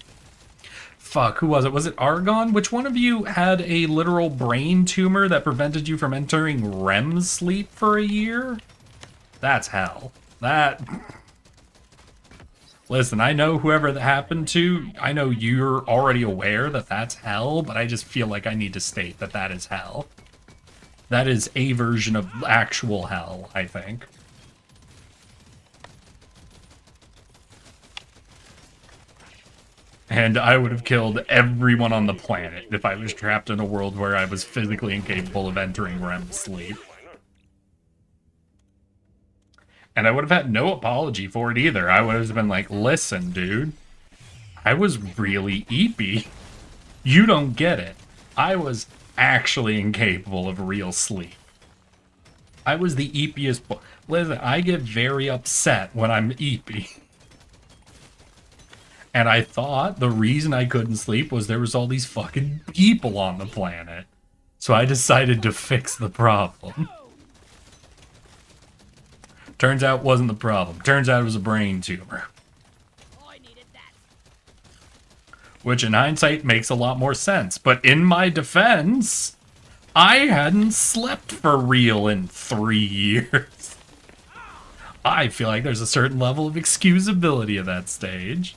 Fuck, who was it? Was it Argon? Which one of you had a literal brain tumor that prevented you from entering REM sleep for a year? That's hell. That... Listen, I know whoever that happened to, I know you're already aware that that's hell, but I just feel like I need to state that that is hell. That is a version of actual hell, I think. And I would have killed everyone on the planet if I was trapped in a world where I was physically incapable of entering REM sleep. And I would have had no apology for it either. I would have been like, listen, dude, I was really eepy. You don't get it. I was actually incapable of real sleep. I was the eepiest. Listen, I get very upset when I'm eepy. And I thought the reason I couldn't sleep was there was all these fucking people on the planet. So I decided to fix the problem. Turns out it wasn't the problem. Turns out it was a brain tumor. Oh, I needed that. Which in hindsight makes a lot more sense. But in my defense, I hadn't slept for real in 3 years. I feel like there's a certain level of excusability at that stage.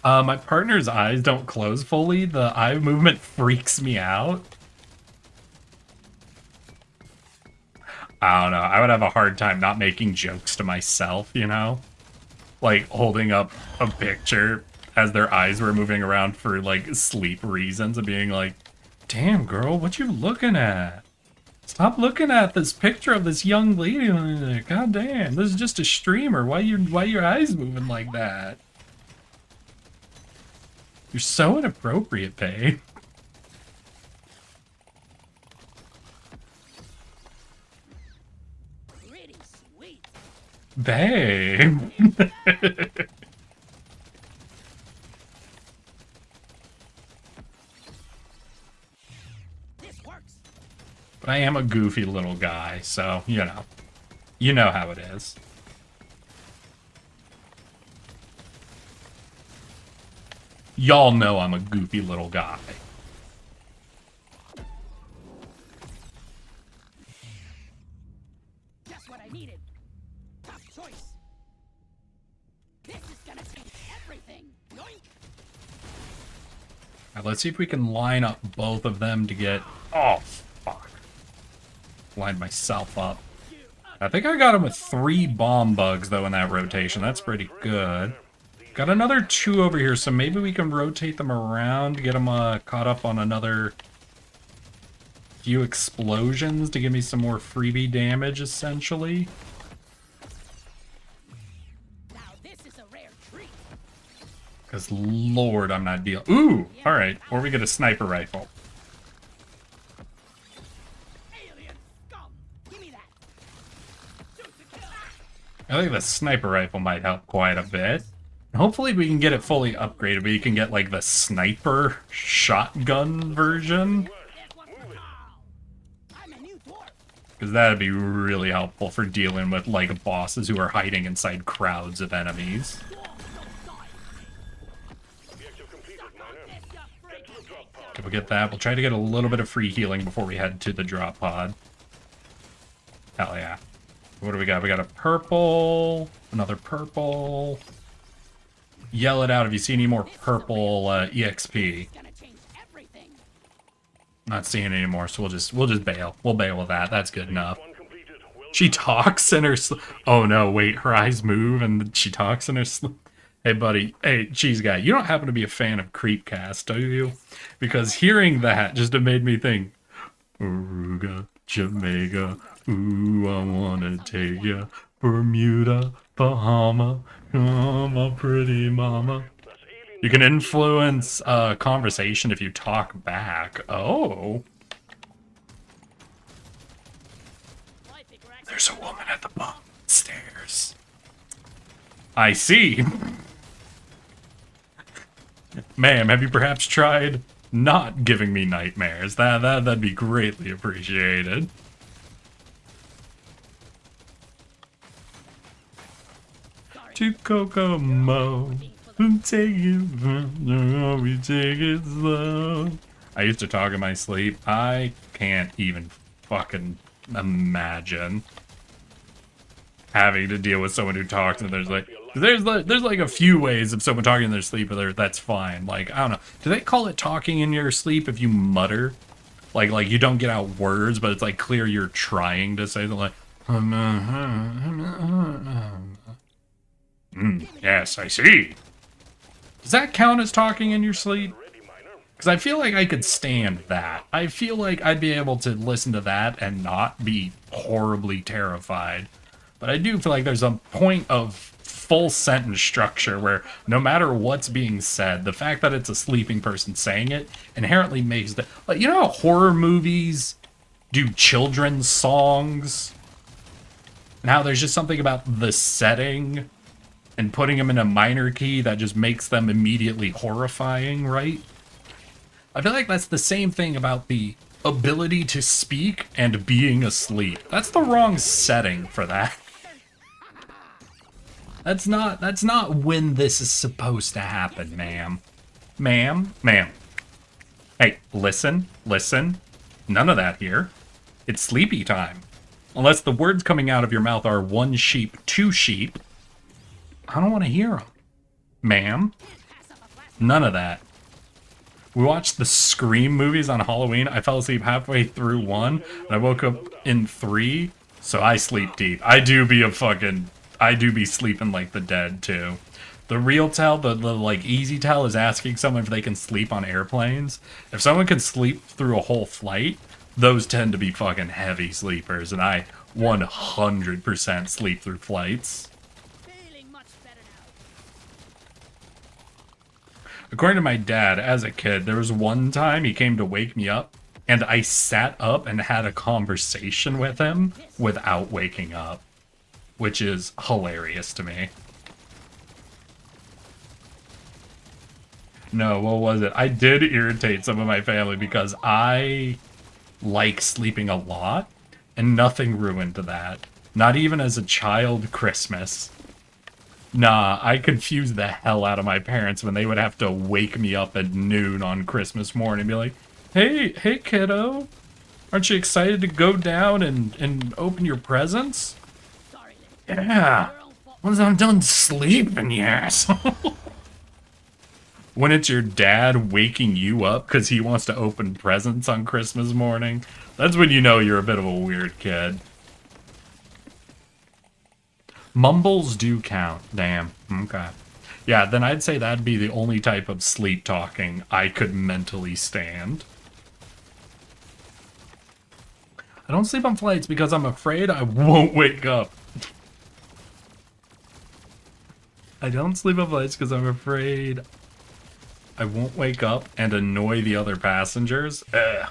My partner's eyes don't close fully. The eye movement freaks me out. I don't know. I would have a hard time not making jokes to myself, you know? Like, holding up a picture as their eyes were moving around for, like, sleep reasons and being like, damn, girl, what you looking at? Stop looking at this picture of this young lady. God damn, this is just a streamer. Why your eyes moving like that? You're so inappropriate, babe. Pretty sweet. Babe. This works. But I am a goofy little guy, so, you know. You know how it is. Y'all know I'm a goofy little guy. Just what I needed. Top choice. This is gonna change everything. Yoink. Now, let's see if we can line up both of them to get... Oh, fuck. Lined myself up. I think I got him with 3 bomb bugs, though, in that rotation. That's pretty good. Got another 2 over here, so maybe we can rotate them around to get them caught up on another few explosions to give me some more freebie damage, essentially. Now this is a rare treat. Because, Lord, I'm not dealing. Ooh! Alright, or we get a sniper rifle. Alien scum. Give me that. Shoot to kill. I think the sniper rifle might help quite a bit. Hopefully we can get it fully upgraded, but you can get, like, the sniper shotgun version. This one's for Carl. I'm a new dwarf. Because that'd be really helpful for dealing with, like, bosses who are hiding inside crowds of enemies. Dwarves don't die. Objective completed, Miner. This your freak. To the drop pod. Okay, we'll get that. We'll try to get a little bit of free healing before we head to the drop pod. Hell yeah. What do we got? We got a purple, another purple. Yell it out if you see any more purple EXP. It's gonna change everything. Not seeing it anymore, so we'll just bail. We'll bail with that. That's good enough. One completed. Well She talks in her oh no, wait, her eyes move and she talks in her Hey buddy, hey cheese guy, you don't happen to be a fan of Creepcast, do you? Because hearing that just made me think Aruga, Jamaica, ooh, I wanna take ya. Bermuda, Bahama, my pretty mama. that's alien. You can influence conversation if you talk back. Oh. I think we're actually There's a woman at the bottom of the stairs. I see. Ma'am, have you perhaps tried not giving me nightmares? That'd be greatly appreciated. sorry. To Kokomo, take it, we take it slow. I used to talk in my sleep. I can't even fucking imagine having to deal with someone who talks and there's like a few ways of someone talking in their sleep, but that's fine. Like, I don't know. Do they call it talking in your sleep if you mutter? Like you don't get out words, but it's like clear you're trying to say something like yes, I see. Does that count as talking in your sleep? Ready, Miner. Because I feel like I could stand that. I feel like I'd be able to listen to that and not be horribly terrified. But I do feel like there's a point of full sentence structure where no matter what's being said, the fact that it's a sleeping person saying it inherently makes the... Like, you know how horror movies do children's songs? And how there's just something about the setting and putting them in a minor key that just makes them immediately horrifying, right? I feel like that's the same thing about the ability to speak and being asleep. That's the wrong setting for that. That's not when this is supposed to happen, ma'am. Ma'am. Hey, listen. None of that here. It's sleepy time. Unless the words coming out of your mouth are one sheep, two sheep. I don't want to hear them. Ma'am. None of that. We watched the Scream movies on Halloween. I fell asleep halfway through 1, and I woke up in 3, so I sleep deep. I do be sleeping like the dead, too. The real tell, the like easy tell is asking someone if they can sleep on airplanes. If someone can sleep through a whole flight, those tend to be fucking heavy sleepers, and I 100% sleep through flights. feeling much better now. According to my dad, as a kid, there was one time he came to wake me up, and I sat up and had a conversation with him without waking up, which is hilarious to me. No, what was it? I did irritate some of my family because I like sleeping a lot, and nothing ruined that. Not even as a child Christmas. Nah, I confused the hell out of my parents when they would have to wake me up at noon on Christmas morning and be like, hey kiddo, aren't you excited to go down and open your presents? Sorry, Lily. Yeah, Your own fault. once I'm done sleeping, you asshole. When it's your dad waking you up because he wants to open presents on Christmas morning, that's when you know you're a bit of a weird kid. Mumbles do count. Damn. Okay. Yeah, then I'd say that'd be the only type of sleep talking I could mentally stand. I don't sleep on flights because I'm afraid I won't wake up. I don't sleep on flights because I'm afraid I won't wake up and annoy the other passengers. Ugh.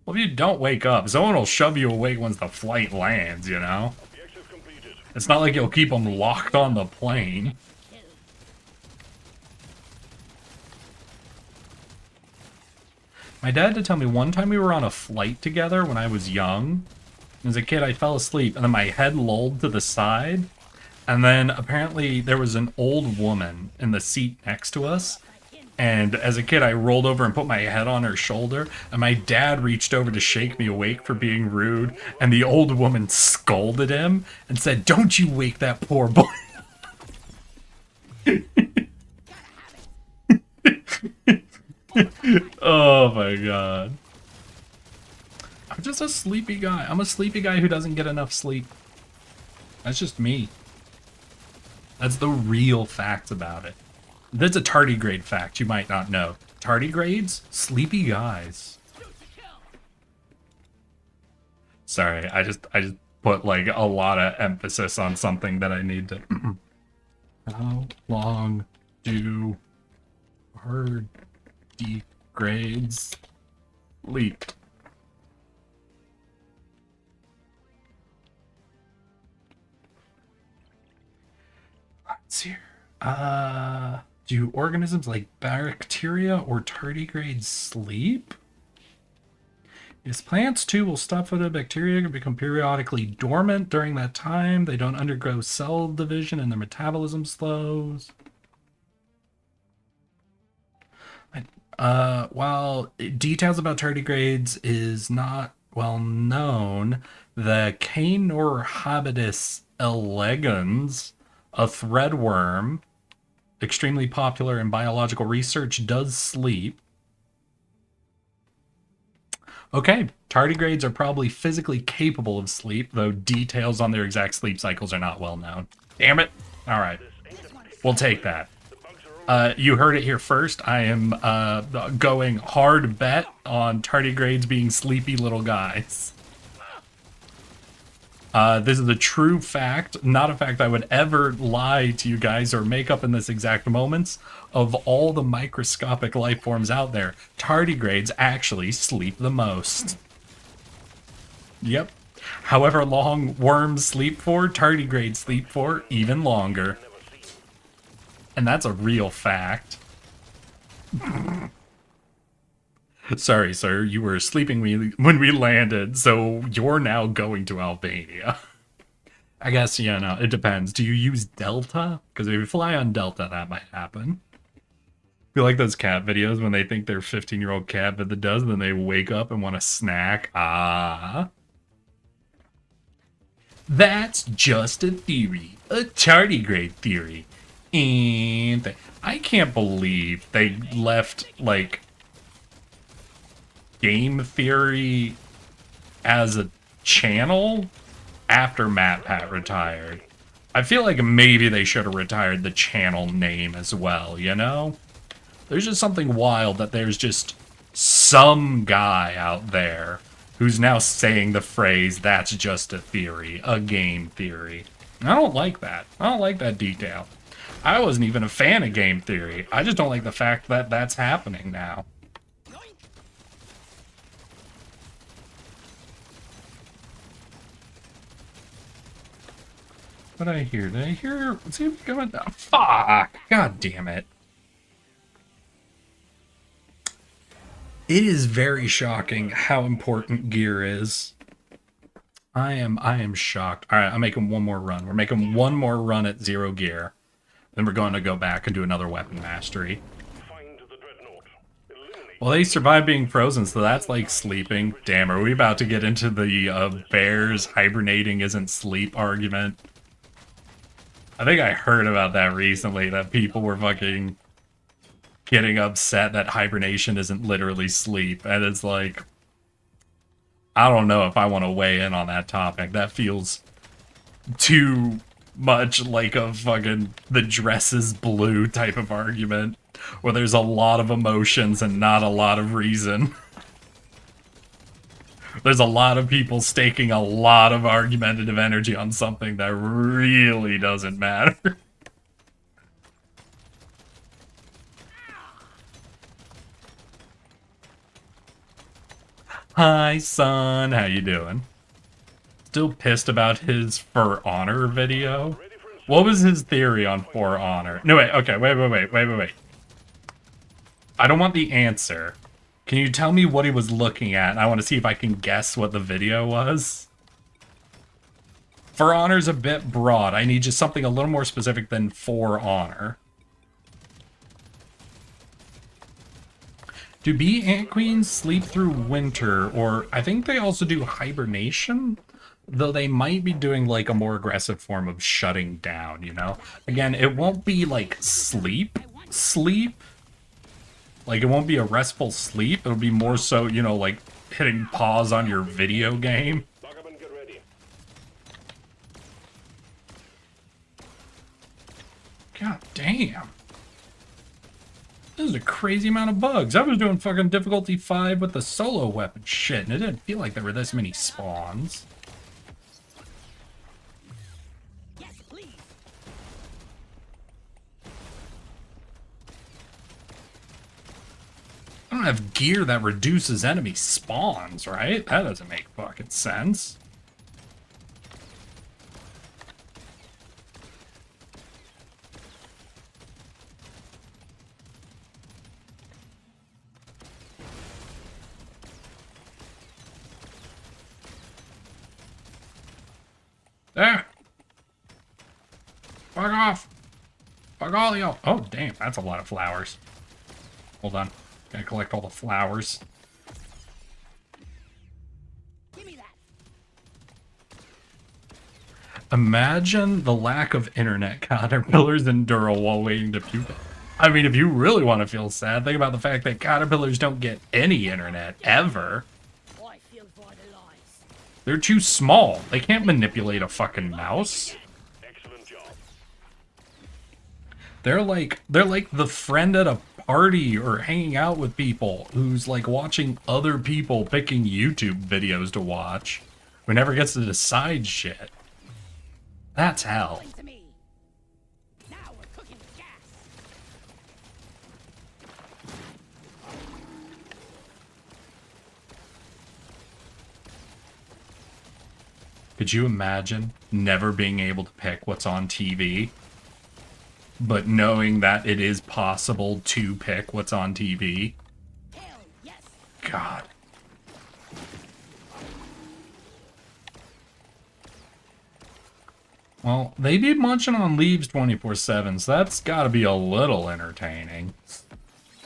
Well, if you don't wake up, someone will shove you awake once the flight lands, you know? Objective completed. It's not like you'll keep them locked on the plane. My dad did tell me one time we were on a flight together when I was young. As a kid, I fell asleep, and then my head lolled to the side. And then apparently there was an old woman in the seat next to us. And as a kid, I rolled over and put my head on her shoulder. And my dad reached over to shake me awake for being rude. And the old woman scolded him and said, "Don't you wake that poor boy." Oh my god. I'm just a sleepy guy. I'm a sleepy guy who doesn't get enough sleep. That's just me. That's the real facts about it. That's a tardigrade fact you might not know. Tardigrades? Sleepy guys. Sorry, I just put like a lot of emphasis on something that I need to. How long do tardigrades sleep? Let's see here. Do organisms like bacteria or tardigrades sleep? Yes, plants too will stop photobacteria and become periodically dormant during that time. They don't undergo cell division and their metabolism slows. While details about tardigrades is not well known, the Caenorhabditis elegans, a threadworm, extremely popular in biological research, does sleep. Okay, tardigrades are probably physically capable of sleep, though details on their exact sleep cycles are not well known. Damn it. All right, we'll take that. You heard it here first. I am going hard bet on tardigrades being sleepy little guys. This is a true fact, not a fact I would ever lie to you guys or make up in this exact moments. Of all the microscopic life forms out there, tardigrades actually sleep the most. Yep. However long worms sleep for, tardigrades sleep for even longer. And that's a real fact. Sorry, sir, you were sleeping when we landed, so you're now going to Albania. I guess, yeah, no, it depends. Do you use Delta? Because if you fly on Delta, that might happen. You like those cat videos when they think their 15-year-old cat that does, and then they wake up and want a snack? Ah. That's just a theory. A tardigrade theory. And I can't believe they left, like, game theory as a channel after MatPat retired. I feel like maybe they should have retired the channel name as well, you know? There's just something wild that there's just some guy out there who's now saying the phrase, "That's just a theory, a game theory." I don't like that. I don't like that detail. I wasn't even a fan of game theory. I just don't like the fact that that's happening now. What did I hear? Did I hear? Let's see what's going on. Fuck! God damn it. It is very shocking how important gear is. I am shocked. Alright, I'm making one more run. We're making one more run at 0 gear. Then we're going to go back and do another weapon mastery. Find the dreadnought. Eliminate. Well, they survived being frozen, so that's like sleeping. Damn, are we about to get into the bears hibernating isn't sleep argument? I think I heard about that recently, that people were fucking getting upset that hibernation isn't literally sleep. And it's like, I don't know if I want to weigh in on that topic. That feels too much like a fucking the dress is blue type of argument, where there's a lot of emotions and not a lot of reason. There's a lot of people staking a lot of argumentative energy on something that really doesn't matter. Hi, son. How you doing? Still pissed about his For Honor video? What was his theory on For Honor? No, wait. Okay, wait. I don't want the answer. Can you tell me what he was looking at? I want to see if I can guess what the video was. For Honor's a bit broad. I need just something a little more specific than For Honor. Do bee ant queens sleep through winter, or I think they also do hibernation? Though they might be doing like a more aggressive form of shutting down, you know? Again, it won't be like sleep. Like, it won't be a restful sleep. It'll be more so, you know, like hitting pause on your video game. Lock up and get ready. God damn. This is a crazy amount of bugs. I was doing fucking difficulty 5 with the solo weapon shit, and it didn't feel like there were this many spawns. Yes, please. I don't have gear that reduces enemy spawns, right? That doesn't make fucking sense. There! Fuck off! Fuck all of y'all! Oh, damn, that's a lot of flowers. Hold on. Gotta collect all the flowers. Give me that. Imagine the lack of internet caterpillars in Dural while waiting to pupa. I mean, if you really want to feel sad, think about the fact that caterpillars don't get any internet, ever. I feel vitalized. They're too small. They can't manipulate a fucking mouse. Excellent job. They're like the friend at a party or hanging out with people who's like watching other people picking YouTube videos to watch, who never gets to decide shit. That's hell. To me. Now we're cooking with gas. Could you imagine never being able to pick what's on TV, but knowing that it is possible to pick what's on TV? Hell yes. God. Well, they be munching on leaves 24/7, so that's gotta be a little entertaining.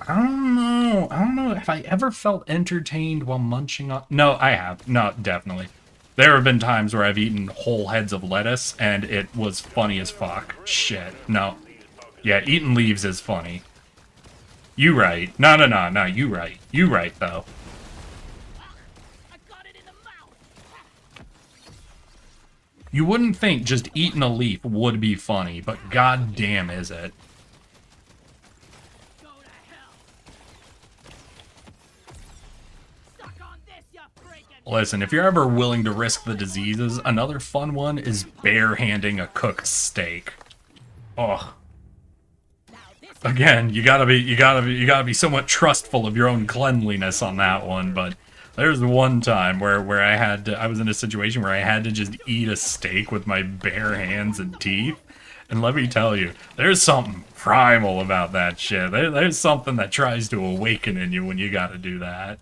I don't know if I ever felt entertained while munching on... No, I have. No, definitely. There have been times where I've eaten whole heads of lettuce, and it was funny as fuck. Shit. No. Yeah, eating leaves is funny. You right. No, you right. You right, though. I got it in the mouth. You wouldn't think just eating a leaf would be funny, but goddamn is it. Go to hell. Suck on this, you freaking. Listen, if you're ever willing to risk the diseases, another fun one is barehanding a cooked steak. Oh. Now this Again, you gotta be somewhat trustful of your own cleanliness on that one, but there's one time where I was in a situation where I had to just eat a steak with my bare hands and teeth. And let me tell you, there's something primal about that shit. There's something that tries to awaken in you when you gotta do that.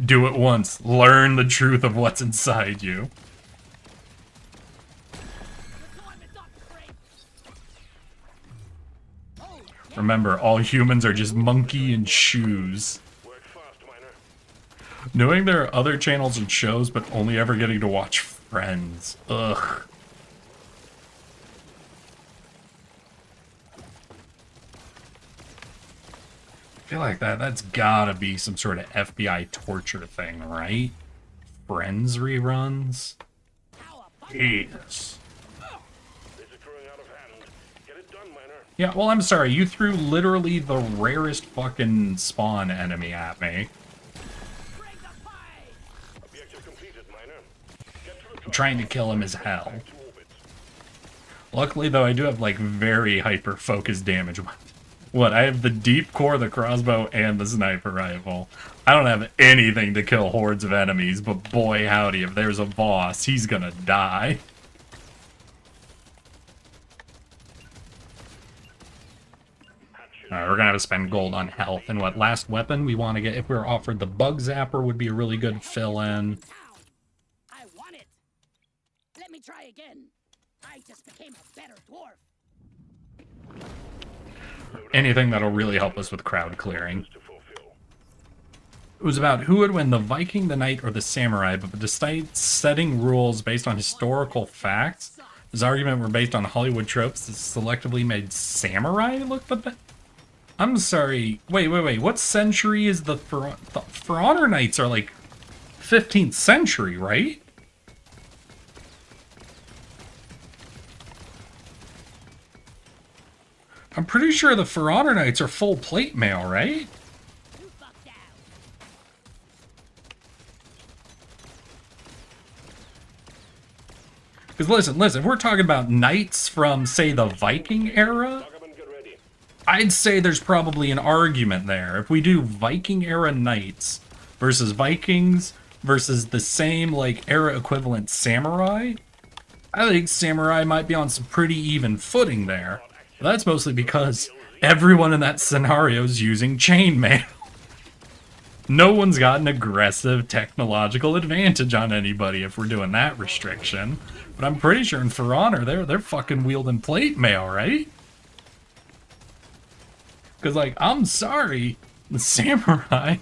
Do it once. Learn the truth of what's inside you. time is up, Frank. Oh, yeah. Remember, all humans are just monkey in shoes. Work fast, miner. Knowing there are other channels and shows, but only ever getting to watch Friends. Ugh. I feel like that's gotta be some sort of FBI torture thing, right? Friends reruns? Ow, a Jesus. This is growing out of hand. Get it done, miner. Yeah, well, I'm sorry. You threw literally the rarest fucking spawn enemy at me. trying to kill him is hell. Luckily, though, I do have, like, very hyper-focused damage. What, I have the deep core, the crossbow, and the sniper rifle. I don't have anything to kill hordes of enemies, but boy howdy, if there's a boss, he's gonna die. Alright, we're gonna have to spend gold on health. And what last weapon we want to get, if we were offered the bug zapper, would be a really good fill-in. I want it. Let me try again. I just became a better dwarf. Anything that'll really help us with crowd clearing. It was about who would win, the Viking, the Knight, or the Samurai, but despite setting rules based on historical facts, his argument were based on Hollywood tropes that selectively made Samurai look the best. I'm sorry, wait, what century is the For Honor Knights are like 15th century, right? I'm pretty sure the For Honor Knights are full plate mail, right? You fucked out. Because listen, if we're talking about knights from, say, the Viking era, I'd say there's probably an argument there. If we do Viking era knights versus Vikings versus the same, like, era equivalent samurai, I think samurai might be on some pretty even footing there. But that's mostly because everyone in that scenario is using chainmail. No one's got an aggressive technological advantage on anybody if we're doing that restriction. But I'm pretty sure in For Honor, they're fucking wielding plate mail, right? Because, like, I'm sorry, the samurai,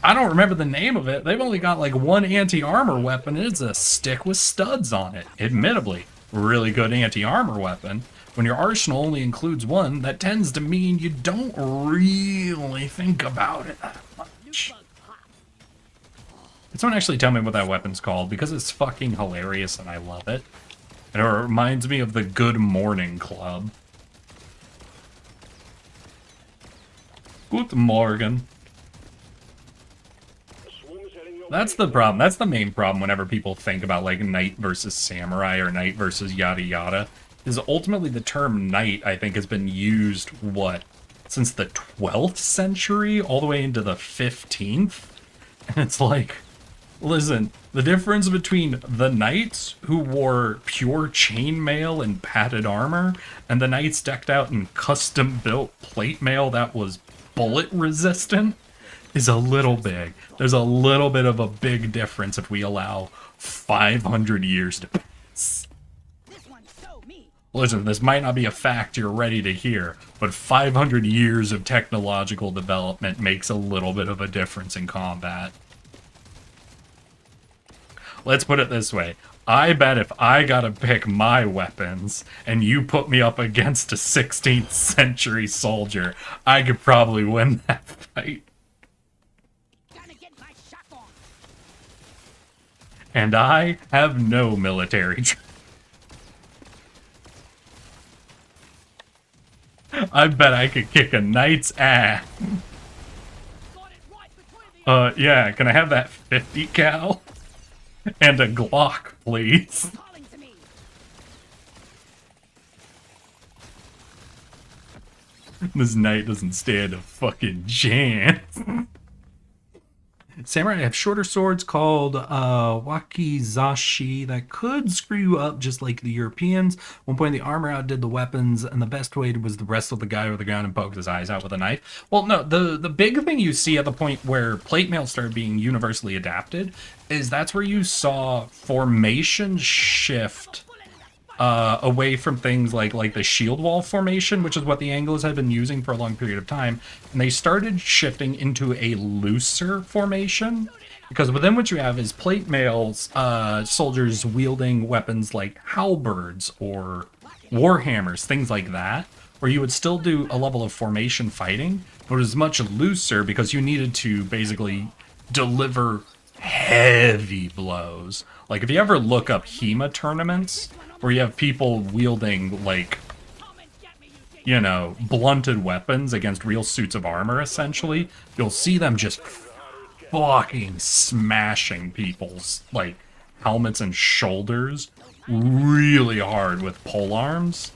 I don't remember the name of it. They've only got, like, one anti-armor weapon. It's a stick with studs on it, admittedly. Really good anti-armor weapon. When your arsenal only includes one, that tends to mean you don't really think about it that much. Can someone actually tell me what that weapon's called? Because it's fucking hilarious and I love it. And it reminds me of the Good Morning Club. Good Morgen. That's the problem. That's the main problem whenever people think about, like, knight versus samurai or knight versus yada yada. Is ultimately the term knight, I think, has been used, what, since the 12th century all the way into the 15th? And it's like, listen, the difference between the knights who wore pure chainmail and padded armor and the knights decked out in custom-built plate mail that was bullet resistant is a little big. There's a little bit of a big difference if we allow 500 years to pass. This one's so me. Listen, this might not be a fact you're ready to hear, but 500 years of technological development makes a little bit of a difference in combat. Let's put it this way. I bet if I gotta pick my weapons and you put me up against a 16th century soldier, I could probably win that fight. And I have no military I bet I could kick a knight's ass. Yeah, can I have that 50 cal? And a Glock, please. This knight doesn't stand a fucking chance. Samurai have shorter swords called wakizashi that could screw you up just like the Europeans. One point the armor outdid the weapons, and the best way was to wrestle the guy over the ground and poke his eyes out with a knife. Well, no, the big thing you see at the point where plate mail started being universally adapted is that's where you saw formation shift away from things like the shield wall formation, which is what the Anglos had been using for a long period of time, and they started shifting into a looser formation, because within what you have is plate mails, soldiers wielding weapons like halberds or warhammers, things like that, where you would still do a level of formation fighting, but it was much looser because you needed to basically deliver heavy blows. Like, if you ever look up HEMA tournaments, where you have people wielding, like, you know, blunted weapons against real suits of armor, essentially, you'll see them just fucking smashing people's, like, helmets and shoulders really hard with pole arms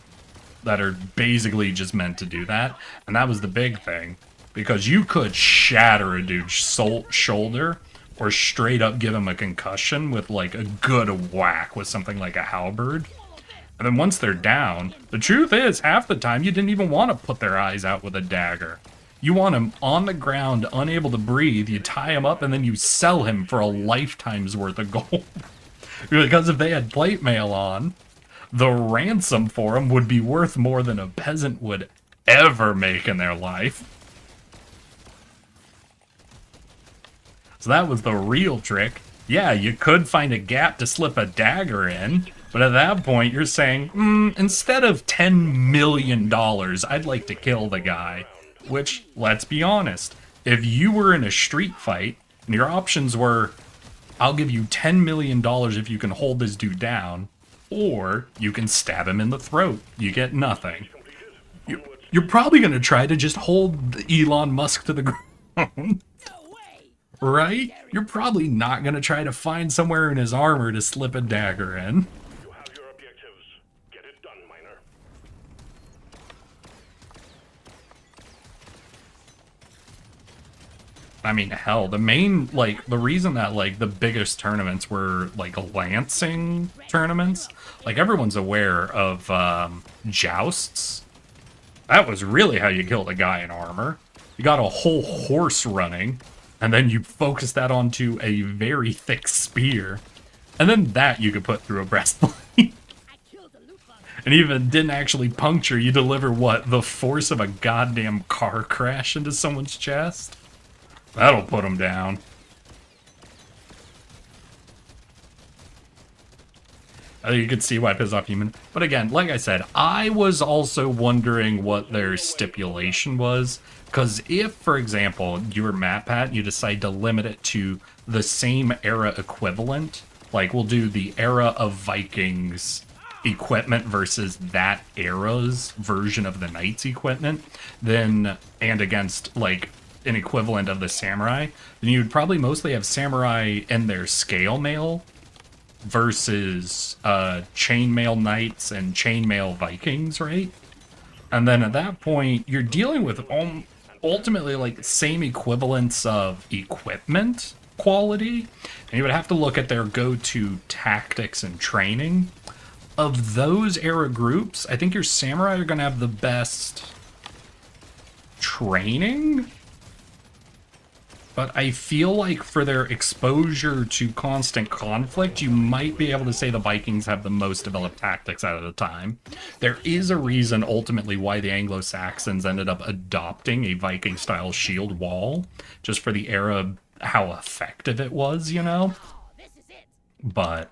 that are basically just meant to do that. And that was the big thing, because you could shatter a dude's shoulder or straight up give him a concussion with like a good whack with something like a halberd. And then once they're down, the truth is half the time you didn't even want to put their eyes out with a dagger. You want him on the ground, unable to breathe, you tie him up, and then you sell him for a lifetime's worth of gold. Because if they had plate mail on, the ransom for him would be worth more than a peasant would ever make in their life. So that was the real trick. Yeah, you could find a gap to slip a dagger in, but at that point you're saying, instead of $10 million, I'd like to kill the guy. Which, let's be honest, if you were in a street fight and your options were, I'll give you $10 million if you can hold this dude down, or you can stab him in the throat, you get nothing. You're probably going to try to just hold Elon Musk to the ground. Right? You're probably not going to try to find somewhere in his armor to slip a dagger in. You have your objectives. Get it done, miner. I mean, hell, the main, like, the reason that, like, the biggest tournaments were, like, lancing tournaments, like, everyone's aware of, jousts. That was really how you killed a guy in armor. You got a whole horse running, and then you focus that onto a very thick spear, and then that you could put through a breastplate. And even didn't actually puncture, you deliver, what, the force of a goddamn car crash into someone's chest? That'll put him down. You can see why it pisses off human. But again, like I said, I was also wondering what their stipulation was. Because if, for example, your map pack, you decide to limit it to the same era equivalent, like we'll do the era of Vikings equipment versus that era's version of the Knights equipment, then, and against, like, an equivalent of the samurai, then you'd probably mostly have samurai in their scale mail versus chainmail knights and chainmail Vikings, right? And then at that point, you're dealing with ultimately like same equivalents of equipment quality, and you would have to look at their go-to tactics and training. Of those era groups, I think your samurai are going to have the best training. But I feel like for their exposure to constant conflict, you might be able to say the Vikings have the most developed tactics out of the time. There is a reason, ultimately, why the Anglo-Saxons ended up adopting a Viking-style shield wall, just for the era, how effective it was, you know? But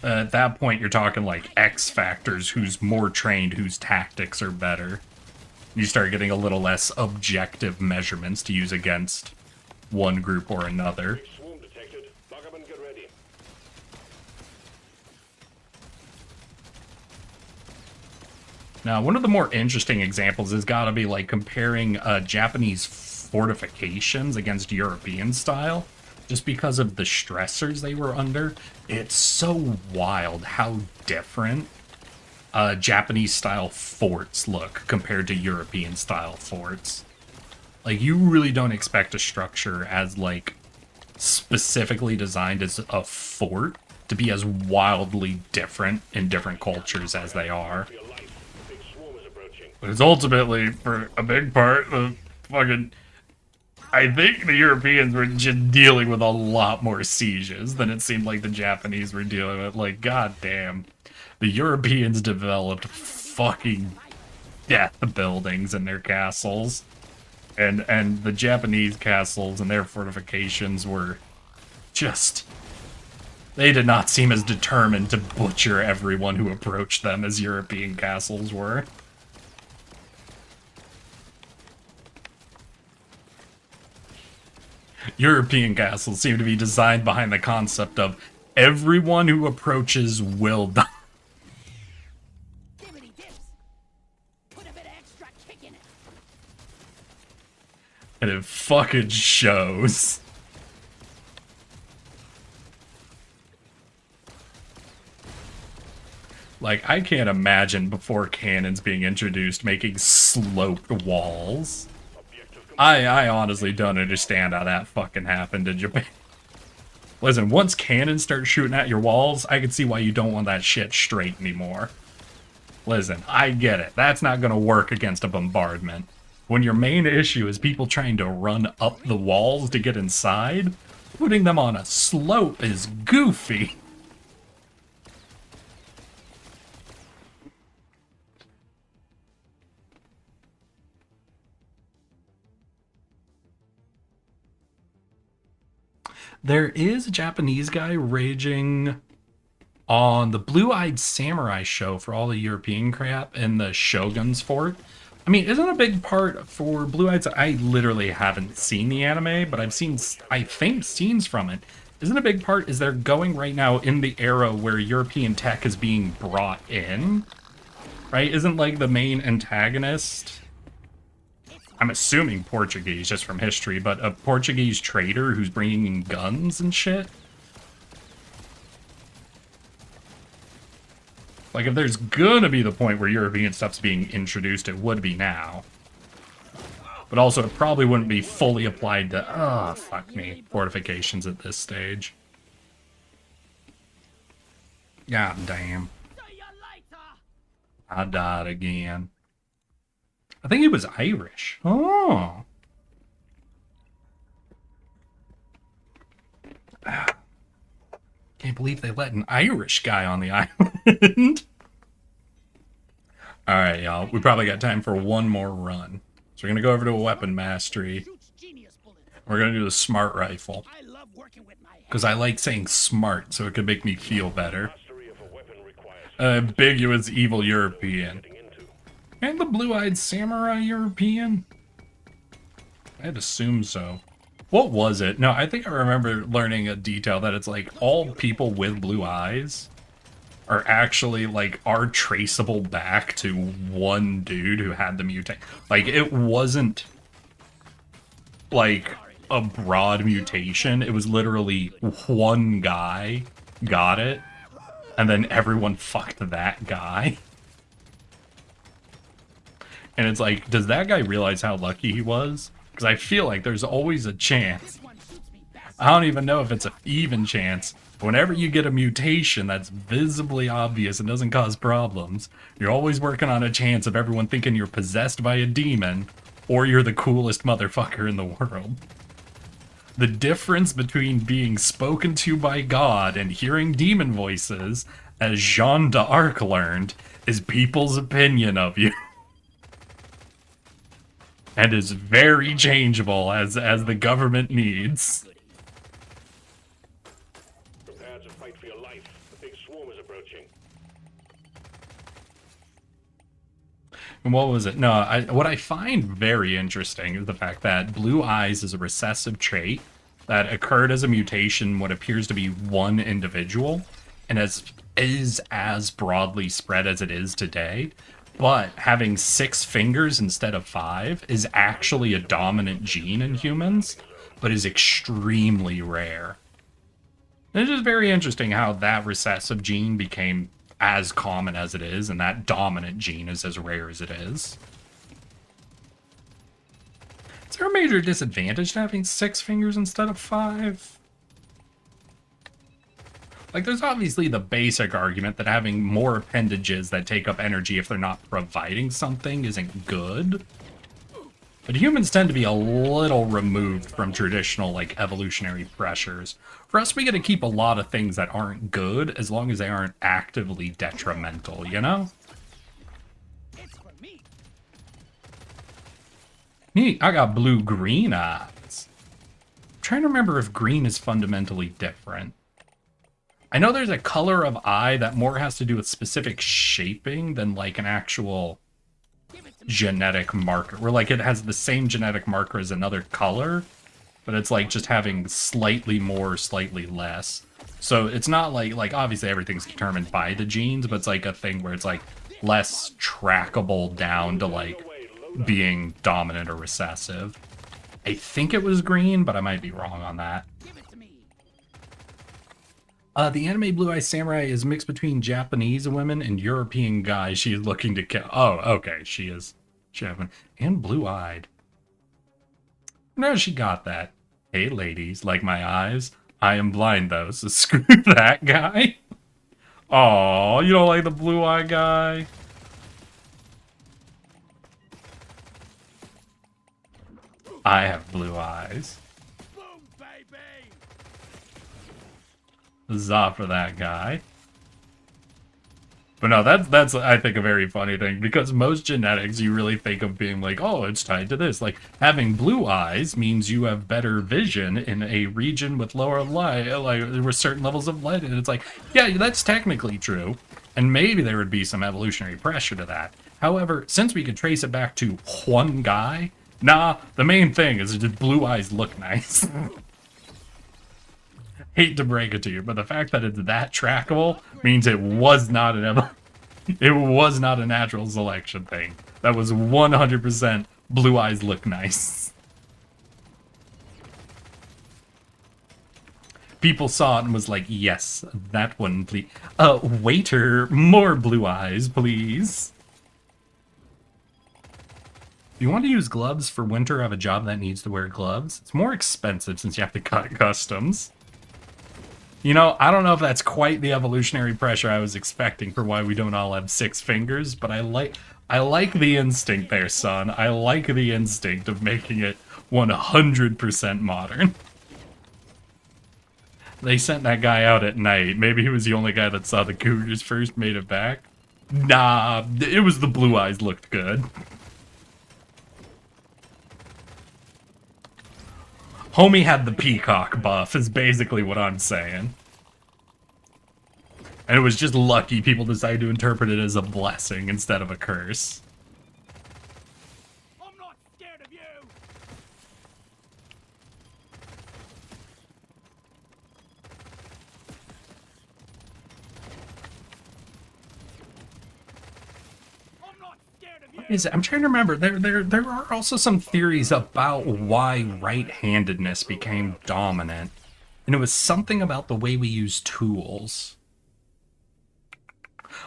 at that point, you're talking like X factors, who's more trained, whose tactics are better. You start getting a little less objective measurements to use against one group or another. Swarm detected. Lock up and get ready. Now, one of the more interesting examples has got to be like comparing Japanese fortifications against European style, just because of the stressors they were under. It's so wild how different Japanese-style forts look compared to European-style forts. Like, you really don't expect a structure as, like, specifically designed as a fort to be as wildly different in different cultures as they are. Your life. The big swarm is approaching. But it's ultimately, for a big part, the fucking... I think the Europeans were just dealing with a lot more sieges than it seemed like the Japanese were dealing with. Like, goddamn. The Europeans developed fucking death buildings in their castles. And the Japanese castles and their fortifications were just... They did not seem as determined to butcher everyone who approached them as European castles were. European castles seem to be designed behind the concept of everyone who approaches will die. And it fucking shows. Like, I can't imagine before cannons being introduced making sloped walls. I honestly don't understand how that fucking happened in Japan. Listen, once cannons start shooting at your walls, I can see why you don't want that shit straight anymore. Listen, I get it. That's not gonna work against a bombardment. When your main issue is people trying to run up the walls to get inside, putting them on a slope is goofy. There is a Japanese guy raging on the Blue-Eyed Samurai show for all the European crap in the Shogun's Fort. I mean, isn't a big part for Blue-Eyed... I literally haven't seen the anime, but I've seen, I think, scenes from it. Isn't a big part is they're going right now in the era where European tech is being brought in? Right? Isn't, like, the main antagonist... I'm assuming Portuguese, just from history, but a Portuguese trader who's bringing in guns and shit? Like, if there's gonna be the point where European stuff's being introduced, it would be now. But also, it probably wouldn't be fully applied to, oh, fuck me, fortifications at this stage. God damn. I died again. I think he was Irish. Oh. Can't believe they let an Irish guy on the island. Alright, y'all. We probably got time for one more run. So we're going to go over to a weapon mastery. We're going to do the smart rifle. Because I like saying smart, so it could make me feel better. Ambiguous evil European. And the Blue-Eyed Samurai European? I'd assume so. What was it? No, I think I remember learning a detail that it's like all people with blue eyes are actually like are traceable back to one dude who had the mutation. Like it wasn't like a broad mutation. It was literally one guy got it and then everyone fucked that guy. And it's like, does that guy realize how lucky he was? Because I feel like there's always a chance. I don't even know if it's an even chance. But whenever you get a mutation that's visibly obvious and doesn't cause problems, you're always working on a chance of everyone thinking you're possessed by a demon, or you're the coolest motherfucker in the world. The difference between being spoken to by God and hearing demon voices, as Jeanne d'Arc learned, is people's opinion of you. And is very changeable as the government needs. Prepare to fight for your life. The big swarm is approaching. And what was it? No, what I find very interesting is the fact that blue eyes is a recessive trait that occurred as a mutation what appears to be one individual and is as broadly spread as it is today. But having 6 fingers instead of 5 is actually a dominant gene in humans, but is extremely rare. And it's just very interesting how that recessive gene became as common as it is, and that dominant gene is as rare as it is. Is there a major disadvantage to having 6 fingers instead of 5? Like, there's obviously the basic argument that having more appendages that take up energy if they're not providing something isn't good. But humans tend to be a little removed from traditional, like, evolutionary pressures. For us, we get to keep a lot of things that aren't good as long as they aren't actively detrimental, you know? Neat, I got blue-green eyes. I'm trying to remember if green is fundamentally different. I know there's a color of eye that more has to do with specific shaping than like an actual genetic marker. Where like it has the same genetic marker as another color, but it's like just having slightly more, slightly less. So it's not like obviously everything's determined by the genes, but it's like a thing where it's like less trackable down to like being dominant or recessive. I think it was green, but I might be wrong on that. Give it to me. The anime Blue Eye Samurai is mixed between Japanese women and European guys she is looking to kill. Oh, okay, she is Japan and blue-eyed. No, she got that. Hey, ladies, like my eyes? I am blind though, so screw that guy. Aw, you don't like the blue-eye guy? I have blue eyes. Boom, baby! Huzzah for that guy. But no, that's I think a very funny thing, because most genetics you really think of being like, oh, it's tied to this. Like having blue eyes means you have better vision in a region with lower light, like with certain levels of light, and it's like, yeah, that's technically true, and maybe there would be some evolutionary pressure to that. However, since we could trace it back to one guy, nah, the main thing is just blue eyes look nice. Hate to break it to you, but the fact that it's that trackable means it was not it was not a natural selection thing. That was 100% blue eyes look nice. People saw it and was like, yes, that one, please. Waiter, more blue eyes, please. If you want to use gloves for winter, have a job that needs to wear gloves, it's more expensive since you have to cut customs. You know, I don't know if that's quite the evolutionary pressure I was expecting for why we don't all have 6 fingers, but I like the instinct there, son. I like the instinct of making it 100% modern. They sent that guy out at night. Maybe he was the only guy that saw the cougars first, made it back. Nah, it was the blue eyes looked good. Homie had the peacock buff, is basically what I'm saying. And it was just lucky people decided to interpret it as a blessing instead of a curse. I'm not scared of you! I'm not scared of you! I'm trying to remember. There are also some theories about why right-handedness became dominant. And it was something about the way we use tools.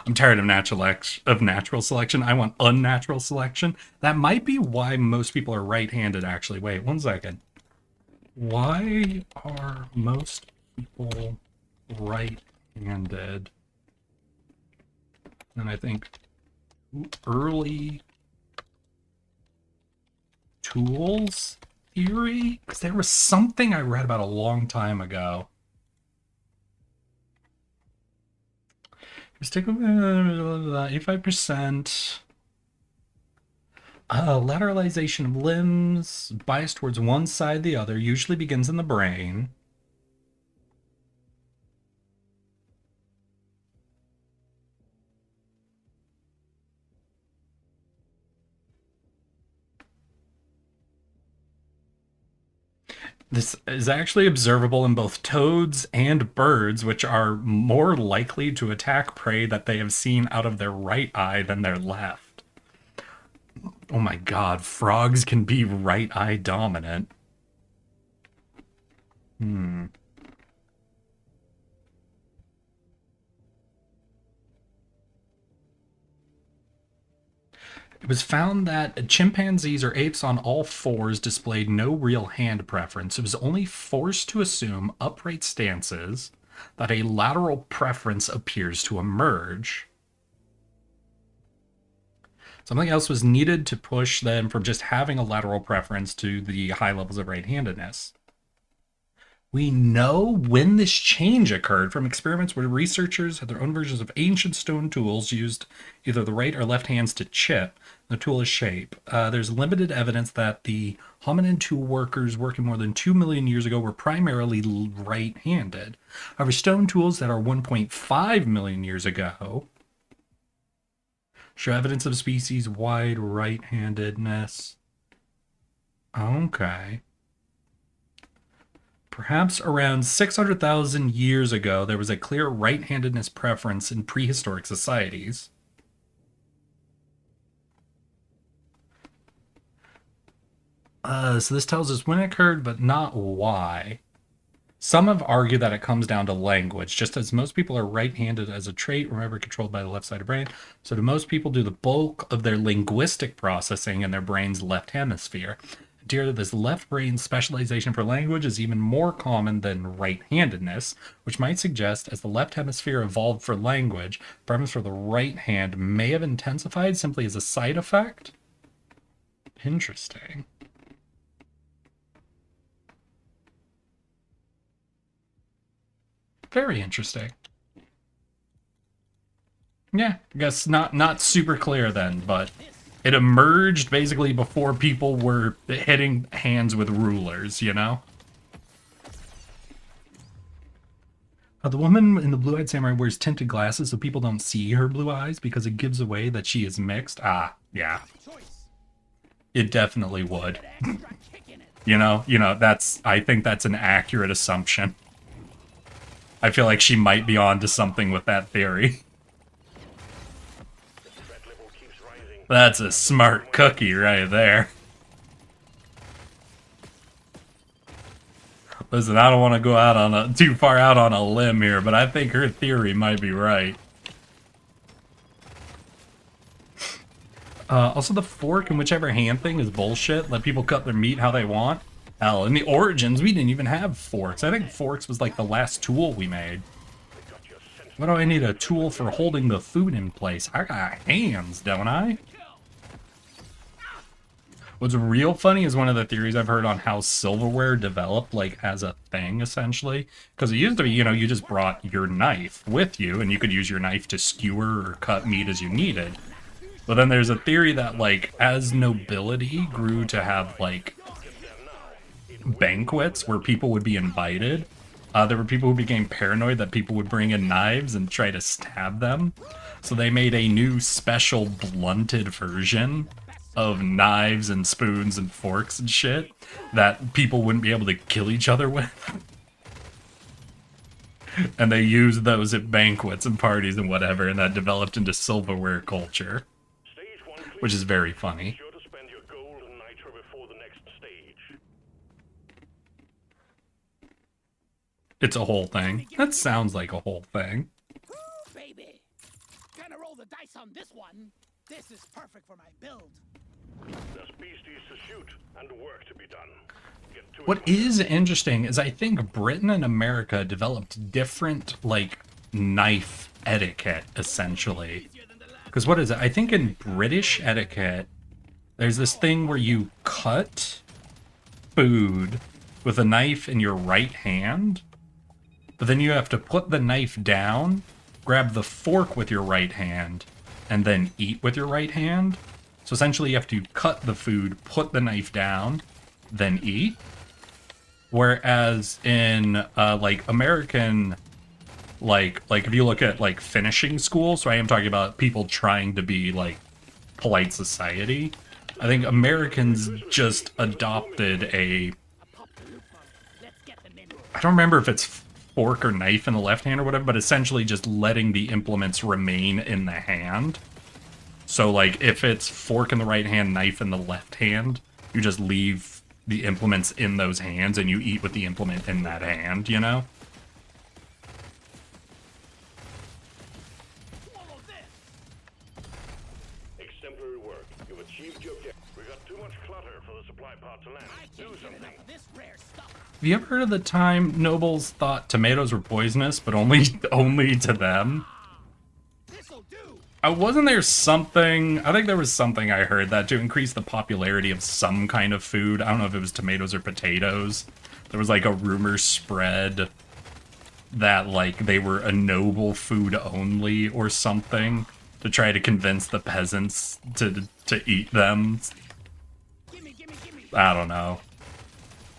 I'm tired of natural selection. I want unnatural selection. That might be why most people are right-handed, actually. Wait, 1 second. Why are most people right-handed? And I think early tools theory? Because there was something I read about a long time ago. Stick with 85%. Lateralization of limbs, bias towards one side, the other, usually begins in the brain. This is actually observable in both toads and birds, which are more likely to attack prey that they have seen out of their right eye than their left. Oh my god, frogs can be right eye dominant. It was found that chimpanzees or apes on all fours displayed no real hand preference. It was only forced to assume upright stances that a lateral preference appears to emerge. Something else was needed to push them from just having a lateral preference to the high levels of right-handedness. We know when this change occurred from experiments where researchers had their own versions of ancient stone tools used either the right or left hands to chip the tool is shape. There's limited evidence that the hominin tool workers working more than 2 million years ago were primarily right-handed. However, stone tools that are 1.5 million years ago show evidence of species-wide right-handedness. Okay. Perhaps around 600,000 years ago, there was a clear right-handedness preference in prehistoric societies. So this tells us when it occurred, but not why. Some have argued that it comes down to language, just as most people are right-handed as a trait, remember, controlled by the left side of brain. So do most people do the bulk of their linguistic processing in their brain's left hemisphere. Dear to this left brain specialization for language is even more common than right-handedness, which might suggest as the left hemisphere evolved for language, preference for the right hand may have intensified simply as a side effect. Interesting. Very interesting. Yeah, I guess not super clear then, but it emerged basically before people were hitting hands with rulers, you know? The woman in the blue-eyed samurai wears tinted glasses so people don't see her blue eyes because it gives away that she is mixed. Ah, yeah. It definitely would. You know, I think that's an accurate assumption. I feel like she might be onto something with that theory. That's a smart cookie right there. Listen, I don't want to go out on too far out on a limb here, but I think her theory might be right. Also, the fork in whichever hand thing is bullshit. Let people cut their meat how they want. Hell, in the Origins, we didn't even have forks. I think forks was like the last tool we made. What do I need a tool for holding the food in place? I got hands, don't I? What's real funny is one of the theories I've heard on how silverware developed, like, as a thing, essentially. Because it used to be, you know, you just brought your knife with you, and you could use your knife to skewer or cut meat as you needed. But then there's a theory that, like, as nobility grew to have, like, banquets where people would be invited, there were people who became paranoid that people would bring in knives and try to stab them. So they made a new special blunted version of knives and spoons and forks and shit that people wouldn't be able to kill each other with. And they used those at banquets and parties and whatever, and that developed into silverware culture, which is very funny. Sure to spend your gold and nitro before the next stage. It's a whole thing. That sounds like a whole thing. Baby, gonna roll the dice on this one. This is perfect for my build. There's beasties to shoot and work to be done. Get to What it. is interesting is I think Britain and America developed different, like, knife etiquette, essentially. Because what is it? I think in British etiquette, there's this thing where you cut food with a knife in your right hand, but then you have to put the knife down, grab the fork with your right hand, and then eat with your right hand. So essentially you have to cut the food, put the knife down, then eat. Whereas in, like, American... Like if you look at, like, finishing school, so I am talking about people trying to be, like, polite society. I think Americans just adopted a... I don't remember if it's fork or knife in the left hand or whatever, but essentially just letting the implements remain in the hand. So, like, if it's fork in the right hand, knife in the left hand, you just leave the implements in those hands and you eat with the implement in that hand, you know? Exemplary work. You've achieved your objective. We got too much clutter for the supply pod to land. Do something. This rare stuff. Have you ever heard of the time nobles thought tomatoes were poisonous, but only to them? This'll do. Wasn't there something... I think there was something I heard that to increase the popularity of some kind of food, I don't know if it was tomatoes or potatoes, there was, like, a rumor spread that, like, they were a noble food only or something to try to convince the peasants to eat them. Gimme. I don't know.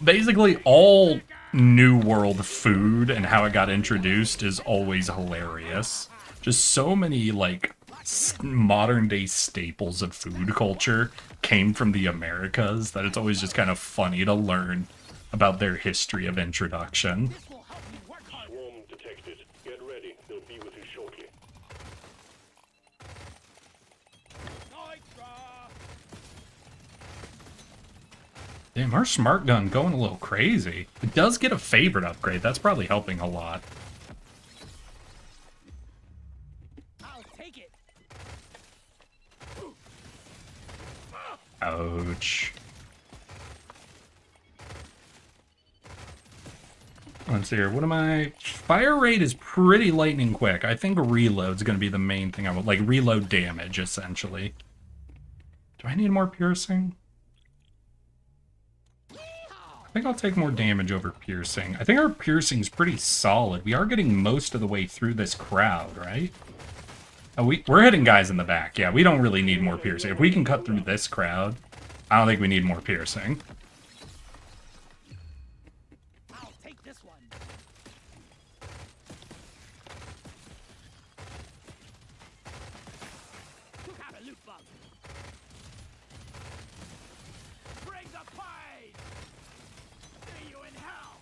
Basically, all New World food and how it got introduced is always hilarious. Just so many, like, modern-day staples of food culture came from the Americas that it's always just kind of funny to learn about their history of introduction. This will help me work harder. Swarm detected. Get ready. They'll be with you shortly. Damn, our smart gun going a little crazy. It does get a favorite upgrade. That's probably helping a lot. I'll take it. Ouch. Let's see here. What am I... Fire rate is pretty lightning quick. I think reload's going to be the main thing I would... Like, reload damage, essentially. Do I need more piercing? I think I'll take more damage over piercing. I think our piercing's pretty solid. We are getting most of the way through this crowd, right? Oh, we're hitting guys in the back. Yeah, we don't really need more piercing. If we can cut through this crowd, I don't think we need more piercing. I'll take this one. Took out a loot bug. Bring the fight. See you in hell.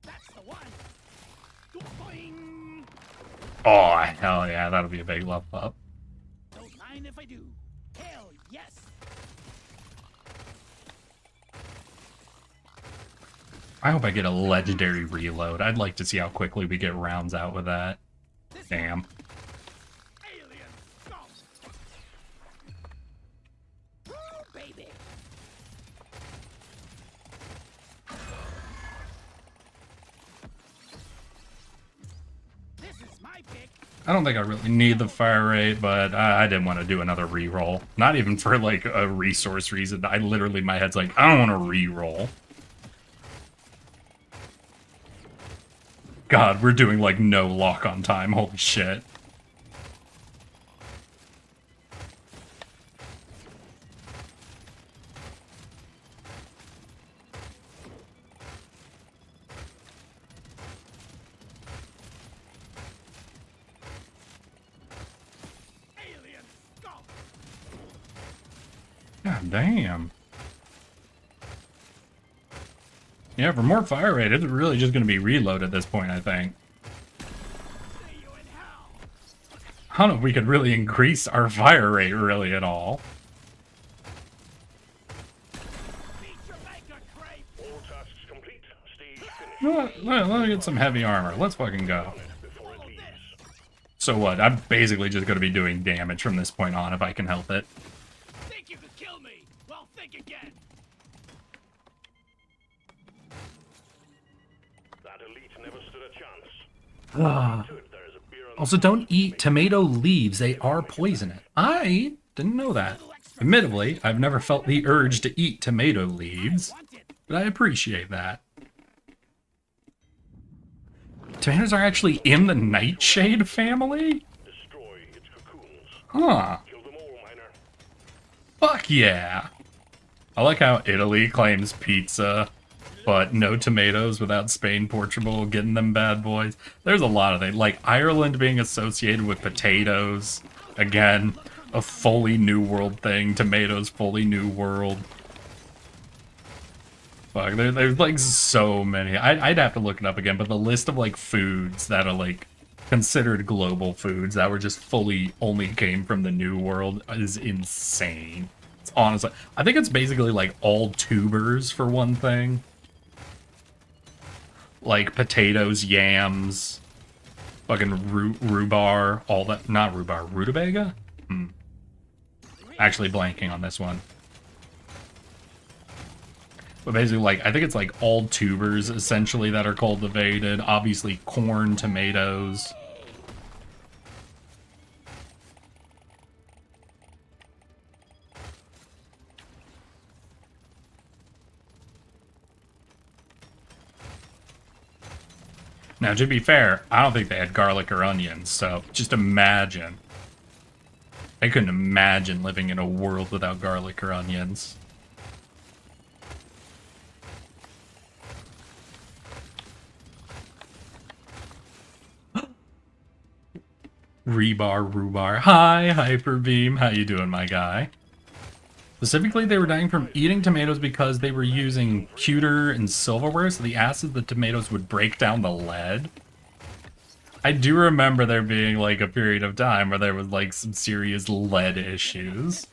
That's the one. Boing. Oh, hell yeah, that'll be a big level up. Don't mind if I do. Hell yes. I hope I get a legendary reload. I'd like to see how quickly we get rounds out with that. Damn. Alien scum. Woo, baby. This is my pick. I don't think I really need the fire rate, but I didn't want to do another reroll. Not even for, like, a resource reason. I literally, my head's like, I don't want to reroll. God, we're doing, like, no lock on time. Holy shit. Alien scum. God damn. Yeah, for more fire rate, it's really just going to be reload at this point, I think. See you in hell. I don't know if we could really increase our fire rate really at all. Beat your maker, Crape. All tasks complete. Stage finished. You know what? Let me get some heavy armor. Let's fucking go. Before it leaves. So what? I'm basically just going to be doing damage from this point on if I can help it. Think you could kill me? Well, think again. That elite never stood a chance. Ah. To it, there is a beer on Also, don't eat tomato leaves. They are poisonous. I didn't know that. Admittedly, I've never felt the urge to eat tomato leaves, Want it? but I appreciate that. Tomatoes are actually in the nightshade family? destroy its cocoons. Huh. Kill them all, miner. Fuck yeah. I like how Italy claims pizza, but no tomatoes without Spain, Portugal getting them bad boys. There's a lot of things. Like Ireland being associated with potatoes. Again, a fully New World thing. Tomatoes, fully New World. Fuck, there's like so many. I'd have to look it up again, but the list of like foods that are like considered global foods that were just fully only came from the New World is insane. It's honestly, I think it's basically like all tubers for one thing. Like potatoes, yams, fucking rhubarb, all that. Not rhubarb, rutabaga? Actually blanking on this one. But basically, like, I think it's like all tubers, essentially, that are cultivated. Obviously, corn, tomatoes. Now, to be fair, I don't think they had garlic or onions, so just imagine. I couldn't imagine living in a world without garlic or onions. Rhubarb. Hi, Hyperbeam. How you doing, my guy? Specifically, they were dying from eating tomatoes because they were using pewter and silverware, so the acid of the tomatoes would break down the lead. I do remember there being like a period of time where there was like some serious lead issues.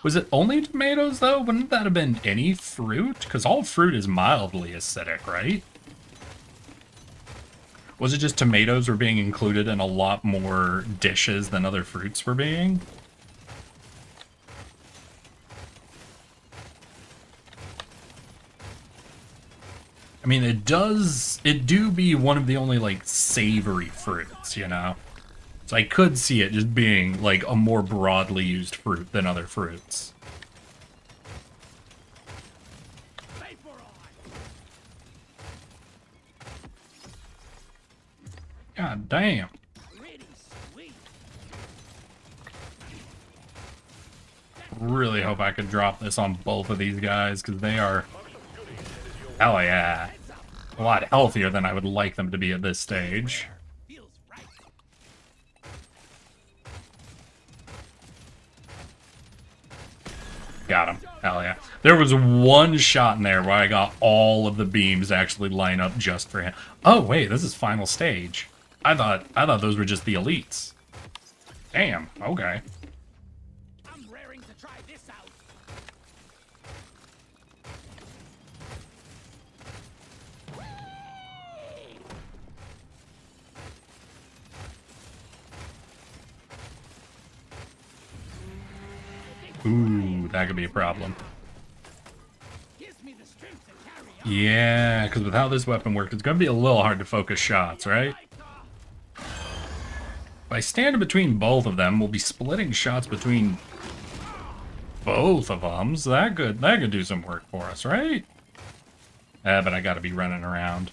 Was it only tomatoes though? Wouldn't that have been any fruit? Because all fruit is mildly acidic, right? Was it just tomatoes were being included in a lot more dishes than other fruits were being? I mean, it do be one of the only, like, savory fruits, you know? So I could see it just being, like, a more broadly used fruit than other fruits. God damn. Really hope I could drop this on both of these guys, because they are... Hell yeah. A lot healthier than I would like them to be at this stage. Got him. Hell yeah. There was one shot in there where I got all of the beams actually line up just for him. Oh, wait, this is final stage. I thought those were just the elites. Damn, okay. I'm raring to try this out. Ooh, that could be a problem. Gives me the strength to carry on. Yeah, because with how this weapon works, it's going to be a little hard to focus shots, right? If I stand in between both of them, we'll be splitting shots between both of them, so that could do some work for us, right? But I gotta be running around.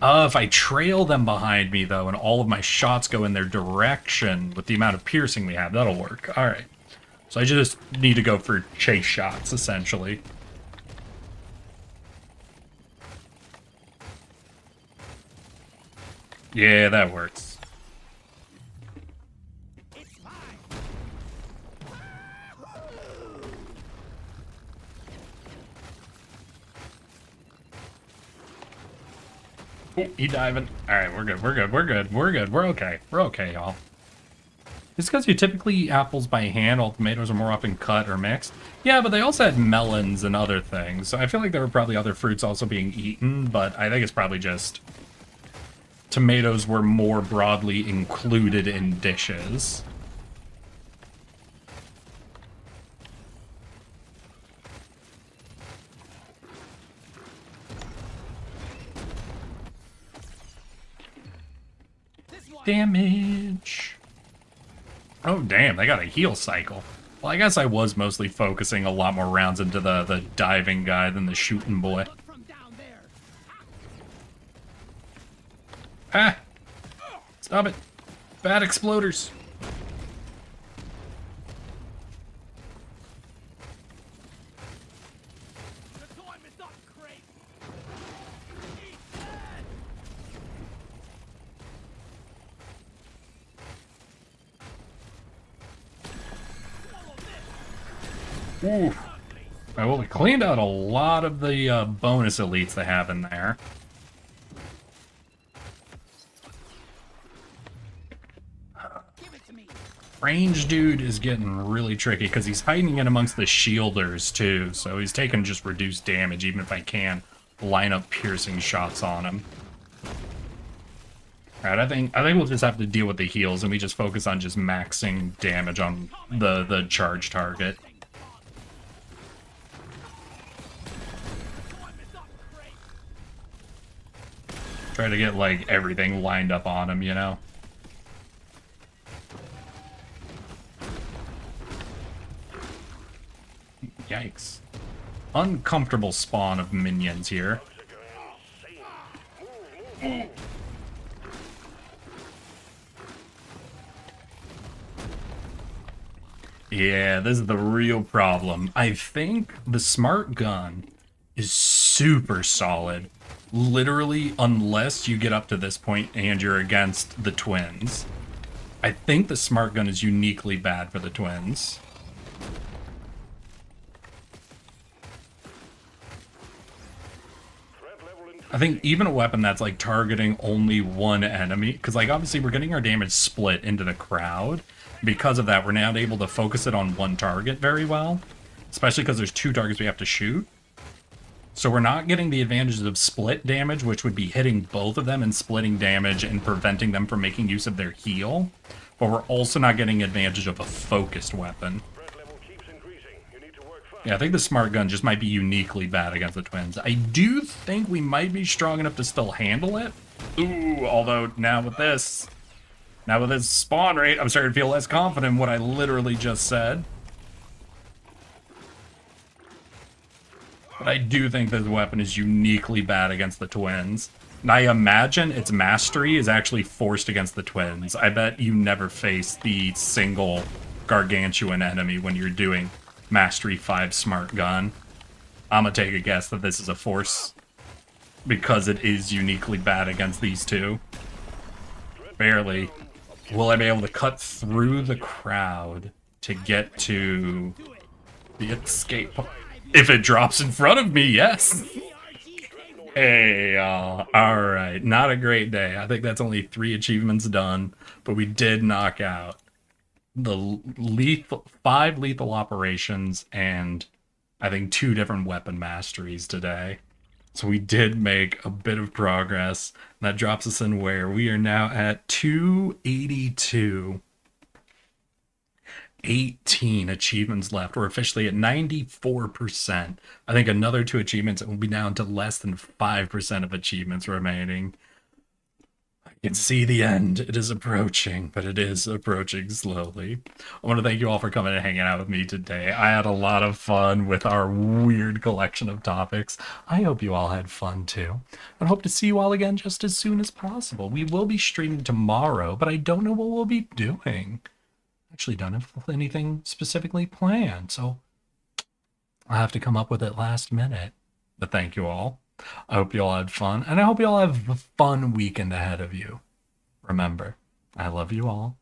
If I trail them behind me, though, and all of my shots go in their direction with the amount of piercing we have, that'll work. Alright. So I just need to go for chase shots, essentially. Yeah, that works. It's mine. Oh, he diving. Alright, we're good, we're good, we're good, we're good, we're okay. We're okay, y'all. It's because you typically eat apples by hand, while tomatoes are more often cut or mixed. Yeah, but they also had melons and other things. So I feel like there were probably other fruits also being eaten, but I think it's probably just... tomatoes were more broadly included in dishes. Damage. Oh, damn, they got a heal cycle. Well, I guess I was mostly focusing a lot more rounds into the diving guy than the shooting boy. Look from down there. Ah! Stop it. Bad exploders. The time is up, Craig. Eat that. Ooh. Right, well, we cleaned out a lot of the bonus elites they have in there. Give it to me. Range dude is getting really tricky because he's hiding in amongst the shielders too, so he's taking just reduced damage even if I can line up piercing shots on him. Alright, I think we'll just have to deal with the heals and we just focus on just maxing damage on the charge target. Try to get like everything lined up on him, you know? Yikes. Uncomfortable spawn of minions here. Yeah, this is the real problem. I think the smart gun is super solid. Literally, unless you get up to this point and you're against the twins. I think the smart gun is uniquely bad for the twins. Threat level increased. I think even a weapon that's like targeting only one enemy, because like obviously we're getting our damage split into the crowd. Because of that, we're not able to focus it on one target very well, especially because there's 2 targets we have to shoot. So we're not getting the advantages of split damage, which would be hitting both of them and splitting damage and preventing them from making use of their heal. But we're also not getting advantage of a focused weapon. Threat level keeps increasing. You need to work fast. Yeah, I think the smart gun just might be uniquely bad against the twins. I do think we might be strong enough to still handle it. Ooh, although now with this spawn rate, I'm starting to feel less confident in what I literally just said. But I do think this weapon is uniquely bad against the twins. And I imagine its mastery is actually forced against the twins. I bet you never face the single gargantuan enemy when you're doing Mastery 5 Smart Gun. I'm gonna take a guess that this is a force because it is uniquely bad against these two. Barely. Will I be able to cut through the crowd to get to the escape? If it drops in front of me, yes. Hey, alright. Not a great day. I think that's only 3 achievements done, but we did knock out the 5 lethal operations and I think 2 different weapon masteries today. So we did make a bit of progress. And that drops us in where we are now at 282. 18 achievements left. We're officially at 94%. I think another 2 achievements, it will be down to less than 5% of achievements remaining. I can see the end. It is approaching, but it is approaching slowly. I want to thank you all for coming and hanging out with me today. I had a lot of fun with our weird collection of topics. I hope you all had fun too, and hope to see you all again just as soon as possible. We will be streaming tomorrow, but I don't know what we'll be doing. Actually don't have anything specifically planned, so I'll have to come up with it last minute. But thank you all. I hope you all had fun, and I hope you all have a fun weekend ahead of you. Remember, I love you all.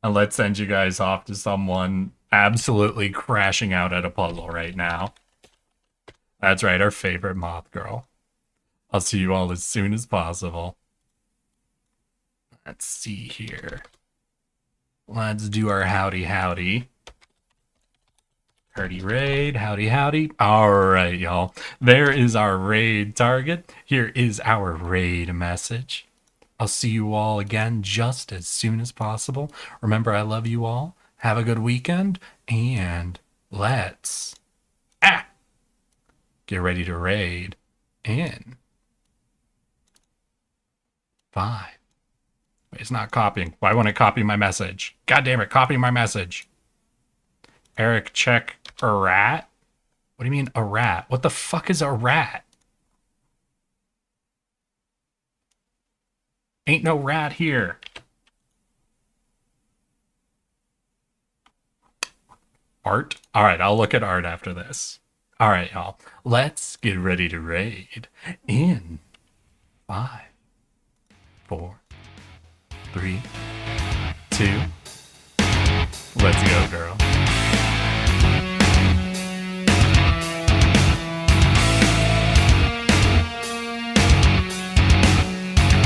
And let's send you guys off to someone absolutely crashing out at a puzzle right now. That's right, our favorite moth girl. I'll see you all as soon as possible. Let's see here. Let's do our howdy howdy. Howdy raid, howdy howdy. Alright, y'all. There is our raid target. Here is our raid message. I'll see you all again just as soon as possible. Remember, I love you all. Have a good weekend, and let's get ready to raid in 5. Wait, it's not copying. Why won't it copy my message? God damn it, copy my message. Eric, check a rat? What do you mean a rat? What the fuck is a rat? Ain't no rat here. Art? Alright, I'll look at art after this. Alright, y'all. Let's get ready to raid in 5, 4, 3, 2. Let's go, girl.